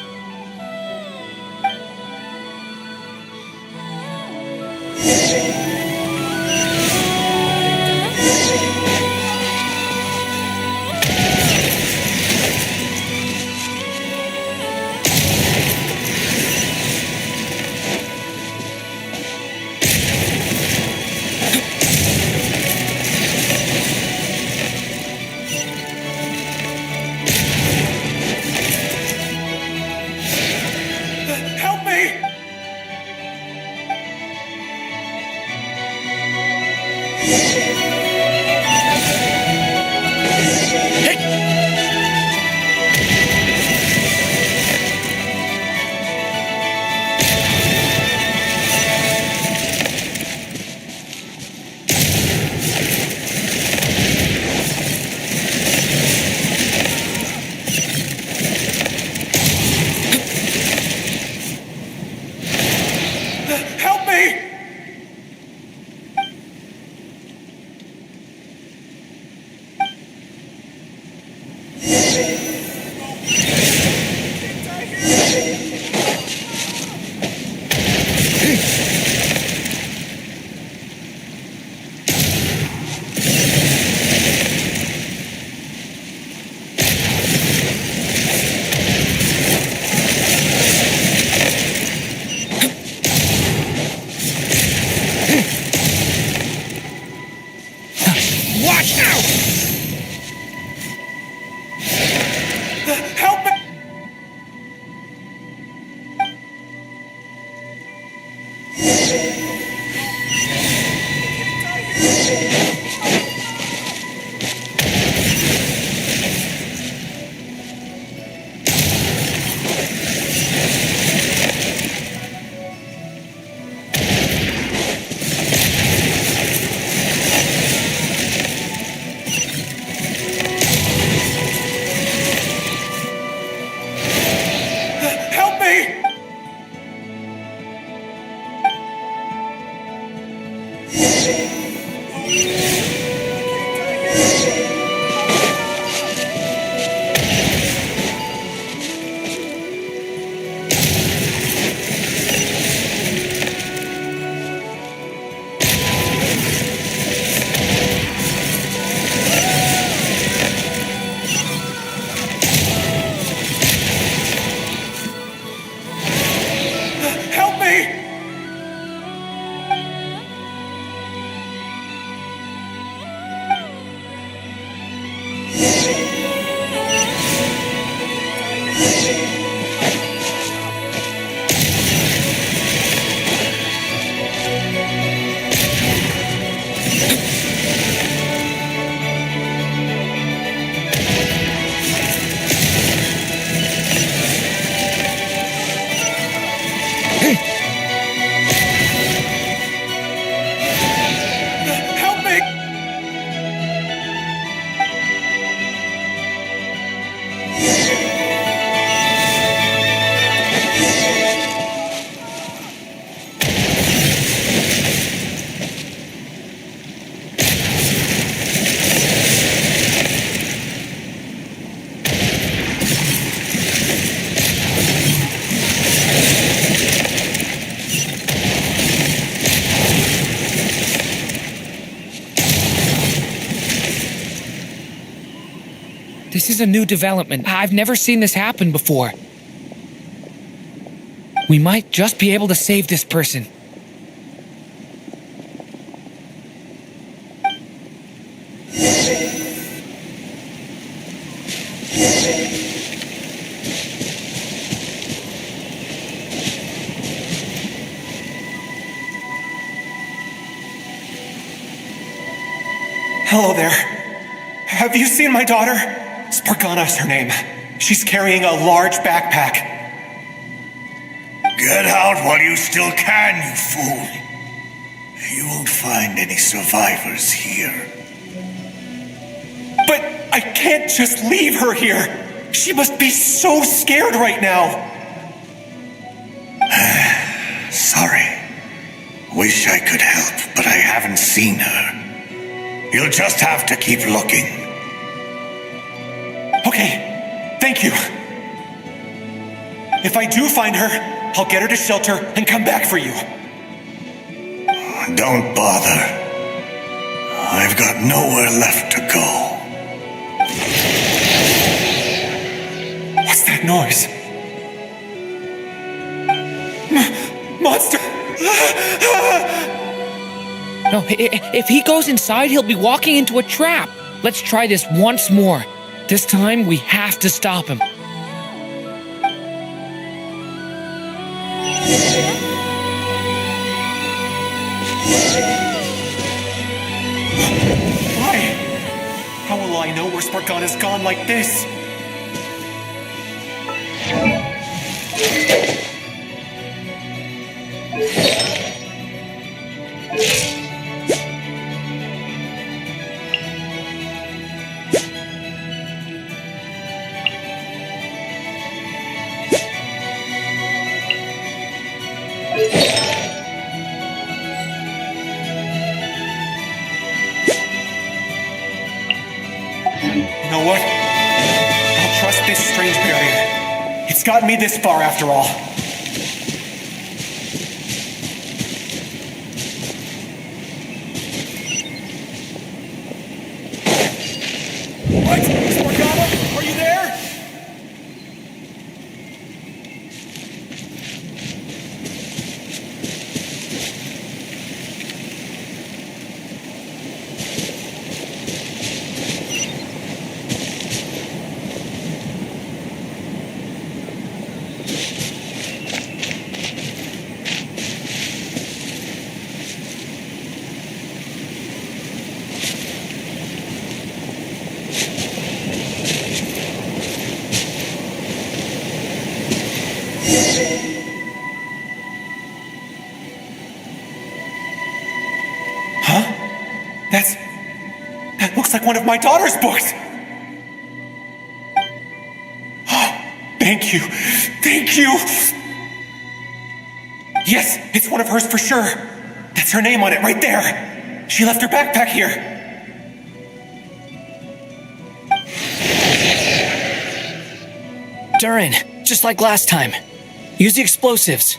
Watch out! Help me! Help me! Help me! Help me! This is a new development. I've never seen this happen before. We might just be able to save this person. Hello there. Have you seen my daughter? Spargana is her name. She's carrying a large backpack. Get out while you still can, you fool. You won't find any survivors here. But I can't just leave her here. She must be so scared right now. Sorry. Wish I could help, but I haven't seen her. You'll just have to keep looking. Okay, thank you. If I do find her, I'll get her to shelter and come back for you. Don't bother. I've got nowhere left to go. What's that noise? Monster! No, if he goes inside, he'll be walking into a trap. Let's try this once more. This time, we have to stop him. Why? How will I know where Spargana's gone like this? You know what? this strange barrier. It's gotten me this far after all. What? Morgana? Are you there? That looks like one of my daughter's books! Thank you. Thank you! Yes, it's one of hers for sure. That's her name on it right there. She left her backpack here. Durin, just like last time. Use the explosives.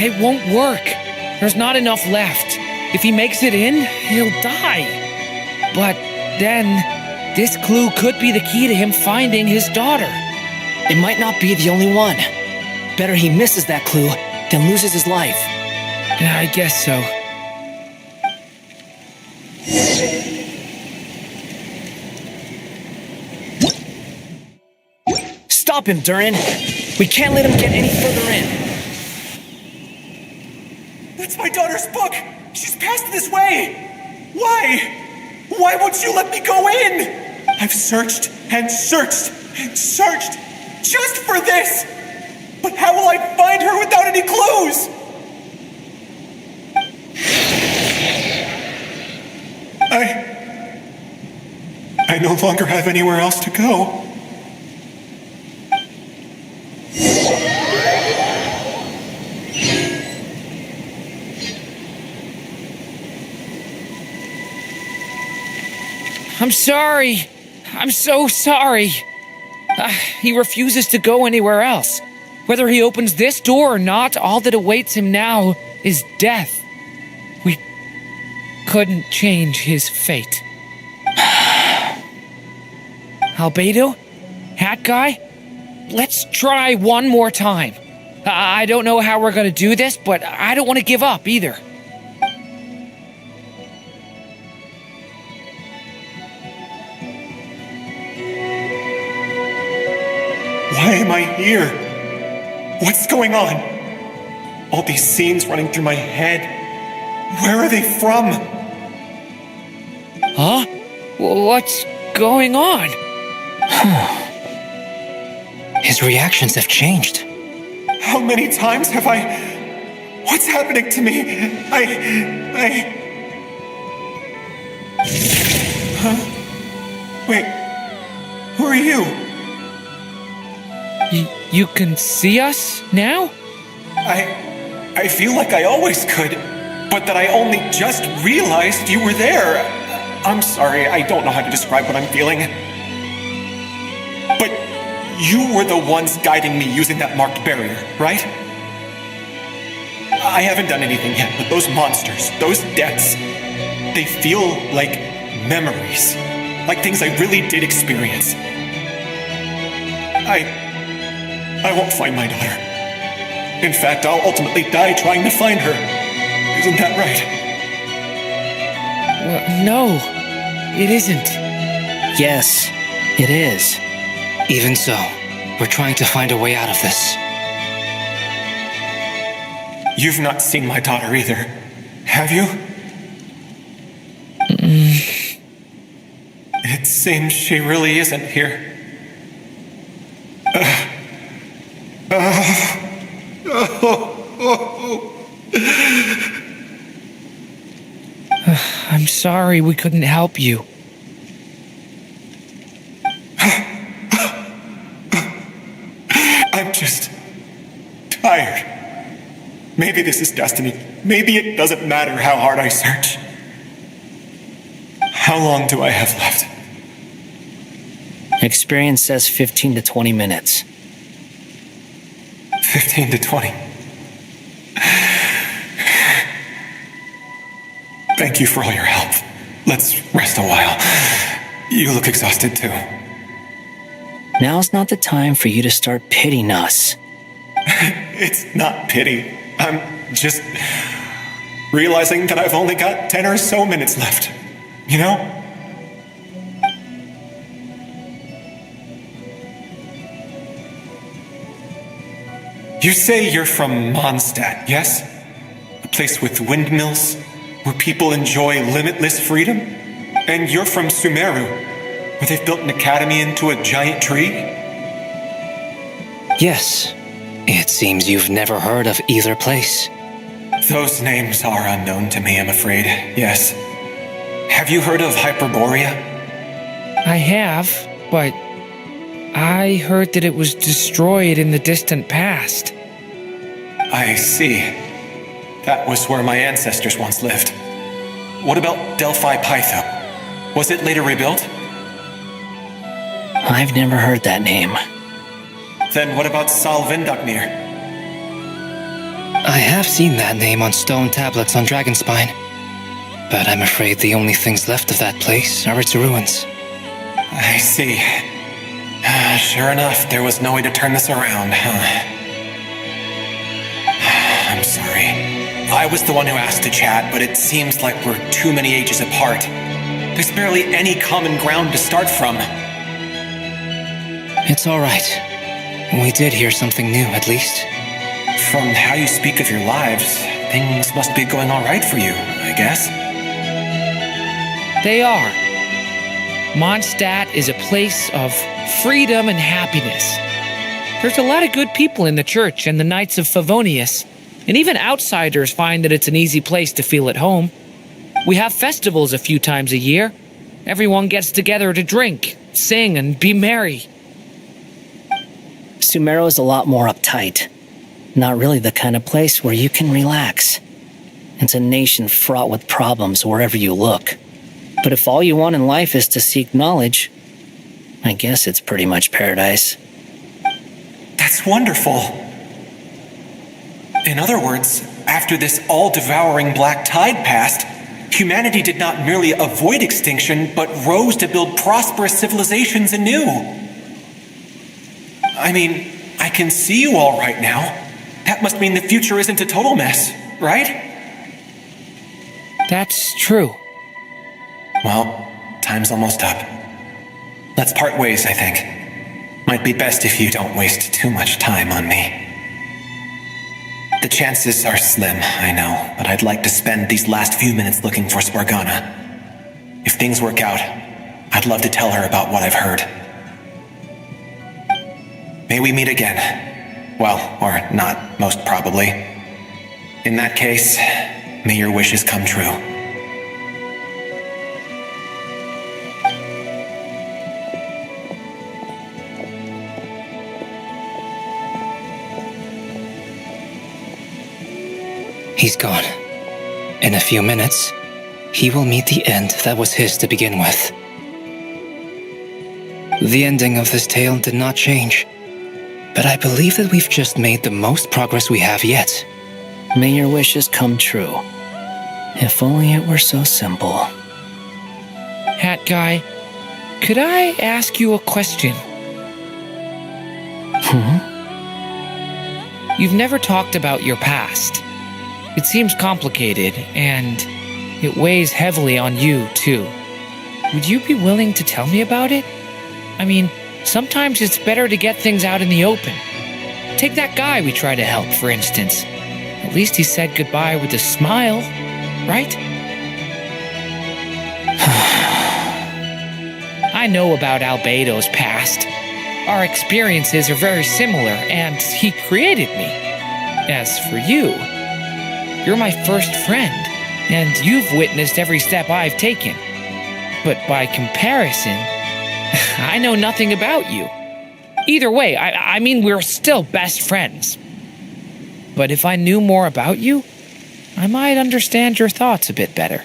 It won't work. There's not enough left. If he makes it in, he'll die. But then, this clue could be the key to him finding his daughter. It might not be the only one. Better he misses that clue than loses his life. I guess so. Stop him, Durin. We can't let him get any further in. That's my daughter's book! She's passed this way! Why? Why won't you let me go in? I've searched and searched and searched just for this! But how will I find her without any clues? I no longer have anywhere else to go. I'm sorry. I'm so sorry. He refuses to go anywhere else. Whether he opens this door or not, all that awaits him now is death. We couldn't change his fate. Albedo? Hat Guy? Let's try one more time. I don't know how we're gonna do this, but I don't want to give up either. Why am I here? What's going on? All these scenes running through my head. Where are they from? Huh? What's going on? His reactions have changed. How many times have I... What's happening to me? Huh? Wait. Who are you? You can see us now? I feel like I always could, but that I only just realized you were there. I'm sorry, I don't know how to describe what I'm feeling. But you were the ones guiding me using that marked barrier, right? I haven't done anything yet, but those monsters, those deaths, They feel like memories, like things I really did experience. I won't find my daughter. In fact, I'll ultimately die trying to find her. Isn't that right? Well, no, it isn't. Yes, it is. Even so, we're trying to find a way out of this. You've not seen my daughter either, have you? It seems she really isn't here. I'm sorry we couldn't help you. I'm just tired. Maybe this is destiny. Maybe it doesn't matter how hard I search. How long do I have left? Experience says 15 to 20 minutes. 15 to 20. Thank you for all your help. Let's rest a while. You look exhausted too. Now's not the time for you to start pitying us. It's not pity. I'm just realizing that I've only got 10 or so minutes left. You know? You say you're from Mondstadt, yes? A place with windmills, where people enjoy limitless freedom? And you're from Sumeru, where they've built an academy into a giant tree? Yes. It seems you've never heard of either place. Those names are unknown to me, I'm afraid, yes. Have you heard of Hyperborea? I have, but I heard that it was destroyed in the distant past. I see. That was where my ancestors once lived. What about Delphi Pytho? Was it later rebuilt? I've never heard that name. Then what about Sal Vindaknir? I have seen that name on stone tablets on Dragonspine. But I'm afraid the only things left of that place are its ruins. I see. Sure enough, there was no way to turn this around, huh? I'm sorry. I was the one who asked to chat, but it seems like we're too many ages apart. There's barely any common ground to start from. It's all right. We did hear something new, at least. From how you speak of your lives, things must be going all right for you, I guess. They are. Mondstadt is a place of freedom and happiness. There's a lot of good people in the church and the Knights of Favonius, and even outsiders find that it's an easy place to feel at home. We have festivals a few times a year. Everyone gets together to drink, sing, and be merry. Sumeru is a lot more uptight. Not really the kind of place where you can relax. It's a nation fraught with problems wherever you look. But if all you want in life is to seek knowledge, I guess it's pretty much paradise. That's wonderful. In other words, after this all-devouring black tide passed, humanity did not merely avoid extinction, but rose to build prosperous civilizations anew. I mean, I can see you all right now. That must mean the future isn't a total mess, right? That's true. Well, time's almost up. Let's part ways, I think. Might be best if you don't waste too much time on me. The chances are slim, I know, but I'd like to spend these last few minutes looking for Spargana. If things work out, I'd love to tell her about what I've heard. May we meet again. Well, or not, most probably. In that case, may your wishes come true. He's gone. In a few minutes, he will meet the end that was his to begin with. The ending of this tale did not change, but I believe that we've just made the most progress we have yet. May your wishes come true. If only it were so simple. Hat guy, could I ask you a question? You've never talked about your past. It seems complicated, and it weighs heavily on you, too. Would you be willing to tell me about it? I mean, sometimes it's better to get things out in the open. Take that guy we tried to help, for instance. At least he said goodbye with a smile, right? I know about Albedo's past. Our experiences are very similar, and he created me. As for you, you're my first friend, and you've witnessed every step I've taken. But by comparison, I know nothing about you. Either way, I mean, we're still best friends. But if I knew more about you, I might understand your thoughts a bit better.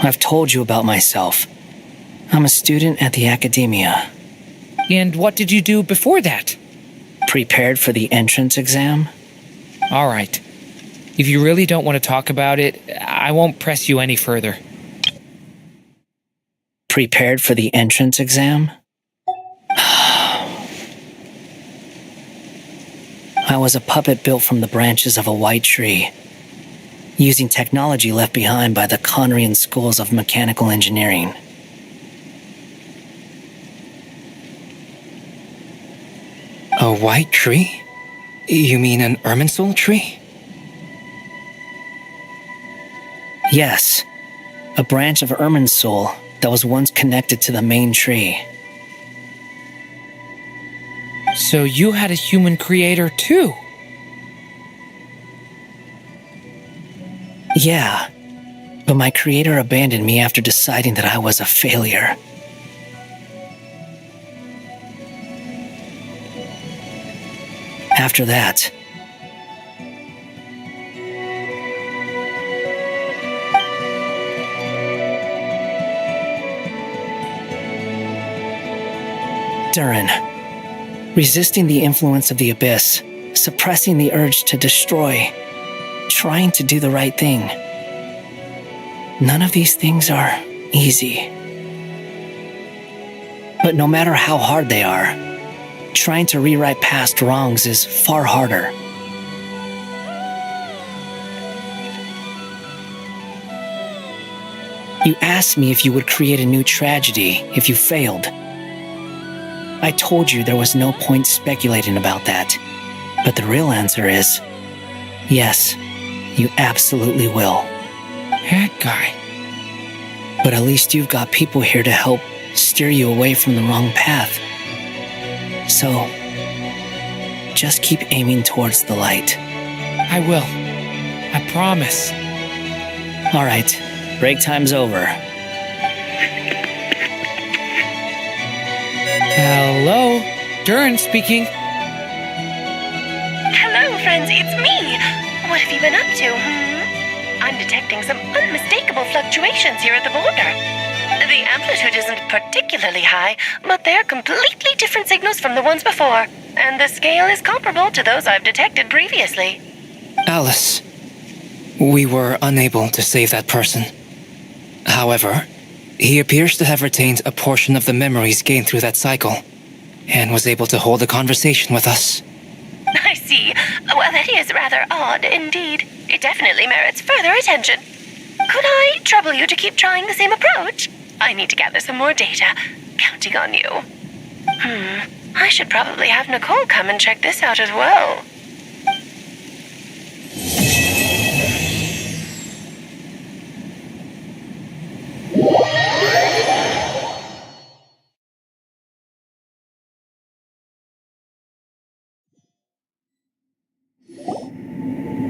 I've told you about myself. I'm a student at the academia. And what did you do before that? Prepared for the entrance exam. All right. If you really don't want to talk about it, I won't press you any further. Prepared for the entrance exam? I was a puppet built from the branches of a white tree, using technology left behind by the Conrian schools of mechanical engineering. A white tree? You mean an Irminsul tree? Yes, a branch of Irminsul that was once connected to the main tree. So you had a human creator too? Yeah, but my creator abandoned me after deciding that I was a failure. After that, Durin, resisting the influence of the abyss, suppressing the urge to destroy, trying to do the right thing. None of these things are easy. But no matter how hard they are, trying to rewrite past wrongs is far harder. You asked me if you would create a new tragedy if you failed. I told you there was no point speculating about that. But the real answer is, yes, you absolutely will. That guy. But at least you've got people here to help steer you away from the wrong path. So, just keep aiming towards the light. I will. I promise. All right, break time's over. Hello, Durin speaking. Hello, friends, it's me. What have you been up to, I'm detecting some unmistakable fluctuations here at the border. The amplitude isn't particularly high, but they're completely different signals from the ones before, and the scale is comparable to those I've detected previously. Alice, we were unable to save that person. However, he appears to have retained a portion of the memories gained through that cycle, and was able to hold a conversation with us. I see. Well, that is rather odd indeed. It definitely merits further attention. Could I trouble you to keep trying the same approach? I need to gather some more data. Counting on you. I should probably have Nicole come and check this out as well.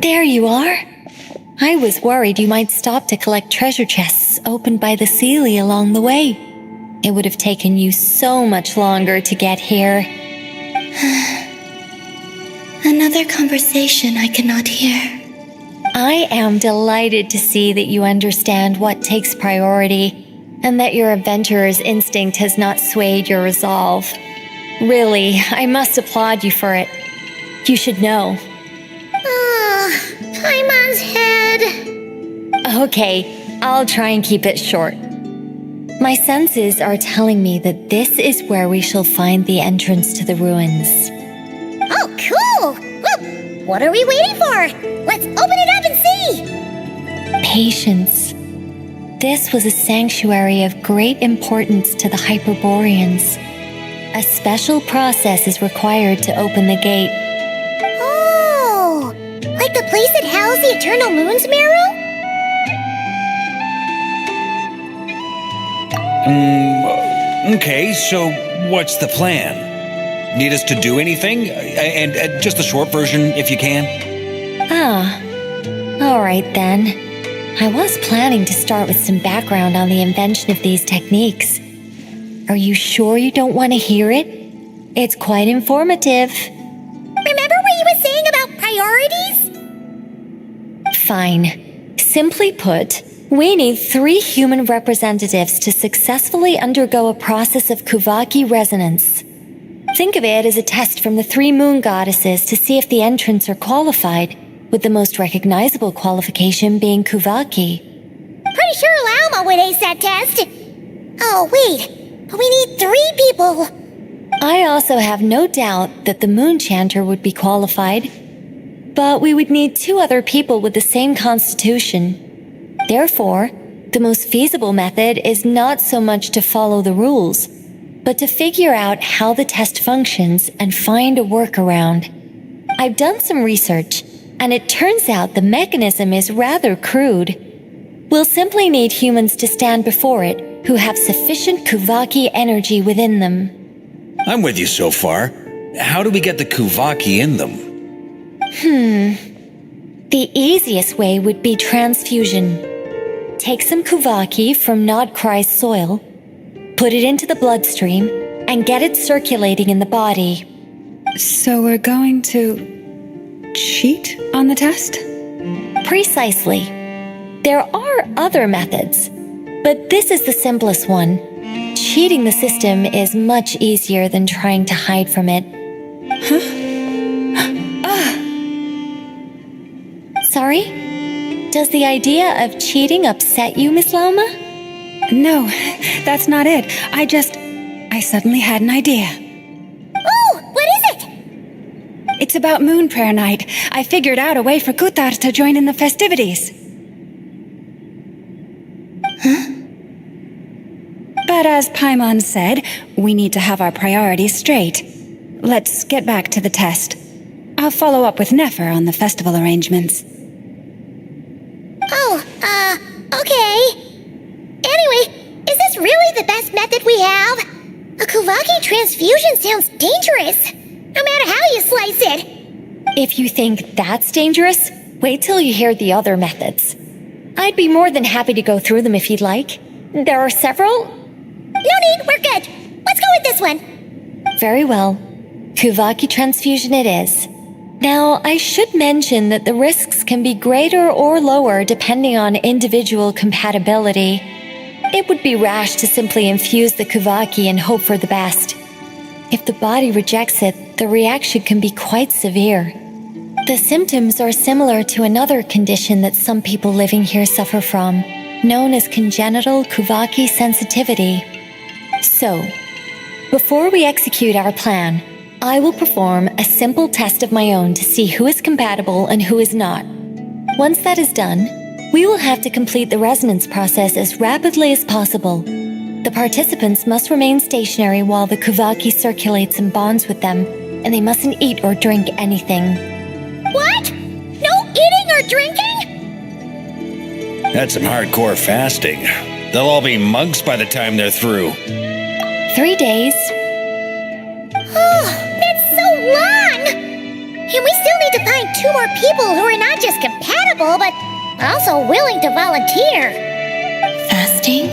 There you are. I was worried you might stop to collect treasure chests opened by the Seelie along the way. It would have taken you so much longer to get here. Another conversation I cannot hear. I am delighted to see that you understand what takes priority, and that your adventurer's instinct has not swayed your resolve. Really, I must applaud you for it. You should know. Paimon's head. Okay, I'll try and keep it short. My senses are telling me that this is where we shall find the entrance to the ruins. Oh, cool! Well, what are we waiting for? Let's open it up and see! Patience. This was a sanctuary of great importance to the Hyperboreans. A special process is required to open the gate. Oh! Like the place that housed the Eternal Moon's Marrow? Okay, so what's the plan? Need us to do anything? And just the short version, if you can. All right then. I was planning to start with some background on the invention of these techniques. Are you sure you don't want to hear it? It's quite informative. Remember what you were saying about priorities? Fine. Simply put, we need 3 human representatives to successfully undergo a process of Kuvaki resonance. Think of it as a test from the 3 moon goddesses to see if the entrants are qualified, with the most recognizable qualification being Kuvaki. Pretty sure Lauma would ace that test. Oh, wait. We need 3 people. I also have no doubt that the Moon Chanter would be qualified, but we would need 2 other people with the same constitution. Therefore, the most feasible method is not so much to follow the rules, but to figure out how the test functions and find a workaround. I've done some research, and it turns out the mechanism is rather crude. We'll simply need humans to stand before it who have sufficient Kuvaki energy within them. I'm with you so far. How do we get the Kuvaki in them? The easiest way would be transfusion. Take some Kuvaki from Nodcry's soil, put it into the bloodstream, and get it circulating in the body. So we're going to cheat on the test? Precisely. There are other methods, but this is the simplest one. Cheating the system is much easier than trying to hide from it. Sorry? Does the idea of cheating upset you, Miss Lauma? No, that's not it. I suddenly had an idea. Oh, what is it? It's about Moon Prayer Night. I figured out a way for Kutar to join in the festivities. But as Paimon said, we need to have our priorities straight. Let's get back to the test. I'll follow up with Nefer on the festival arrangements. Oh, okay. Anyway, is this really the best method we have? A Kuvaki transfusion sounds dangerous, no matter how you slice it. If you think that's dangerous, wait till you hear the other methods. I'd be more than happy to go through them if you'd like. There are several. No need, we're good. Let's go with this one. Very well. Kuvaki transfusion it is. Now, I should mention that the risks can be greater or lower depending on individual compatibility. It would be rash to simply infuse the Kuvaki and hope for the best. If the body rejects it, the reaction can be quite severe. The symptoms are similar to another condition that some people living here suffer from, known as congenital Kuvaki sensitivity. So, before we execute our plan, I will perform a simple test of my own to see who is compatible and who is not. Once that is done, we will have to complete the resonance process as rapidly as possible. The participants must remain stationary while the Kuvaki circulates and bonds with them, and they mustn't eat or drink anything. What? No eating or drinking? That's some hardcore fasting. They'll all be monks by the time they're through. 3 days. Oh, that's so long! And we still need to find 2 more people who are not just compatible, but also willing to volunteer. Fasting?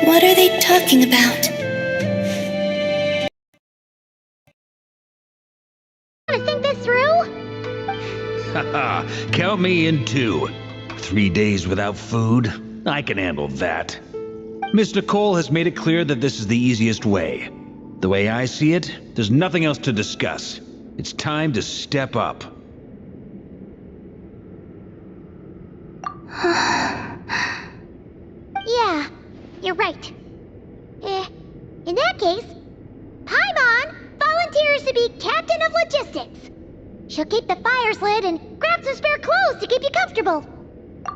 What are they talking about? Want to think this through? Haha, count me in too. 3 days without food? I can handle that. Mr. Cole has made it clear that this is the easiest way. The way I see it, there's nothing else to discuss. It's time to step up. you're right. In that case, Paimon volunteers to be Captain of Logistics. She'll keep the fires lit and grab some spare clothes to keep you comfortable.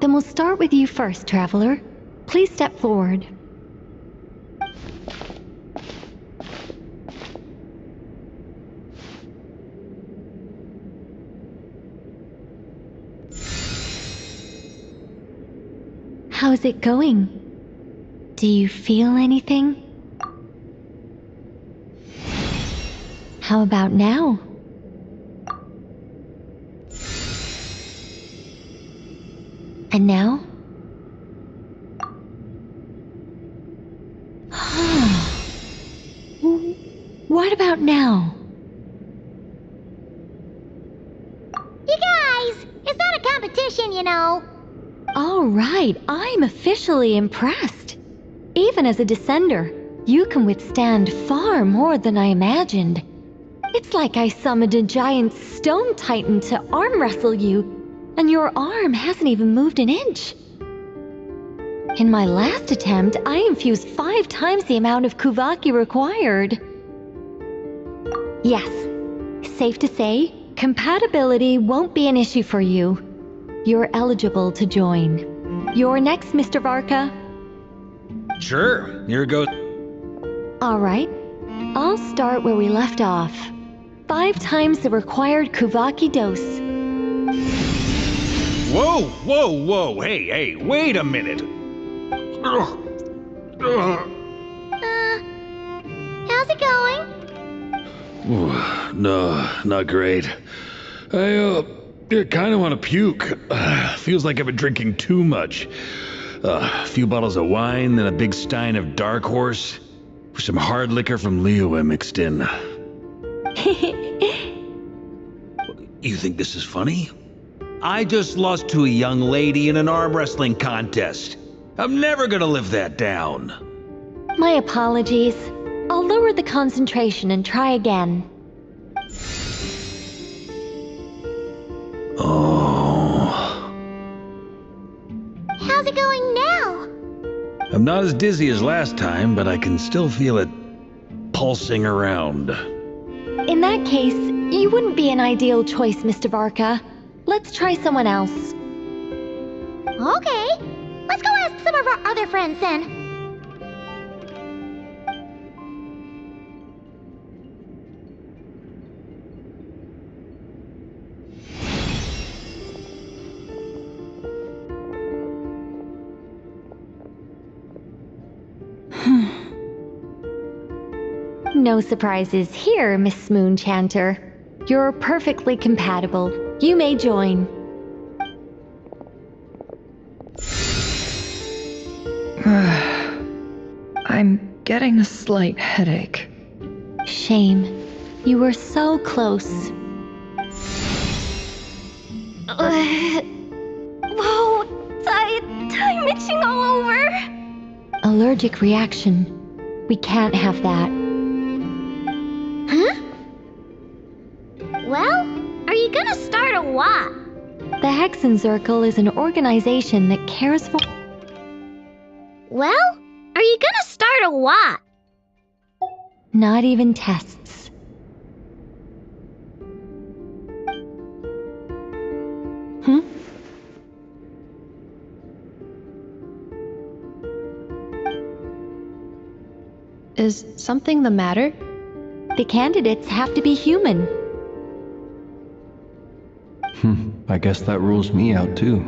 Then we'll start with you first, Traveler. Please step forward. How's it going? Do you feel anything? How about now? And now? What about now? You guys, it's not a competition, you know. All right, I'm officially impressed. Even as a descender, you can withstand far more than I imagined. It's like I summoned a giant stone titan to arm wrestle you, and your arm hasn't even moved an inch. In my last attempt, I infused 5 times the amount of Kuvaki required. Yes, safe to say, compatibility won't be an issue for you. You're eligible to join. You're next, Mr. Varka. Sure, here goes. All right, I'll start where we left off. 5 times the required Kuvaki dose. Whoa, whoa, whoa, hey, wait a minute. How's it going? No, not great. I kind of want to puke. Feels like I've been drinking too much. A few bottles of wine, then a big stein of Dark Horse, with some hard liquor from Liyue mixed in. You think this is funny? I just lost to a young lady in an arm wrestling contest. I'm never gonna live that down. My apologies. I'll lower the concentration and try again. Oh. How's it going now? I'm not as dizzy as last time, but I can still feel it pulsing around. In that case, you wouldn't be an ideal choice, Mr. Varka. Let's try someone else. Okay, let's go ask some of our other friends then. No surprises here, Miss Moonchanter. You're perfectly compatible. You may join. I'm getting a slight headache. Shame. You were so close. Whoa, I'm itching all over. Allergic reaction. We can't have that. Huh? Well, are you gonna start a what? The Hexen Circle is an organization that cares for... Well, are you gonna start a what? Not even tests. Is something the matter? The candidates have to be human. I guess that rules me out too.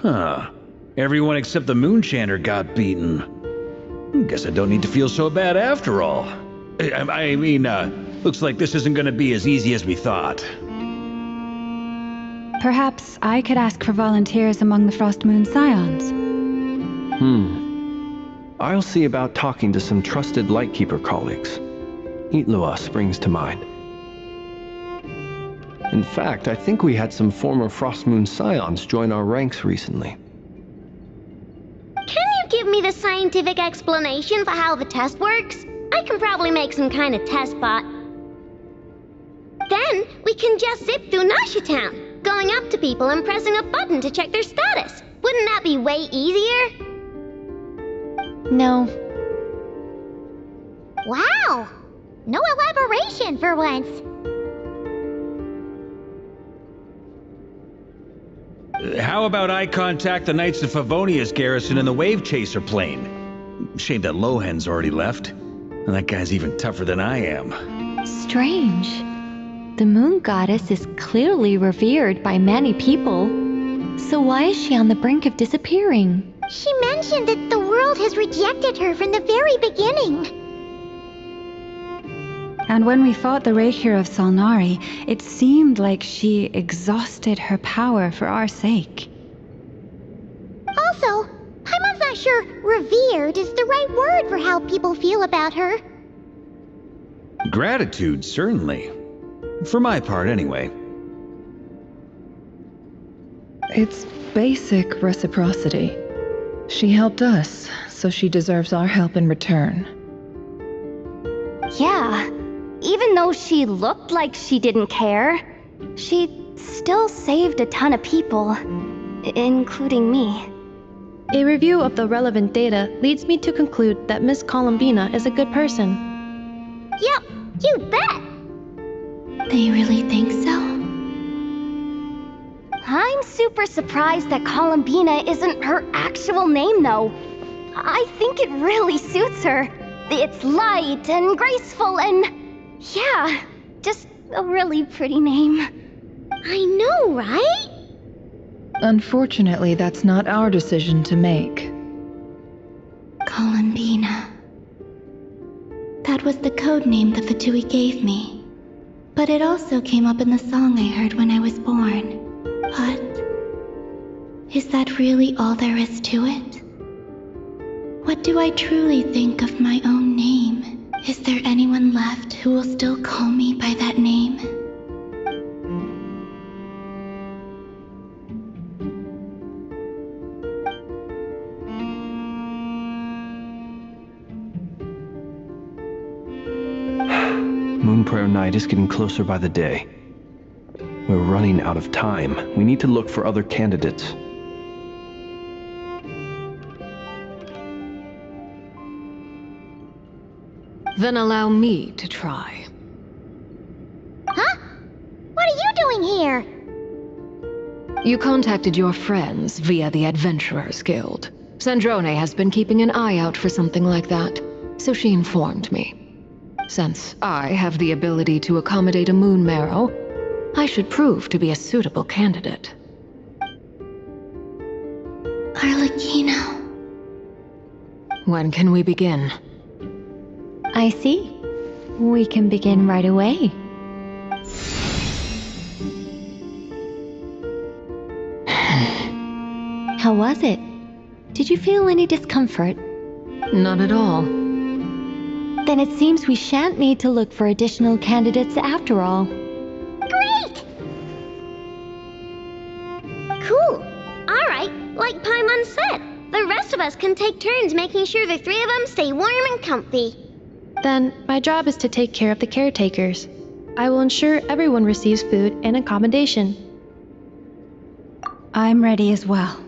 Huh. Everyone except the Moonchanter got beaten. Guess I don't need to feel so bad after all. I mean, looks like this isn't gonna be as easy as we thought. Perhaps I could ask for volunteers among the Frost Moon Scions. I'll see about talking to some trusted Lightkeeper colleagues. Itlua springs to mind. In fact, I think we had some former Frost Moon Scions join our ranks recently. Can you give me the scientific explanation for how the test works? I can probably make some kind of test bot. Then we can just zip through Nasha Town, going up to people and pressing a button to check their status. Wouldn't that be way easier? No. Wow! No elaboration for once. How about I contact the Knights of Favonia's garrison in the Wave Chaser plane? Shame that Lohan's already left. And that guy's even tougher than I am. Strange. The moon goddess is clearly revered by many people. So why is she on the brink of disappearing? She mentioned that the world has rejected her from the very beginning. And when we fought the Raikir of Salnari, it seemed like she exhausted her power for our sake. Also, I'm not sure revered is the right word for how people feel about her. Gratitude, certainly. For my part, anyway. It's basic reciprocity. She helped us, so she deserves our help in return. Yeah, even though she looked like she didn't care, she still saved a ton of people, including me. A review of the relevant data leads me to conclude that Miss Columbina is a good person. Yep, you bet! They really think so? I'm super surprised that Columbina isn't her actual name, though. I think it really suits her. It's light and graceful and... yeah, just a really pretty name. I know, right? Unfortunately, that's not our decision to make. Columbina. That was the code name the Fatui gave me. But it also came up in the song I heard when I was born. But is that really all there is to it? What do I truly think of my own name? Is there anyone left who will still call me by that name? Moon Prayer Night is getting closer by the day. We're running out of time. We need to look for other candidates. Then allow me to try. Huh? What are you doing here? You contacted your friends via the Adventurers Guild. Sandrone has been keeping an eye out for something like that, so she informed me. Since I have the ability to accommodate a moon marrow, I should prove to be a suitable candidate. Arlecchino. When can we begin? I see. We can begin right away. How was it? Did you feel any discomfort? Not at all. Then it seems we shan't need to look for additional candidates after all. Great! Cool. Alright, like Paimon said, the rest of us can take turns making sure the three of them stay warm and comfy. Then, my job is to take care of the caretakers. I will ensure everyone receives food and accommodation. I'm ready as well.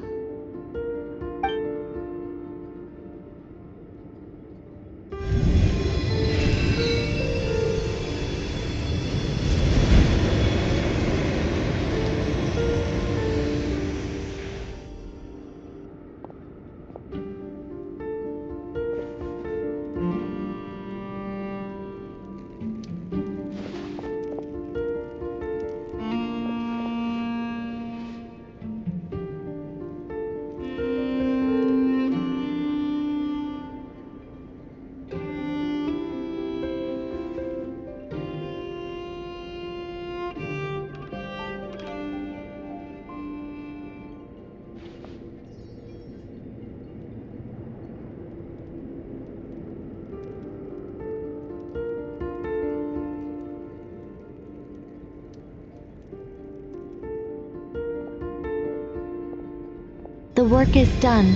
The work is done.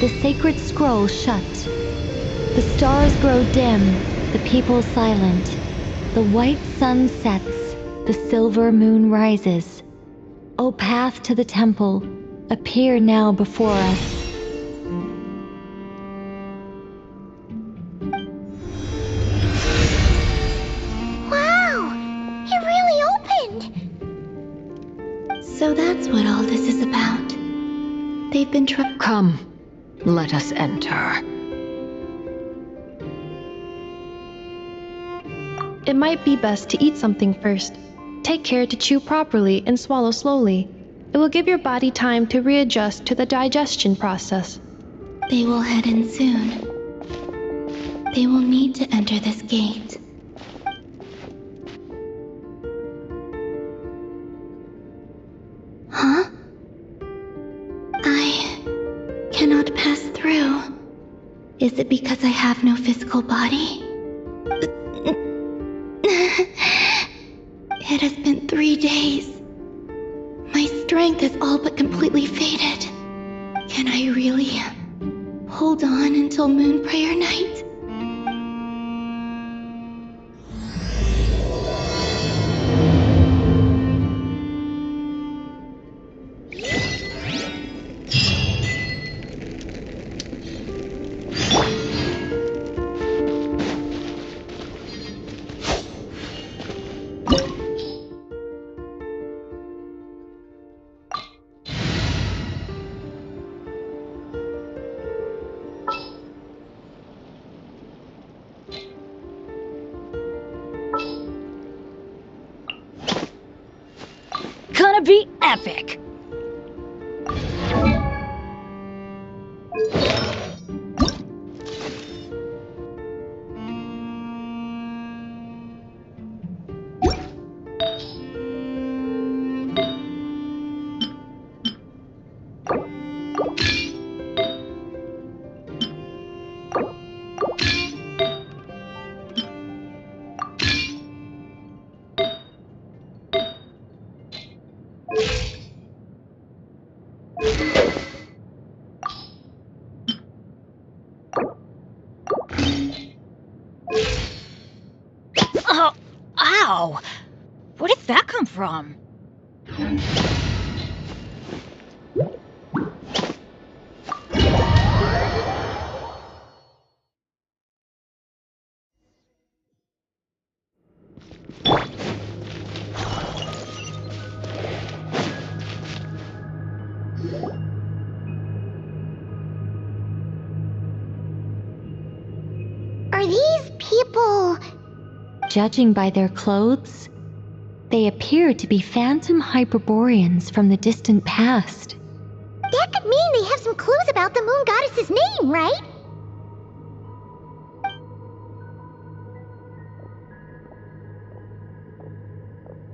The sacred scroll shut. The stars grow dim, the people silent. The white sun sets, the silver moon rises. O path to the temple, appear now before us. Wow! It really opened! So that's what all this is about. They've been Come, let us enter. It might be best to eat something first. Take care to chew properly and swallow slowly. It will give your body time to readjust to the digestion process. They will head in soon. They will need to enter this gate. Huh? I cannot pass through. Is it because I have no physical body? It has been 3 days. My strength has all but completely faded. Can I really hold on until Moon Prayer Night? Gonna be epic! Oh, ow! Where did that come from? Are these people... Judging by their clothes, they appear to be phantom Hyperboreans from the distant past. That could mean they have some clues about the moon goddess's name, right?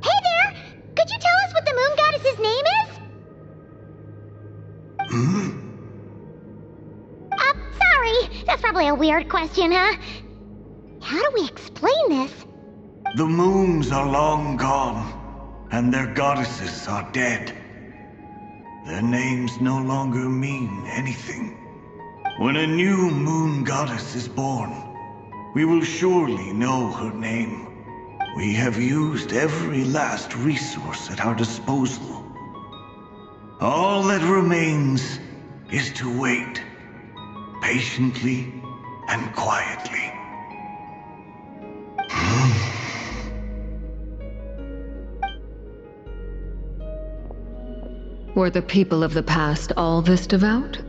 Hey there! Could you tell us what the moon goddess's name is? Sorry. That's probably a weird question, huh? How do we explain this? The moons are long gone, and their goddesses are dead. Their names no longer mean anything. When a new moon goddess is born, we will surely know her name. We have used every last resource at our disposal. All that remains is to wait, patiently and quietly. Were the people of the past all this devout?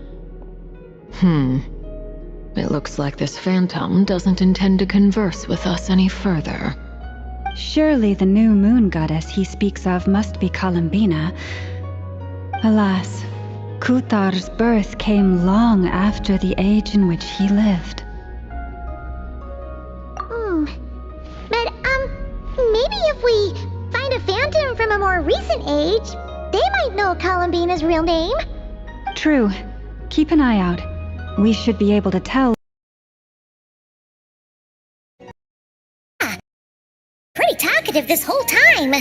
It looks like this phantom doesn't intend to converse with us any further. Surely the new moon goddess he speaks of must be Columbina. Alas, Kuthar's birth came long after the age in which he lived. But, maybe if we find a phantom from a more recent age, they might know Columbina's real name. True. Keep an eye out. We should be able to tell. Pretty talkative this whole time.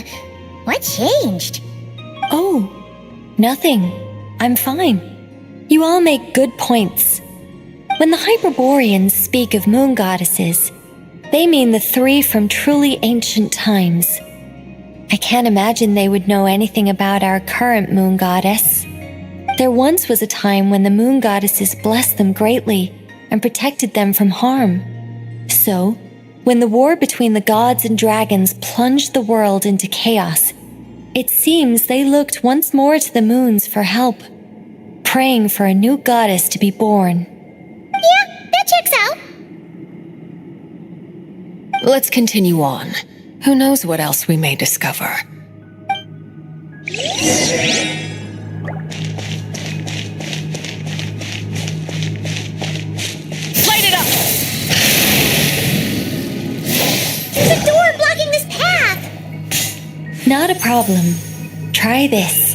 What changed? Oh, nothing. I'm fine. You all make good points. When the Hyperboreans speak of moon goddesses, they mean the 3 from truly ancient times. I can't imagine they would know anything about our current moon goddess. There once was a time when the moon goddesses blessed them greatly and protected them from harm. So, when the war between the gods and dragons plunged the world into chaos, it seems they looked once more to the moons for help, praying for a new goddess to be born. Yeah, that checks out. Let's continue on. Who knows what else we may discover? Light it up! There's a door blocking this path! Not a problem. Try this.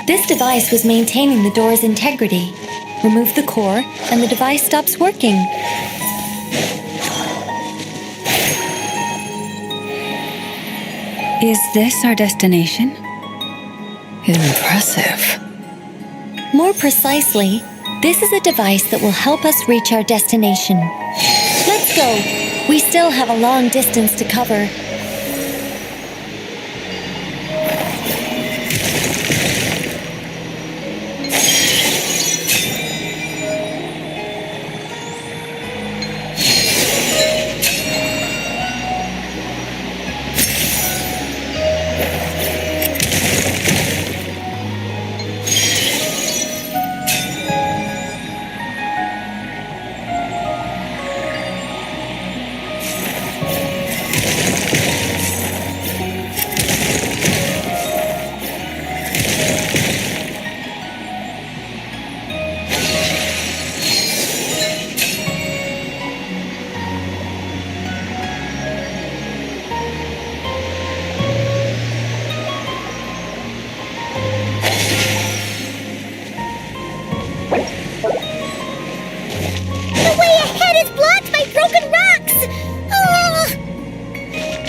This device was maintaining the door's integrity. Remove the core, and the device stops working. Is this our destination? Impressive. More precisely, this is a device that will help us reach our destination. Let's go. We still have a long distance to cover.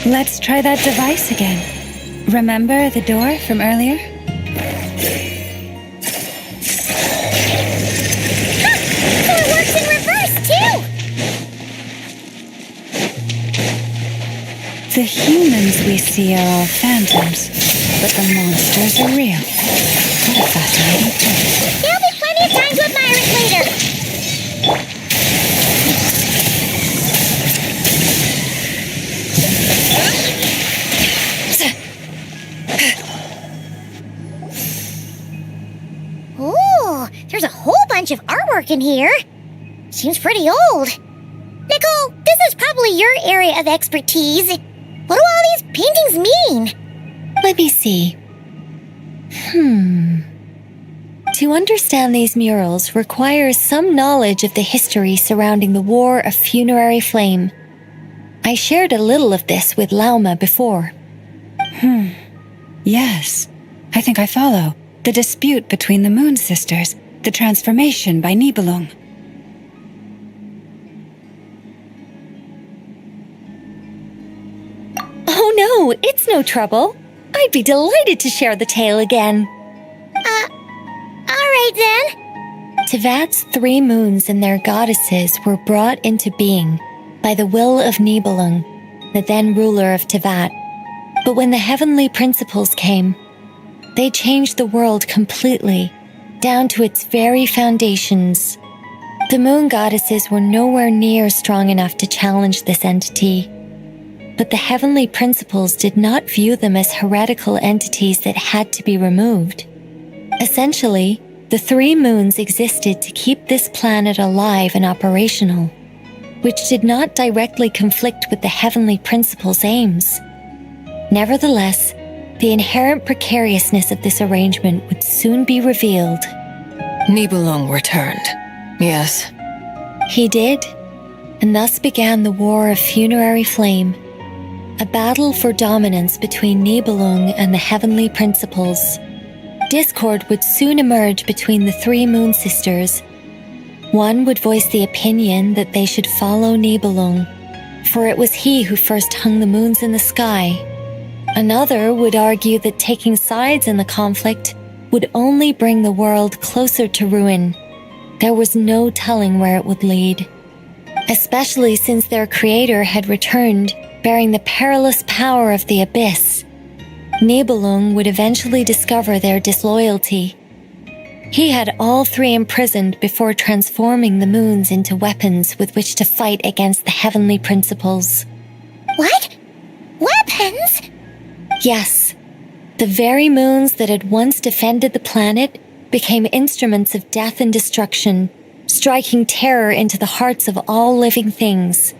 Let's try that device again. Remember the door from earlier? It works in reverse, too! The humans we see are all phantoms, but the monsters are real. What a fascinating twist. There'll be plenty of time to admire it later. Ooh, there's a whole bunch of artwork in here. Seems pretty old. Nicole, this is probably your area of expertise. What do all these paintings mean? Let me see. To understand these murals requires some knowledge of the history surrounding the War of Funerary Flame. I shared a little of this with Lauma before. Yes, I think I follow. The dispute between the Moon Sisters, the transformation by Nibelung. Oh no, it's no trouble. I'd be delighted to share the tale again. Alright then. Tevat's 3 moons and their goddesses were brought into being by the will of Nibelung, the then ruler of Tevat. But when the heavenly principles came, they changed the world completely, down to its very foundations. The moon goddesses were nowhere near strong enough to challenge this entity. But the heavenly principles did not view them as heretical entities that had to be removed. Essentially, the 3 moons existed to keep this planet alive and operational, which did not directly conflict with the heavenly principles' aims. Nevertheless, the inherent precariousness of this arrangement would soon be revealed. Nibelung returned, yes. He did, and thus began the War of Funerary Flame, a battle for dominance between Nibelung and the heavenly principles. discord would soon emerge between the three Moon Sisters. One would voice the opinion that they should follow Nibelung, for it was he who first hung the moons in the sky. Another would argue that taking sides in the conflict would only bring the world closer to ruin. There was no telling where it would lead, especially since their creator had returned, bearing the perilous power of the abyss. Nibelung would eventually discover their disloyalty. He had all three imprisoned before transforming the moons into weapons with which to fight against the heavenly principles. What? Weapons? Yes. The very moons that had once defended the planet became instruments of death and destruction, striking terror into the hearts of all living things.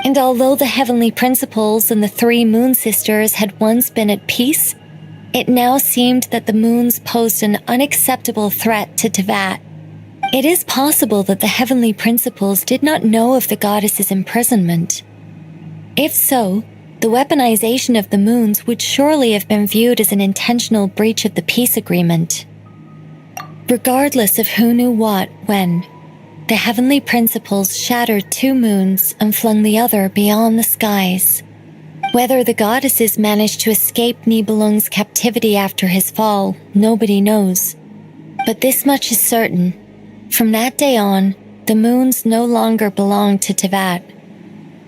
And although the heavenly principles and the three Moon Sisters had once been at peace, it now seemed that the moons posed an unacceptable threat to Teyvat. It is possible that the heavenly principles did not know of the goddess's imprisonment. If so, the weaponization of the moons would surely have been viewed as an intentional breach of the peace agreement. Regardless of who knew what, when, the heavenly principles shattered two moons and flung the other beyond the skies. Whether the goddesses managed to escape Nibelung's captivity after his fall, nobody knows. But this much is certain. From that day on, the moons no longer belonged to Teyvat.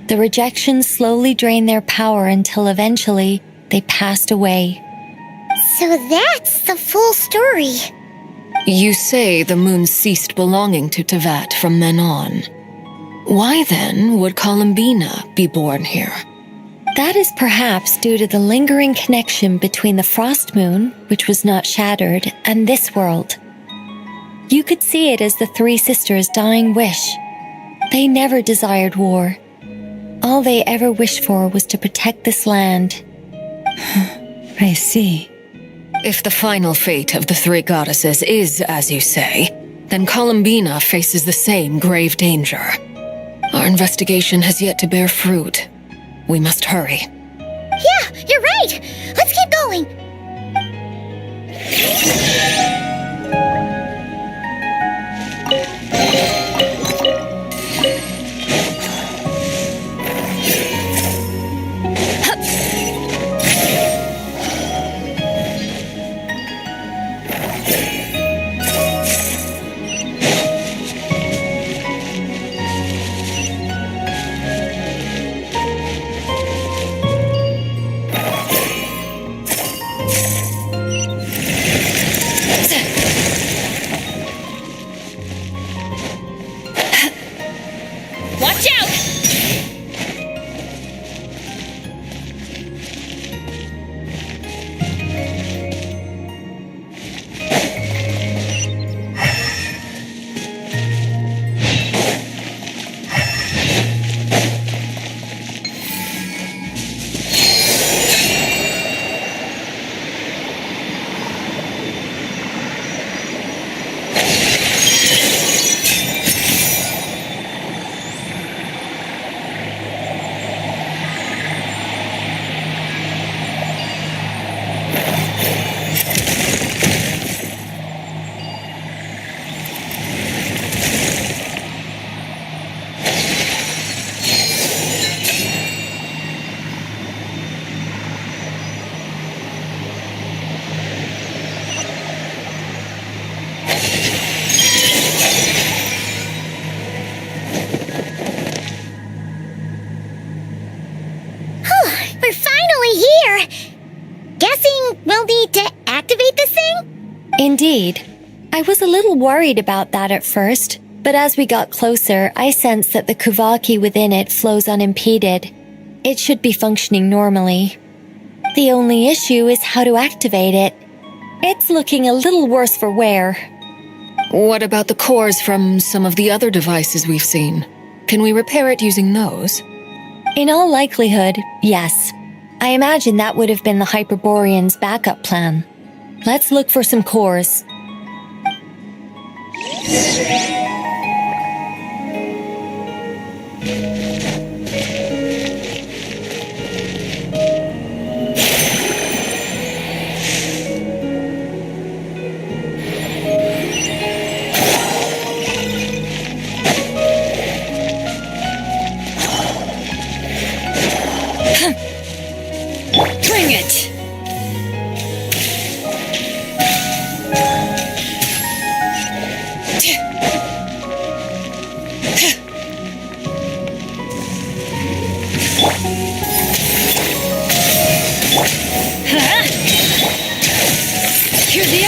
The rejections slowly drained their power until eventually they passed away. So that's the full story. You say the moons ceased belonging to Teyvat from then on. Why then would Columbina be born here? That is perhaps due to the lingering connection between the Frost Moon, which was not shattered, and this world. You could see it as the three sisters' dying wish. They never desired war. All they ever wished for was to protect this land. I see. If the final fate of the three goddesses is as you say, then Columbina faces the same grave danger. Our investigation has yet to bear fruit. We must hurry. Yeah, you're right! Let's keep going! Watch out! We're finally here! Guessing we'll need to activate this thing? Indeed. I was a little worried about that at first, but as we got closer, I sensed that the Kuvaki within it flows unimpeded. It should be functioning normally. The only issue is how to activate it. It's looking a little worse for wear. What about the cores from some of the other devices we've seen? Can we repair it using those? In all likelihood, yes. I imagine that would have been the Hyperborean's backup plan. Let's look for some cores.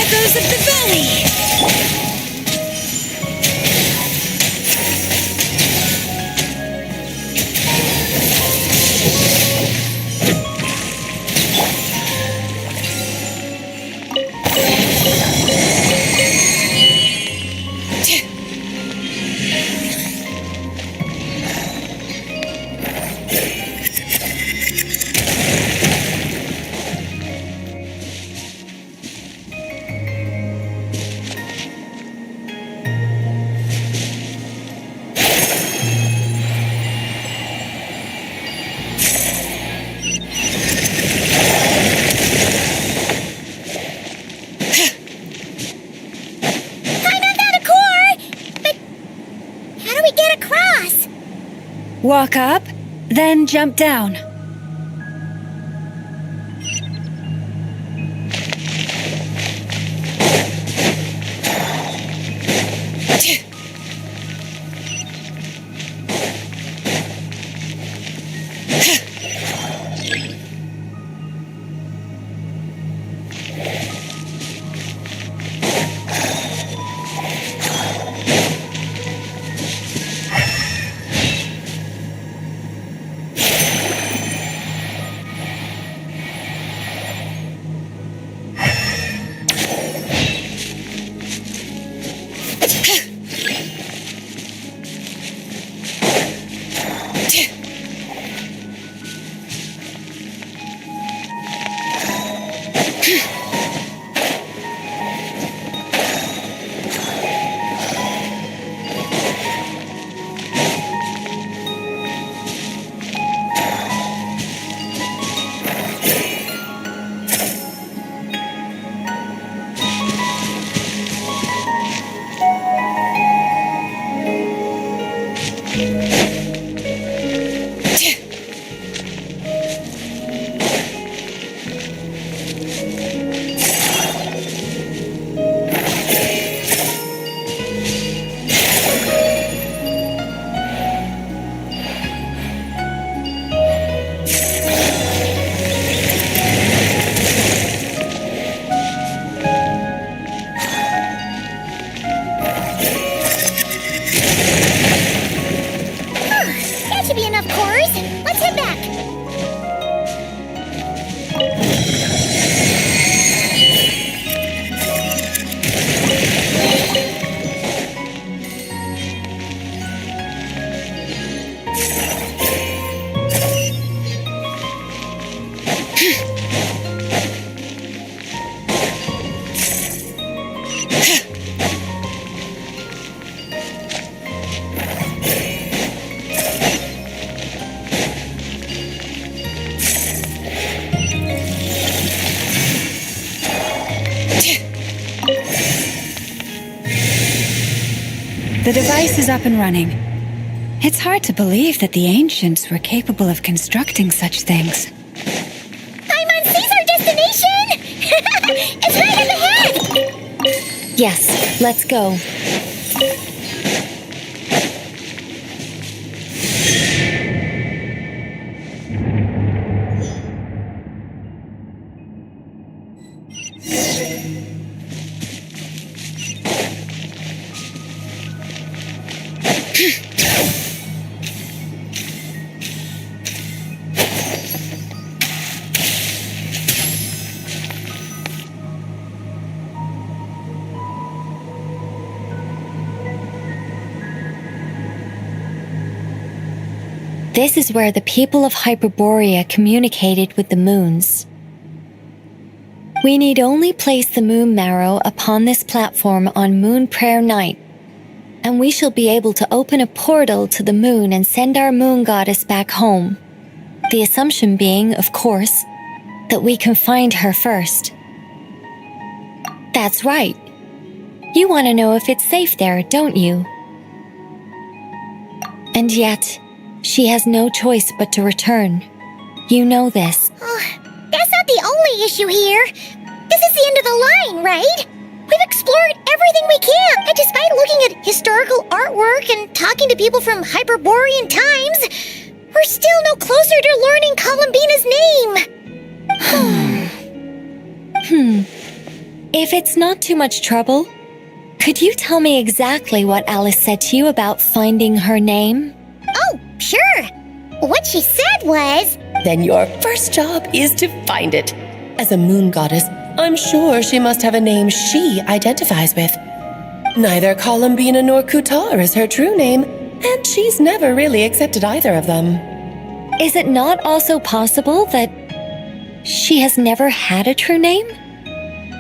echoes of the valley! Walk up, then jump down. The device is up and running. It's hard to believe that the ancients were capable of constructing such things. I'm on Caesar destination! It's right up ahead! Yes, let's go. This is where the people of Hyperborea communicated with the moons. We need only place the moon marrow upon this platform on Moon Prayer Night, and we shall be able to open a portal to the moon and send our moon goddess back home. The assumption being, of course, that we can find her first. That's right. You want to know if it's safe there, don't you? And yet, she has no choice but to return. You know this. That's not the only issue here. This is the end of the line, right? We've explored everything we can, and despite looking at historical artwork and talking to people from Hyperborean times, we're still no closer to learning Columbina's name. If it's not too much trouble, could you tell me exactly what Alice said to you about finding her name? Oh, sure. What she said was... Then your first job is to find it. As a moon goddess, I'm sure she must have a name she identifies with. Neither Columbina nor Kutar is her true name, and she's never really accepted either of them. Is it not also possible that she has never had a true name?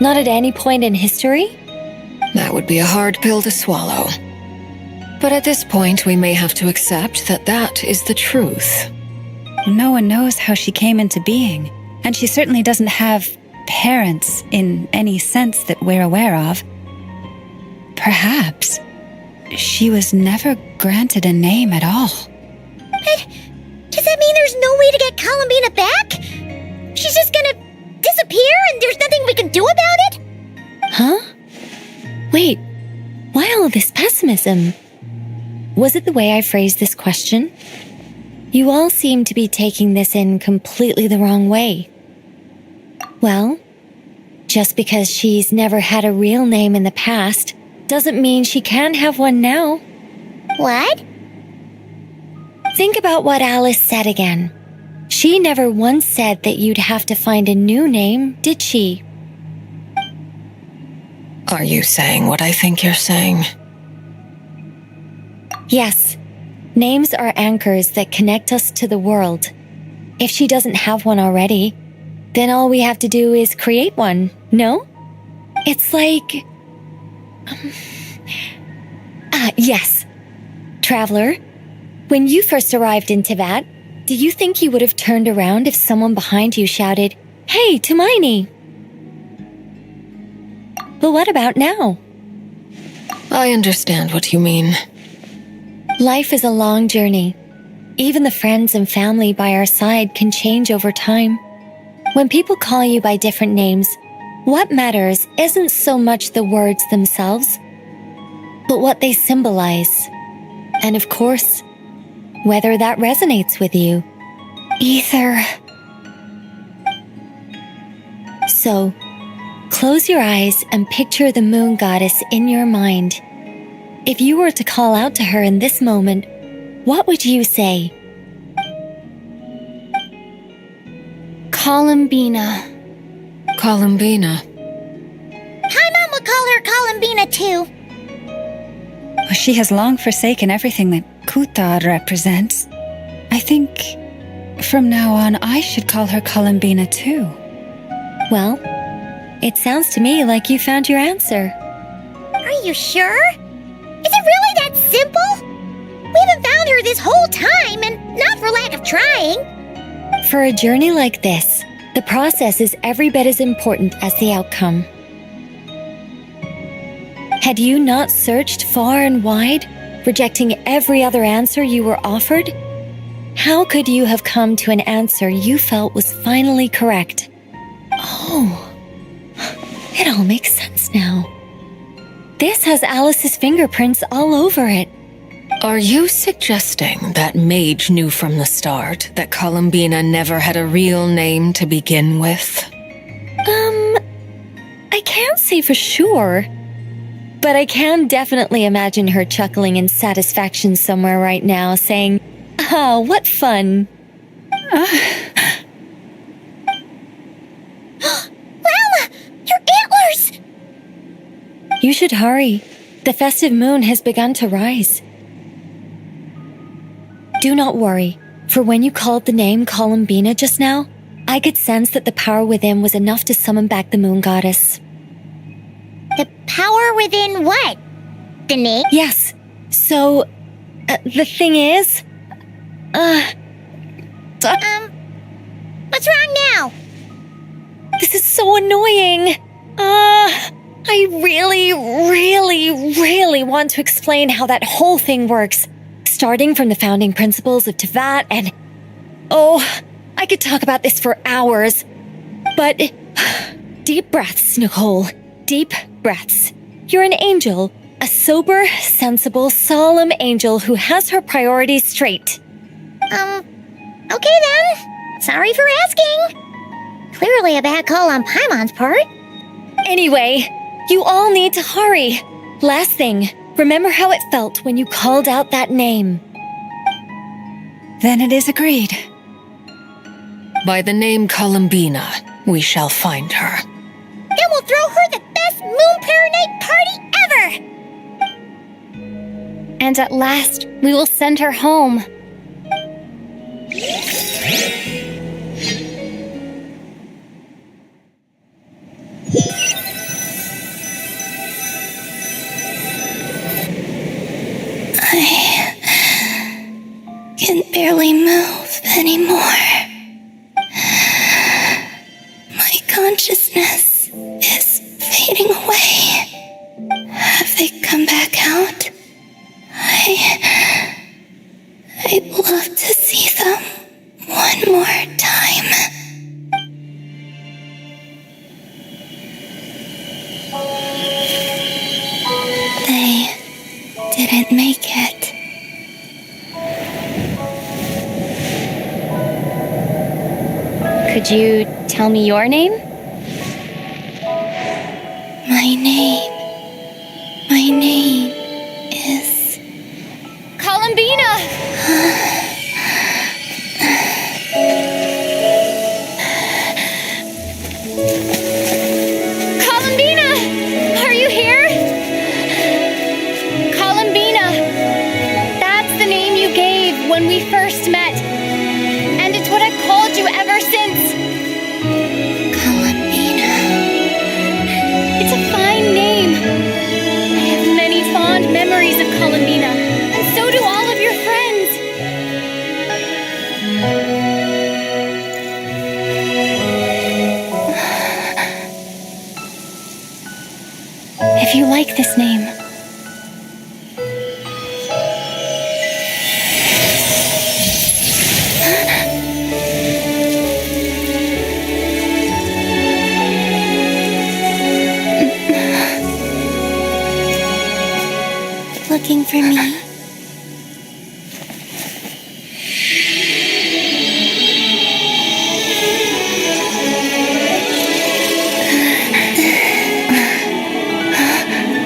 Not at any point in history? That would be a hard pill to swallow. But at this point, we may have to accept that that is the truth. No one knows how she came into being, and she certainly doesn't have parents in any sense that we're aware of. Perhaps she was never granted a name at all. But does that mean there's no way to get Columbina back? She's just gonna disappear and there's nothing we can do about it? Huh? Wait, why all this pessimism? Was it the way I phrased this question? You all seem to be taking this in completely the wrong way. Well, just because she's never had a real name in the past doesn't mean she can't have one now. What? Think about what Alice said again. She never once said that you'd have to find a new name, did she? Are you saying what I think you're saying? Yes. Names are anchors that connect us to the world. If she doesn't have one already, then all we have to do is create one, no? It's like... yes. Traveler, when you first arrived in Teyvat, do you think you would have turned around if someone behind you shouted, "Hey, Tumaini"? But what about now? I understand what you mean. Life is a long journey. Even the friends and family by our side can change over time. When people call you by different names, what matters isn't so much the words themselves, but what they symbolize. And of course, whether that resonates with you. Ether. So, close your eyes and picture the moon goddess in your mind. If you were to call out to her in this moment, what would you say? Columbina. Columbina. Hi, Mom would call her Columbina too. She has long forsaken everything that Kutar represents. I think from now on I should call her Columbina too. Well, it sounds to me like you found your answer. Are you sure? Is it really that simple? We haven't found her this whole time, and not for lack of trying. For a journey like this, the process is every bit as important as the outcome. Had you not searched far and wide, rejecting every other answer you were offered? How could you have come to an answer you felt was finally correct? Oh, it all makes sense now. This has Alice's fingerprints all over it. Are you suggesting that Mage knew from the start that Columbina never had a real name to begin with? I can't say for sure, but I can definitely imagine her chuckling in satisfaction somewhere right now, saying, "Oh, what fun." Llama! Your antlers! You should hurry. The festive moon has begun to rise. Do not worry, for when you called the name Columbina just now, I could sense that the power within was enough to summon back the moon goddess. The power within what? The name? Yes. So, the thing is... what's wrong now? This is so annoying. I really want to explain how that whole thing works, starting from the founding principles of Teyvat and... Oh, I could talk about this for hours. But... Deep breaths, Nicole. Deep breaths. You're an angel. A sober, sensible, solemn angel who has her priorities straight. Okay then. Sorry for asking. Clearly a bad call on Paimon's part. Anyway, you all need to hurry. Last thing, remember how it felt when you called out that name. Then it is agreed. By the name Columbina, we shall find her. And we'll throw her the best Moon Prayer Night party ever! And at last, we will send her home. I can barely move anymore. My consciousness is fading away. Have they come back out? I'd love to see them one more time. They didn't make it. Could you tell me your name? My name is... Columbina! Columbina! Are you here? Columbina! That's the name you gave when we first met. And it's what I've called you ever since. Columbina. It's a fine name. I have many fond memories of Columbina, and so do all of your friends. If you like this name, Looking for me?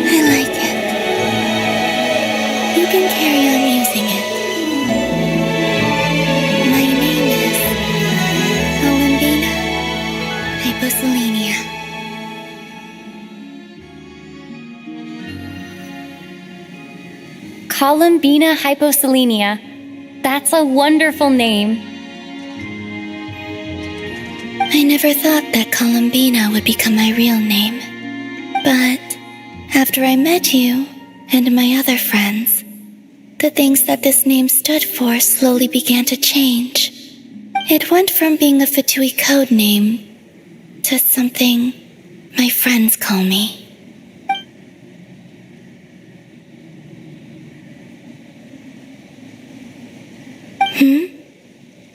I like it. You can carry on using it. My name is Columbina Hyposelenia. Columbina Hyposelenia. That's a wonderful name. I never thought that Columbina would become my real name. But after I met you and my other friends, the things that this name stood for slowly began to change. It went from being a Fatui code name to something my friends call me.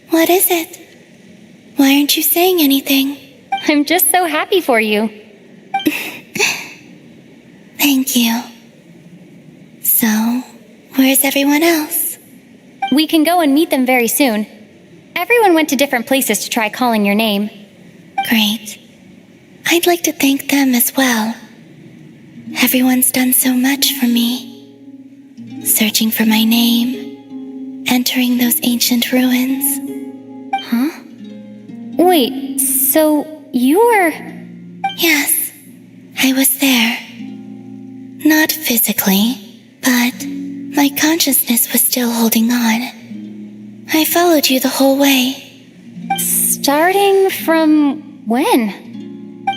What is it? Why aren't you saying anything? I'm just so happy for you. Thank you. So, where's everyone else? We can go and meet them very soon. Everyone went to different places to try calling your name. Great. I'd like to thank them as well. Everyone's done so much for me. Searching for my name, entering those ancient ruins. Huh? Wait, so you were... Yes, I was there. Not physically, but my consciousness was still holding on. I followed you the whole way. Starting from when?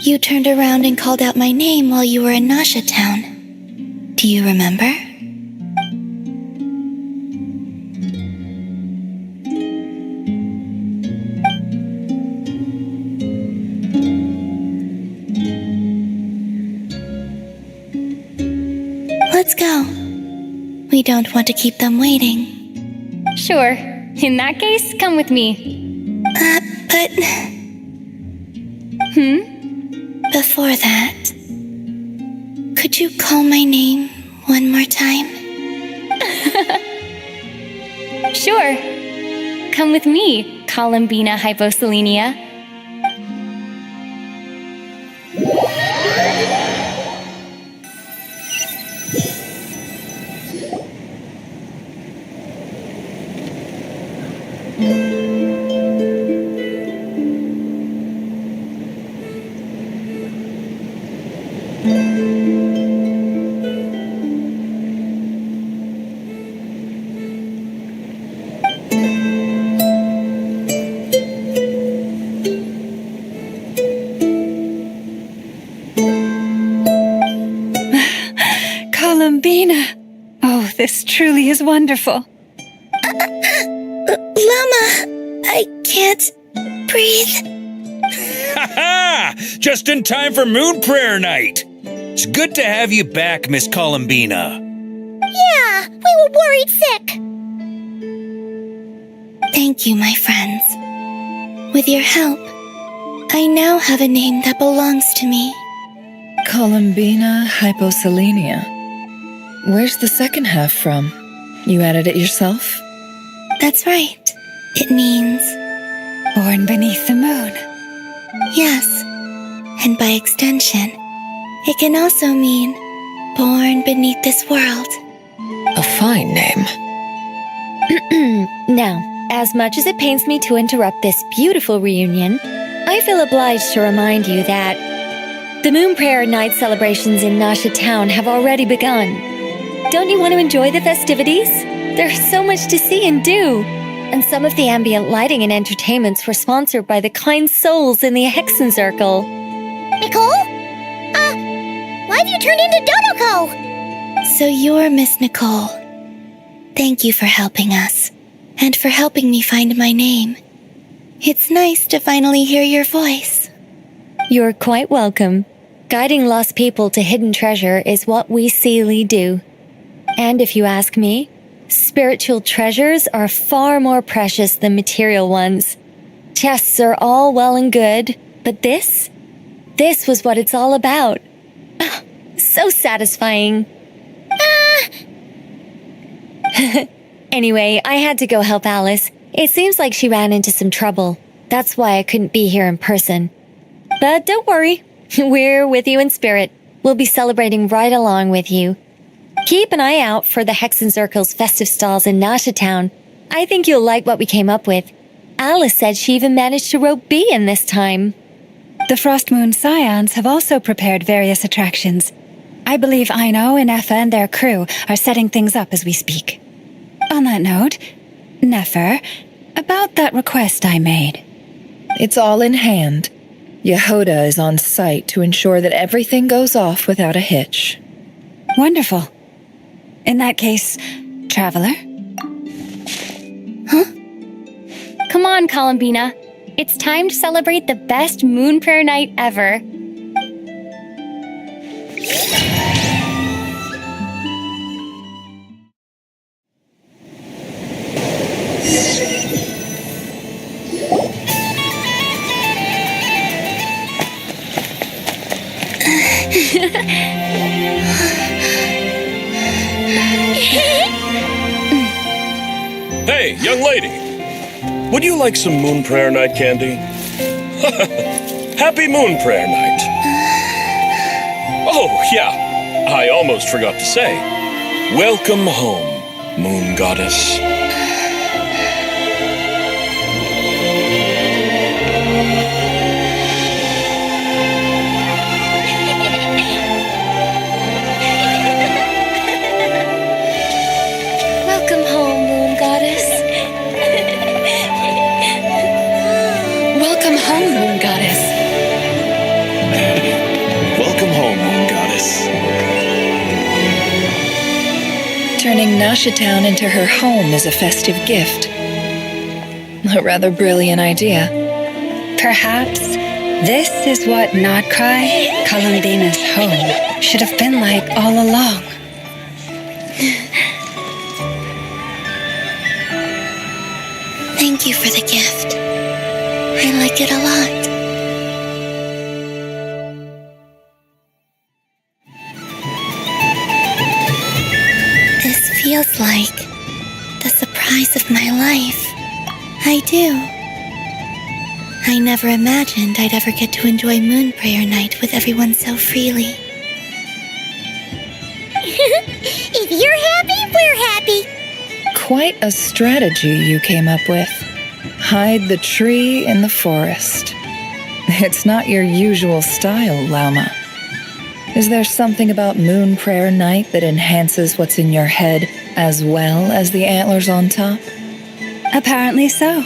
You turned around and called out my name while you were in Nasha Town. Do you remember? Let's go. We don't want to keep them waiting. Sure. In that case, come with me. But... Before that, could you call my name one more time? Sure. Come with me, Columbina Hyposelenia. Columbina! Oh, this truly is wonderful. Llama, I can't breathe. Ha-ha! Just in time for Moon Prayer Night! It's good to have you back, Miss Columbina. Yeah, we were worried sick. Thank you, my friends. With your help, I now have a name that belongs to me. Columbina hyposelenia. Where's the second half from? You added it yourself? That's right. It means... born beneath the moon. Yes. And by extension, it can also mean born beneath this world. A fine name. Now, as much as it pains me to interrupt this beautiful reunion, I feel obliged to remind you that the Moon Prayer Night celebrations in Nasha Town have already begun. Don't you want to enjoy the festivities? There's so much to see and do. And some of the ambient lighting and entertainments were sponsored by the kind souls in the Hexen Circle. Nicole? Why have you turned into Dodoko? So you're Miss Nicole. Thank you for helping us, and for helping me find my name. It's nice to finally hear your voice. You're quite welcome. Guiding lost people to hidden treasure is what we Seelie do. And if you ask me, spiritual treasures are far more precious than material ones. Chests are all well and good, but this was what it's all about. So satisfying. Anyway, I had to go help Alice. It seems like she ran into some trouble. That's why I couldn't be here in person. But don't worry, we're with you in spirit. We'll be celebrating right along with you. Keep an eye out for the Hexen Circle's festive stalls in Nasha Town. I think you'll like what we came up with. Alice said she even managed to rope B in this time. The Frost Moon Scions have also prepared various attractions. I believe Aino and Effa and their crew are setting things up as we speak. On that note, Nefer, about that request I made. It's all in hand. Yehoda is on site to ensure that everything goes off without a hitch. Wonderful. In that case, Traveler? Huh? Come on, Columbina. It's time to celebrate the best Moon Prayer Night ever. Hey, young lady. Would you like some Moon Prayer Night candy? Happy Moon Prayer Night. Oh, yeah. I almost forgot to say. Welcome home, Moon Goddess. Welcome home, Moon Goddess. Welcome home, Moon Goddess. Welcome home, Moon Goddess. Turning Nasha Town into her home is a festive gift. A rather brilliant idea. Perhaps this is what Notcry, Columbina's home, should have been like all along. Thank you for the gift. I like it a lot. This feels like the surprise of my life. I do. I never imagined I'd ever get to enjoy Moon Prayer Night with everyone so freely. If you're happy, we're happy. Quite a strategy you came up with. Hide the tree in the forest. It's not your usual style, Llama. Is there something about Moon Prayer Night that enhances what's in your head as well as the antlers on top? Apparently so.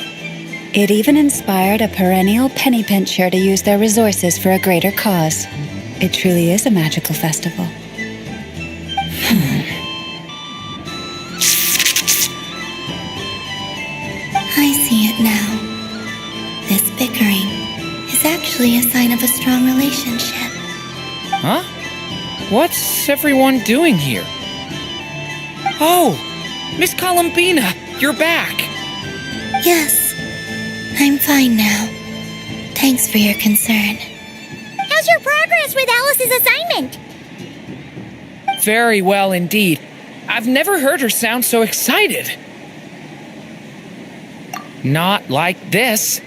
It even inspired a perennial penny pincher to use their resources for a greater cause. It truly is a magical festival. Huh? What's everyone doing here? Oh! Miss Columbina, you're back! Yes, I'm fine now. Thanks for your concern. How's your progress with Alice's assignment? Very well indeed. I've never heard her sound so excited. Not like this.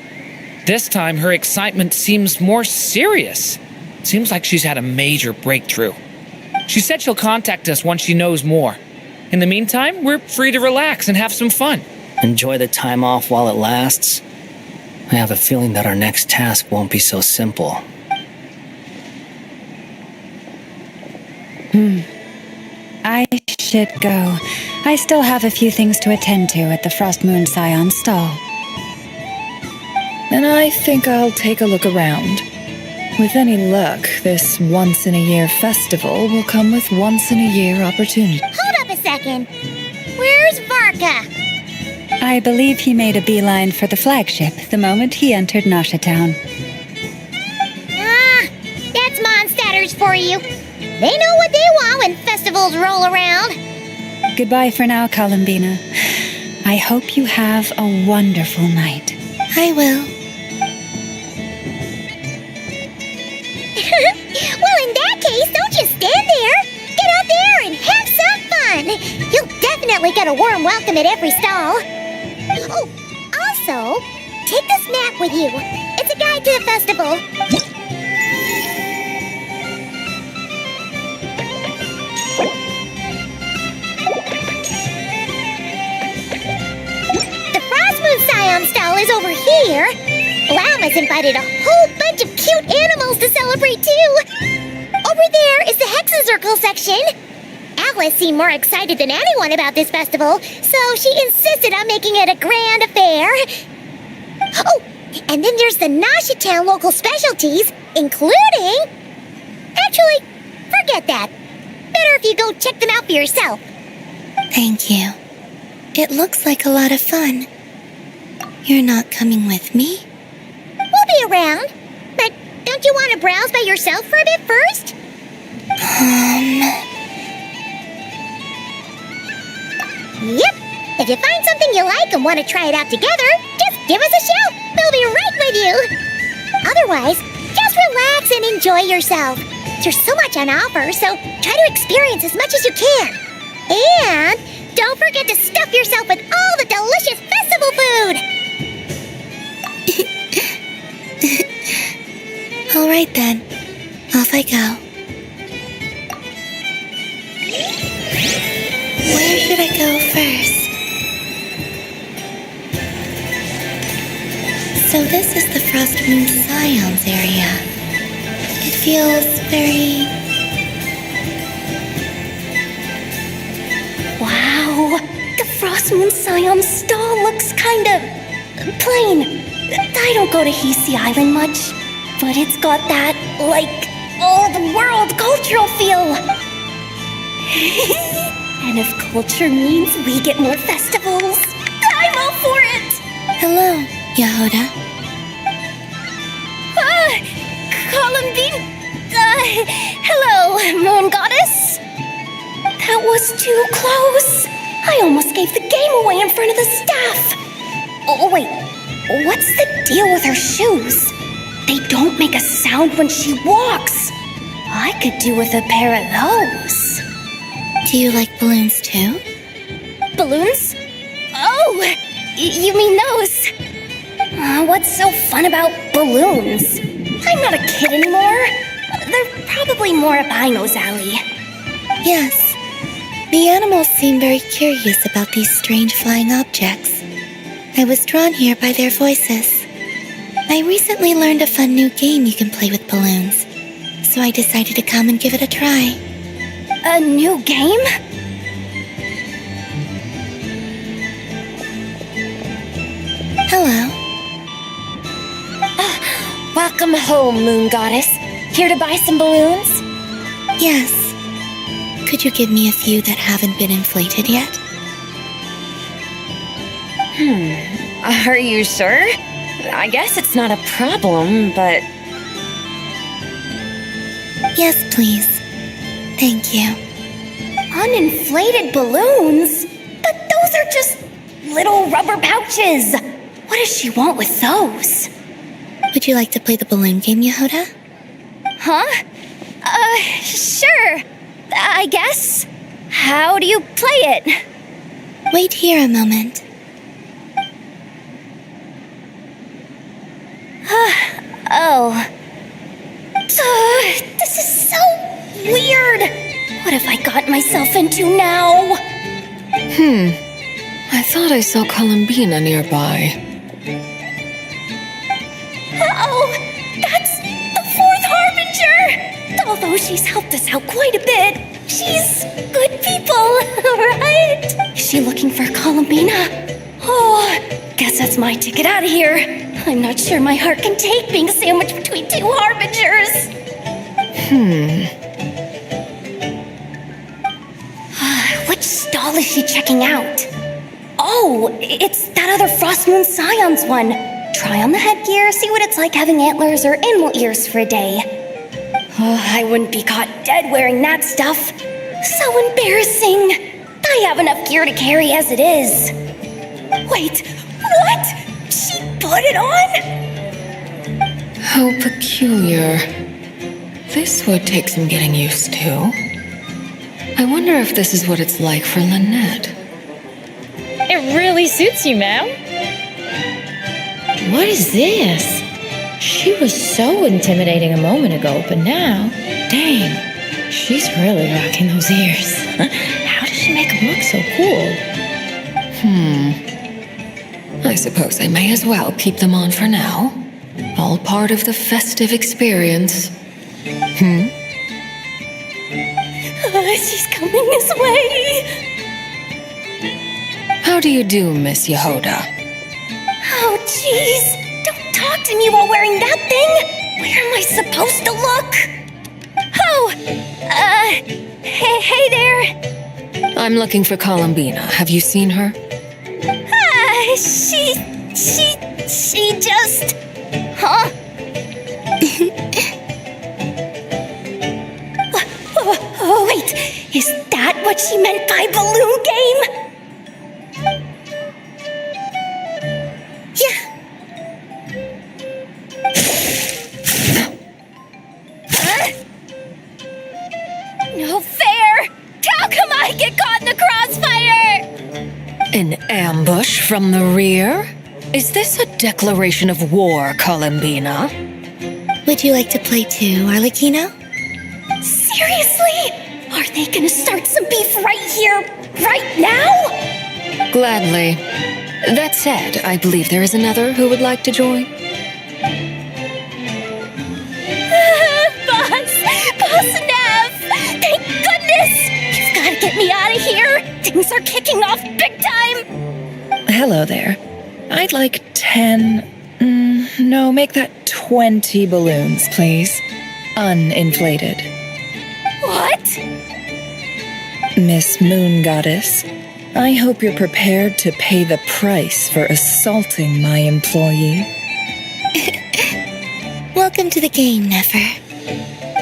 This time her excitement seems more serious. Seems like she's had a major breakthrough. She said she'll contact us once she knows more. In the meantime, we're free to relax and have some fun. Enjoy the time off while it lasts. I have a feeling that our next task won't be so simple. I should go. I still have a few things to attend to at the Frost Moon Scion stall. And I think I'll take a look around. With any luck, this once-in-a-year festival will come with once-in-a-year opportunity. Hold up a second. Where's Varka? I believe he made a beeline for the flagship the moment he entered Nasha Town. Ah, that's Mondstadters for you. They know what they want when festivals roll around. Goodbye for now, Columbina. I hope you have a wonderful night. I will. Well, in that case, don't just stand there. Get out there and have some fun. You'll definitely get a warm welcome at every stall. Oh, also, take this map with you. It's a guide to the festival. The Frost Moon Scion stall is over here. Llama's invited a whole bunch of cute animals to celebrate too. Over there is the Hexacircle section. Alice seemed more excited than anyone about this festival, so she insisted on making it a grand affair. Oh, and then there's the Nasha Town local specialties, including... Actually, forget that. Better if you go check them out for yourself. Thank you. It looks like a lot of fun. You're not coming with me? We'll be around, but don't you want to browse by yourself for a bit first? Yep. If you find something you like and want to try it out together, just give us a shout. We'll be right with you. Otherwise, just relax and enjoy yourself. There's so much on offer, so try to experience as much as you can. And don't forget to stuff yourself with all the delicious festival food. All right then. Off I go. Where should I go first? So this is the Frost Moon Scions area. It feels very... Wow, the Frost Moon Scion stall looks kind of plain. I don't go to Hisi Island much, but it's got that, like, all-the-world cultural feel. And if culture means we get more festivals, I'm all for it! Hello, Yahoda. Columbine... hello, Moon Goddess. That was too close. I almost gave the game away in front of the staff. Oh, wait. What's the deal with her shoes? They don't make a sound when she walks. I could do with a pair of those. Do you like balloons too? Balloons? Oh, you mean those? What's so fun about balloons? I'm not a kid anymore. They're probably more up Aino's alley. Yes. The animals seem very curious about these strange flying objects. I was drawn here by their voices. I recently learned a fun new game you can play with balloons, so I decided to come and give it a try. A new game? Hello. Welcome home, Moon Goddess. Here to buy some balloons? Yes. Could you give me a few that haven't been inflated yet? Are you sure? I guess it's not a problem, but... Yes, please. Thank you. Uninflated balloons? But those are just little rubber pouches. What does she want with those? Would you like to play the balloon game, Yehuda? Huh? Sure. I guess. How do you play it? Wait here a moment. Oh. This is so weird. What have I got myself into now? I thought I saw Columbina nearby. Oh, that's the fourth Harbinger! Although she's helped us out quite a bit, she's good people, right? Is she looking for Columbina? Oh, guess that's my ticket out of here. I'm not sure my heart can take being sandwiched between two Harbingers. Which stall is she checking out? Oh, it's that other Frost Moon Scion's one. Try on the headgear, see what it's like having antlers or animal ears for a day. Oh, I wouldn't be caught dead wearing that stuff. So embarrassing. I have enough gear to carry as it is. Wait, what? She put it on? How peculiar. This would take some getting used to. I wonder if this is what it's like for Lynette. It really suits you, ma'am. What is this? She was so intimidating a moment ago, but now, dang, she's really rocking those ears. How does she make them look so cool? I suppose I may as well keep them on for now. All part of the festive experience. She's coming this way. How do you do, Miss Yehuda? Oh, jeez. Don't talk to me while wearing that thing. Where am I supposed to look? Oh, hey there. I'm looking for Columbina. Have you seen her? She just... Huh? Oh, wait. Is that what she meant by balloon game? Yeah. No fair! How come I get caught in the crossfire? An ambush from the rear? Is this a declaration of war, Columbina? Would you like to play too, Arlecchino? Seriously? Are they gonna start some beef right here, right now? Gladly. That said, I believe there is another who would like to join. Boss Nev! Thank goodness! You've gotta get me out of here! Things are kicking off big time! Hello there. I'd like 10... no, make that 20 balloons, please. Uninflated. What? Miss Moon Goddess, I hope you're prepared to pay the price for assaulting my employee. Welcome to the game, Nefer.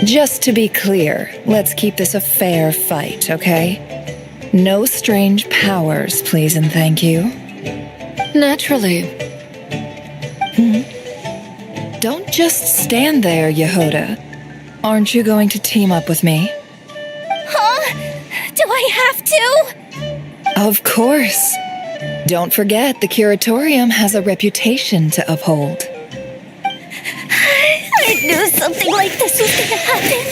Just to be clear, let's keep this a fair fight, okay? No strange powers, please and thank you. Naturally. Don't just stand there, Yehuda. Aren't you going to team up with me? Huh? Do I have to? Of course. Don't forget, the Curatorium has a reputation to uphold. I knew something like this was gonna happen.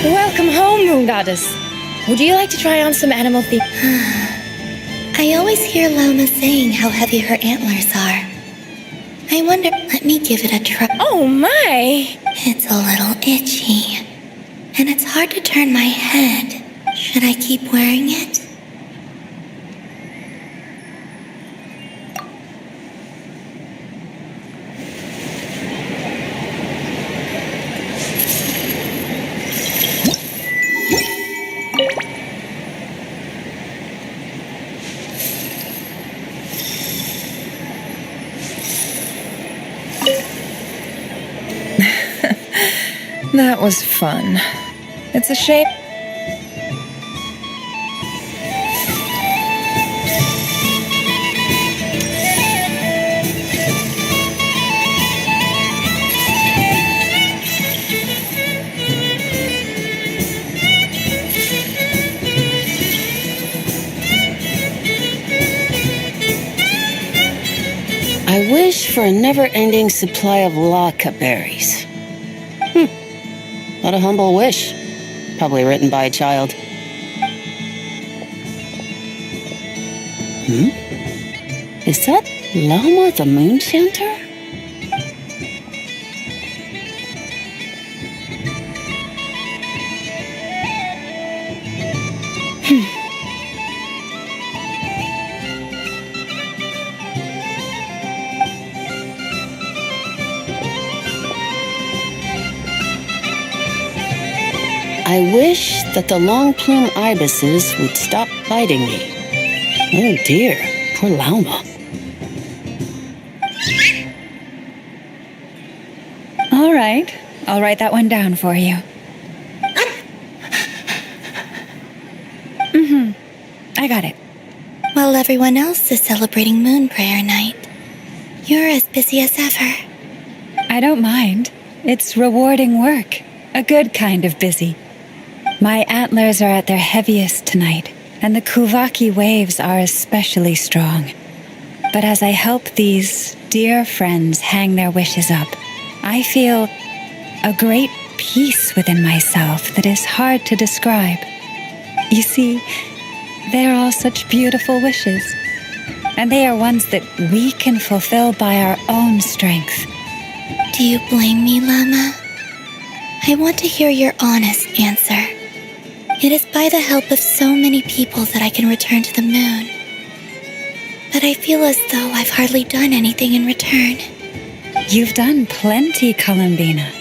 Welcome home, Moon Goddess. Would you like to try on some animal theme? I always hear Loma saying how heavy her antlers are. I wonder, let me give it a try. Oh my! It's a little itchy. And it's hard to turn my head. Should I keep wearing it? That was fun. It's a shame. I wish for a never-ending supply of laka berries. What a humble wish. Probably written by a child. Is that Lama the Moon Chanter? I wish that the long plume ibises would stop biting me. Oh dear, poor Lauma. All right, I'll write that one down for you. I got it. While everyone else is celebrating Moon Prayer Night, you're as busy as ever. I don't mind. It's rewarding work. A good kind of busy. My antlers are at their heaviest tonight, and the Kuvaki waves are especially strong. But as I help these dear friends hang their wishes up, I feel a great peace within myself that is hard to describe. You see, they're all such beautiful wishes, and they are ones that we can fulfill by our own strength. Do you blame me, Lama? I want to hear your honest answer. It is by the help of so many people that I can return to the moon. But I feel as though I've hardly done anything in return. You've done plenty, Columbina.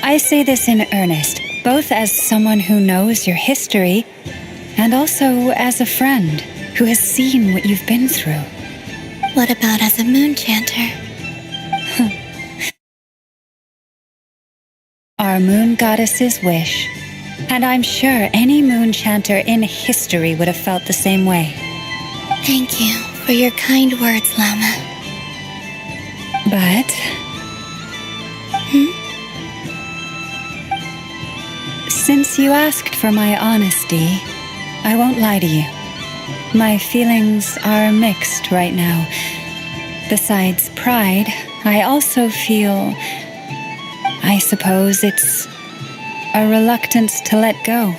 I say this in earnest, both as someone who knows your history, and also as a friend who has seen what you've been through. What about as a moon chanter? Our moon goddess's wish. And I'm sure any moon chanter in history would have felt the same way. Thank you for your kind words, Lama. But... Since you asked for my honesty, I won't lie to you. My feelings are mixed right now. Besides pride, I also feel... I suppose it's a reluctance to let go.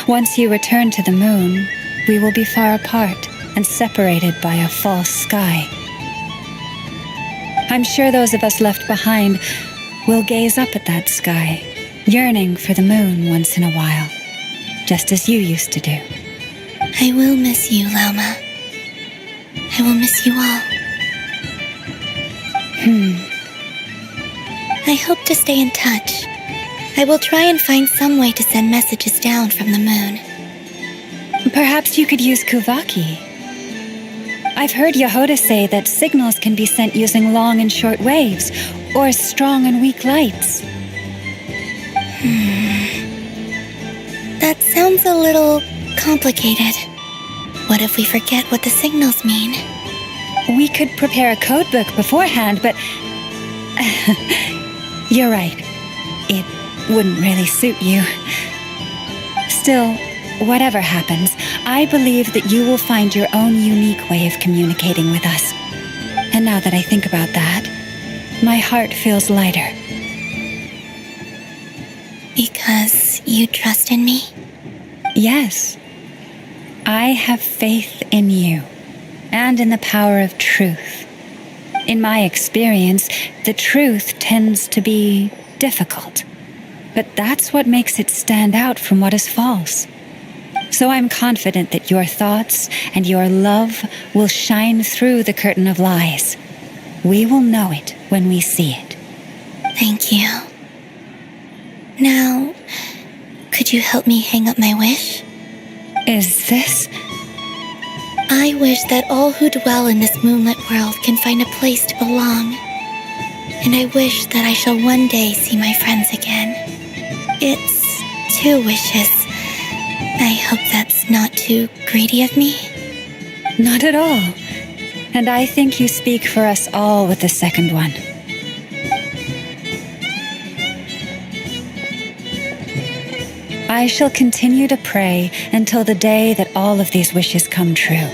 Once you return to the moon, we will be far apart and separated by a false sky. I'm sure those of us left behind will gaze up at that sky, yearning for the moon once in a while, just as you used to do. I will miss you, Lama. I will miss you all. I hope to stay in touch. I will try and find some way to send messages down from the moon. Perhaps you could use Kuvaki. I've heard Yehoda say that signals can be sent using long and short waves, or strong and weak lights. That sounds a little complicated. What if we forget what the signals mean? We could prepare a codebook beforehand, but... You're right. It wouldn't really suit you. Still, whatever happens, I believe that you will find your own unique way of communicating with us. And now that I think about that, my heart feels lighter. Because you trust in me? Yes. I have faith in you, and in the power of truth. In my experience, the truth tends to be difficult. But that's what makes it stand out from what is false. So I'm confident that your thoughts and your love will shine through the curtain of lies. We will know it when we see it. Thank you. Now, could you help me hang up my wish? Is this? I wish that all who dwell in this moonlit world can find a place to belong. And I wish that I shall one day see my friends again. It's 2 wishes. I hope that's not too greedy of me. Not at all. And I think you speak for us all with the second one. I shall continue to pray until the day that all of these wishes come true.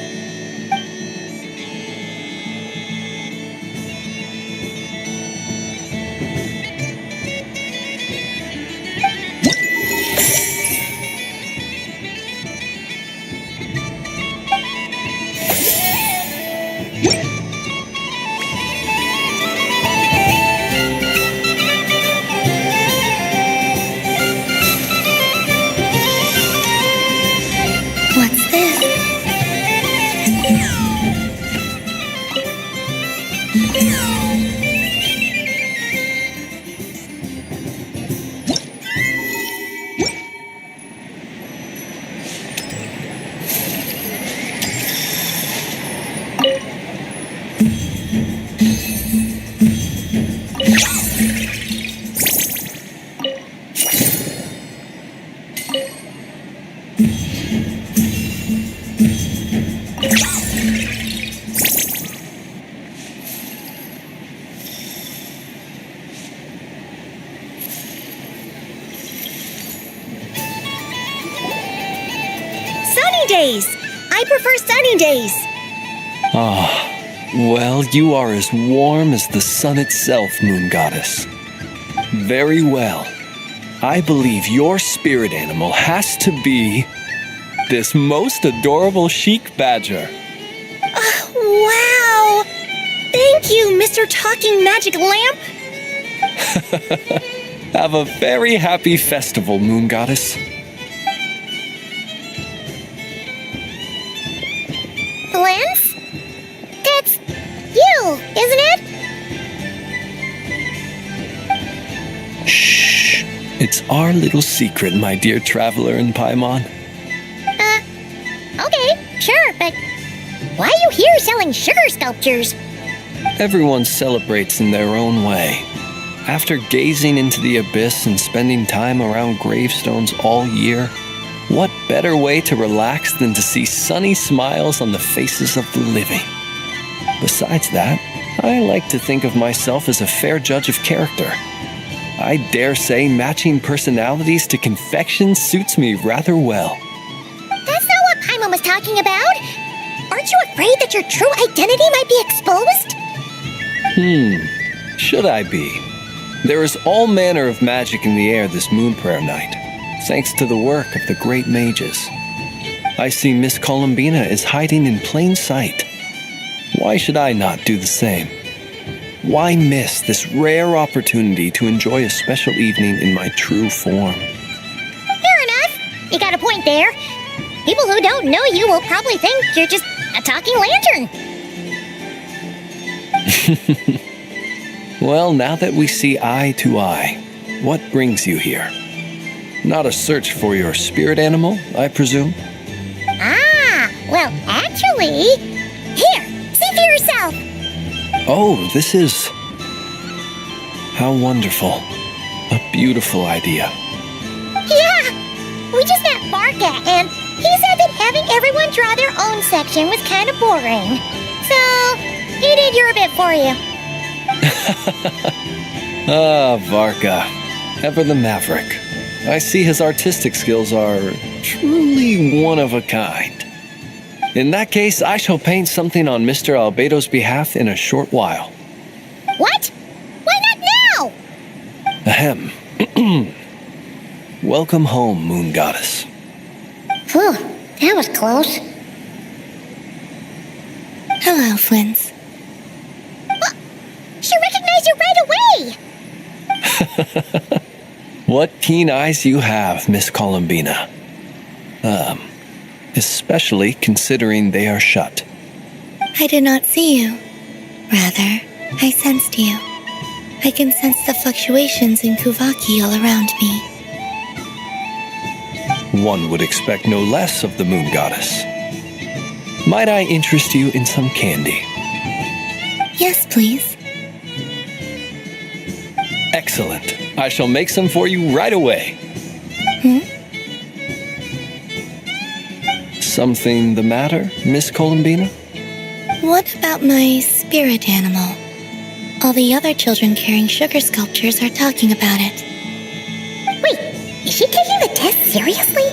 What's this? Sunny days! I prefer sunny days. Ah, well, you are as warm as the sun itself, Moon Goddess. Very well. I believe your spirit animal has to be this most adorable chic badger. Wow! Thank you, Mr. Talking Magic Lamp. Have a very happy festival, Moon Goddess. Lance? That's you, isn't it? Shh. It's our little secret, my dear traveler in Paimon. Okay, sure, but why are you here selling sugar sculptures? Everyone celebrates in their own way. After gazing into the abyss and spending time around gravestones all year, what better way to relax than to see sunny smiles on the faces of the living? Besides that, I like to think of myself as a fair judge of character. I dare say matching personalities to confection suits me rather well. That's not what Paimon was talking about. Aren't you afraid that your true identity might be exposed? Should I be? There is all manner of magic in the air this moon prayer night, thanks to the work of the great mages. I see Miss Columbina is hiding in plain sight. Why should I not do the same? Why miss this rare opportunity to enjoy a special evening in my true form? Fair enough. You got a point there. People who don't know you will probably think you're just a talking lantern. Well, now that we see eye to eye, what brings you here? Not a search for your spirit animal, I presume? Ah, well, actually... Here, see for yourself. Oh, this is... How wonderful. A beautiful idea. Yeah, we just met Barca, and he said that having everyone draw their own section was kind of boring. So, he did your bit for you. Ah, Varka. Ever the maverick. I see his artistic skills are truly one of a kind. In that case, I shall paint something on Mr. Albedo's behalf in a short while. What? Why not now? Ahem. Welcome home, Moon Goddess. Phew, that was close. Hello, Flins. What keen eyes you have, Miss Columbina. Especially considering they are shut. I did not see you. Rather, I sensed you. I can sense the fluctuations in Kuvaki all around me. One would expect no less of the moon goddess. Might I interest you in some candy? Yes, please. Excellent. I shall make some for you right away. Something the matter, Miss Columbina? What about my spirit animal? All the other children carrying sugar sculptures are talking about it. Wait, is she taking the test seriously?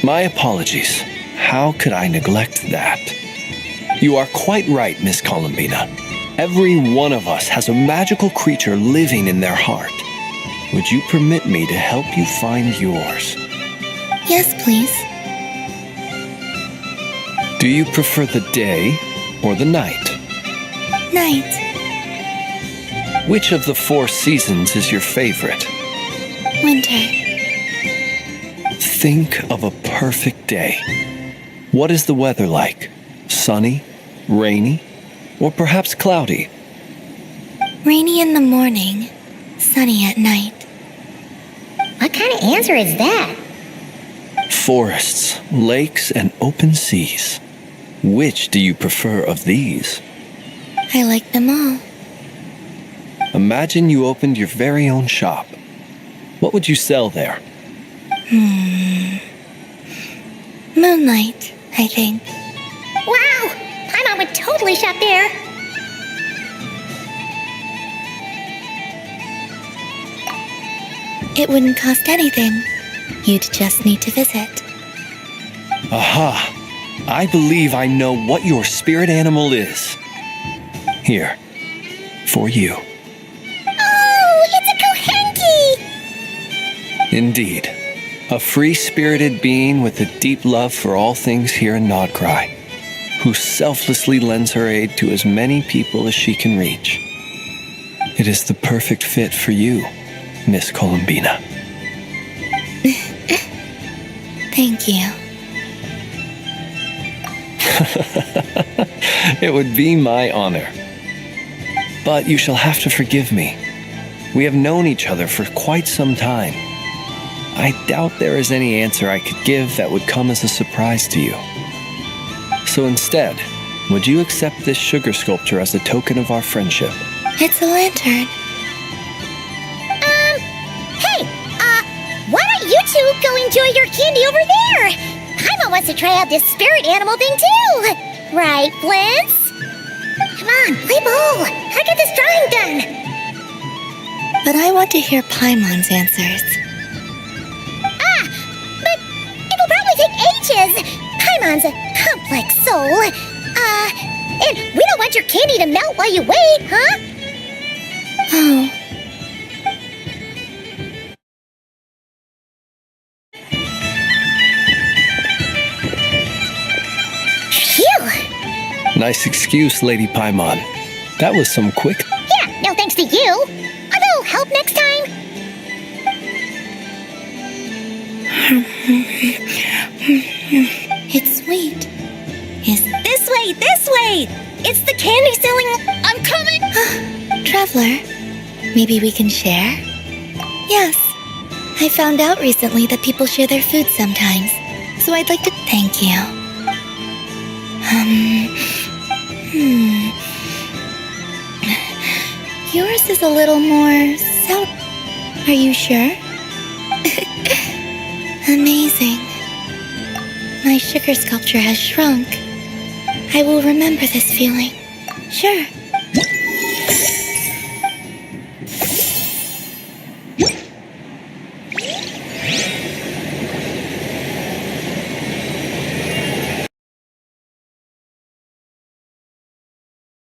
My apologies. How could I neglect that? You are quite right, Miss Columbina. Every one of us has a magical creature living in their heart. Would you permit me to help you find yours? Yes, please. Do you prefer the day or the night? Night. Which of the 4 seasons is your favorite? Winter. Think of a perfect day. What is the weather like? Sunny, rainy, or perhaps cloudy? Rainy in the morning, sunny at night. What kind of answer is that? Forests, lakes, and open seas. Which do you prefer of these? I like them all. Imagine you opened your very own shop. What would you sell there? Moonlight, I think. Wow! My mom would totally shop there. It wouldn't cost anything. You'd just need to visit. Aha! I believe I know what your spirit animal is. Here, for you. Oh, it's a Kohenki! Indeed. A free-spirited being with a deep love for all things here in Nodcry, who selflessly lends her aid to as many people as she can reach. It is the perfect fit for you, Miss Columbina. Thank you. It would be my honor. But you shall have to forgive me. We have known each other for quite some time. I doubt there is any answer I could give that would come as a surprise to you. So instead, would you accept this sugar sculpture as a token of our friendship? It's a lantern. Hey, why don't you two go enjoy your candy over there? Paimon wants to try out this spirit animal thing too. Right, Flint's? Come on, play ball. I get this drawing done. But I want to hear Paimon's answers. But it'll probably take ages. Paimon's a complex soul. And we don't want your candy to melt while you wait, huh? Oh. Phew! Nice excuse, Lady Paimon. That was some quick... Yeah, no thanks to you. A little help next time? It's sweet. This way! It's the candy selling... I'm coming! Traveler, maybe we can share? Yes. I found out recently that people share their food sometimes, so I'd like to thank you. Yours is a little more sour. Are you sure? Amazing. My sugar sculpture has shrunk. I will remember this feeling. Sure.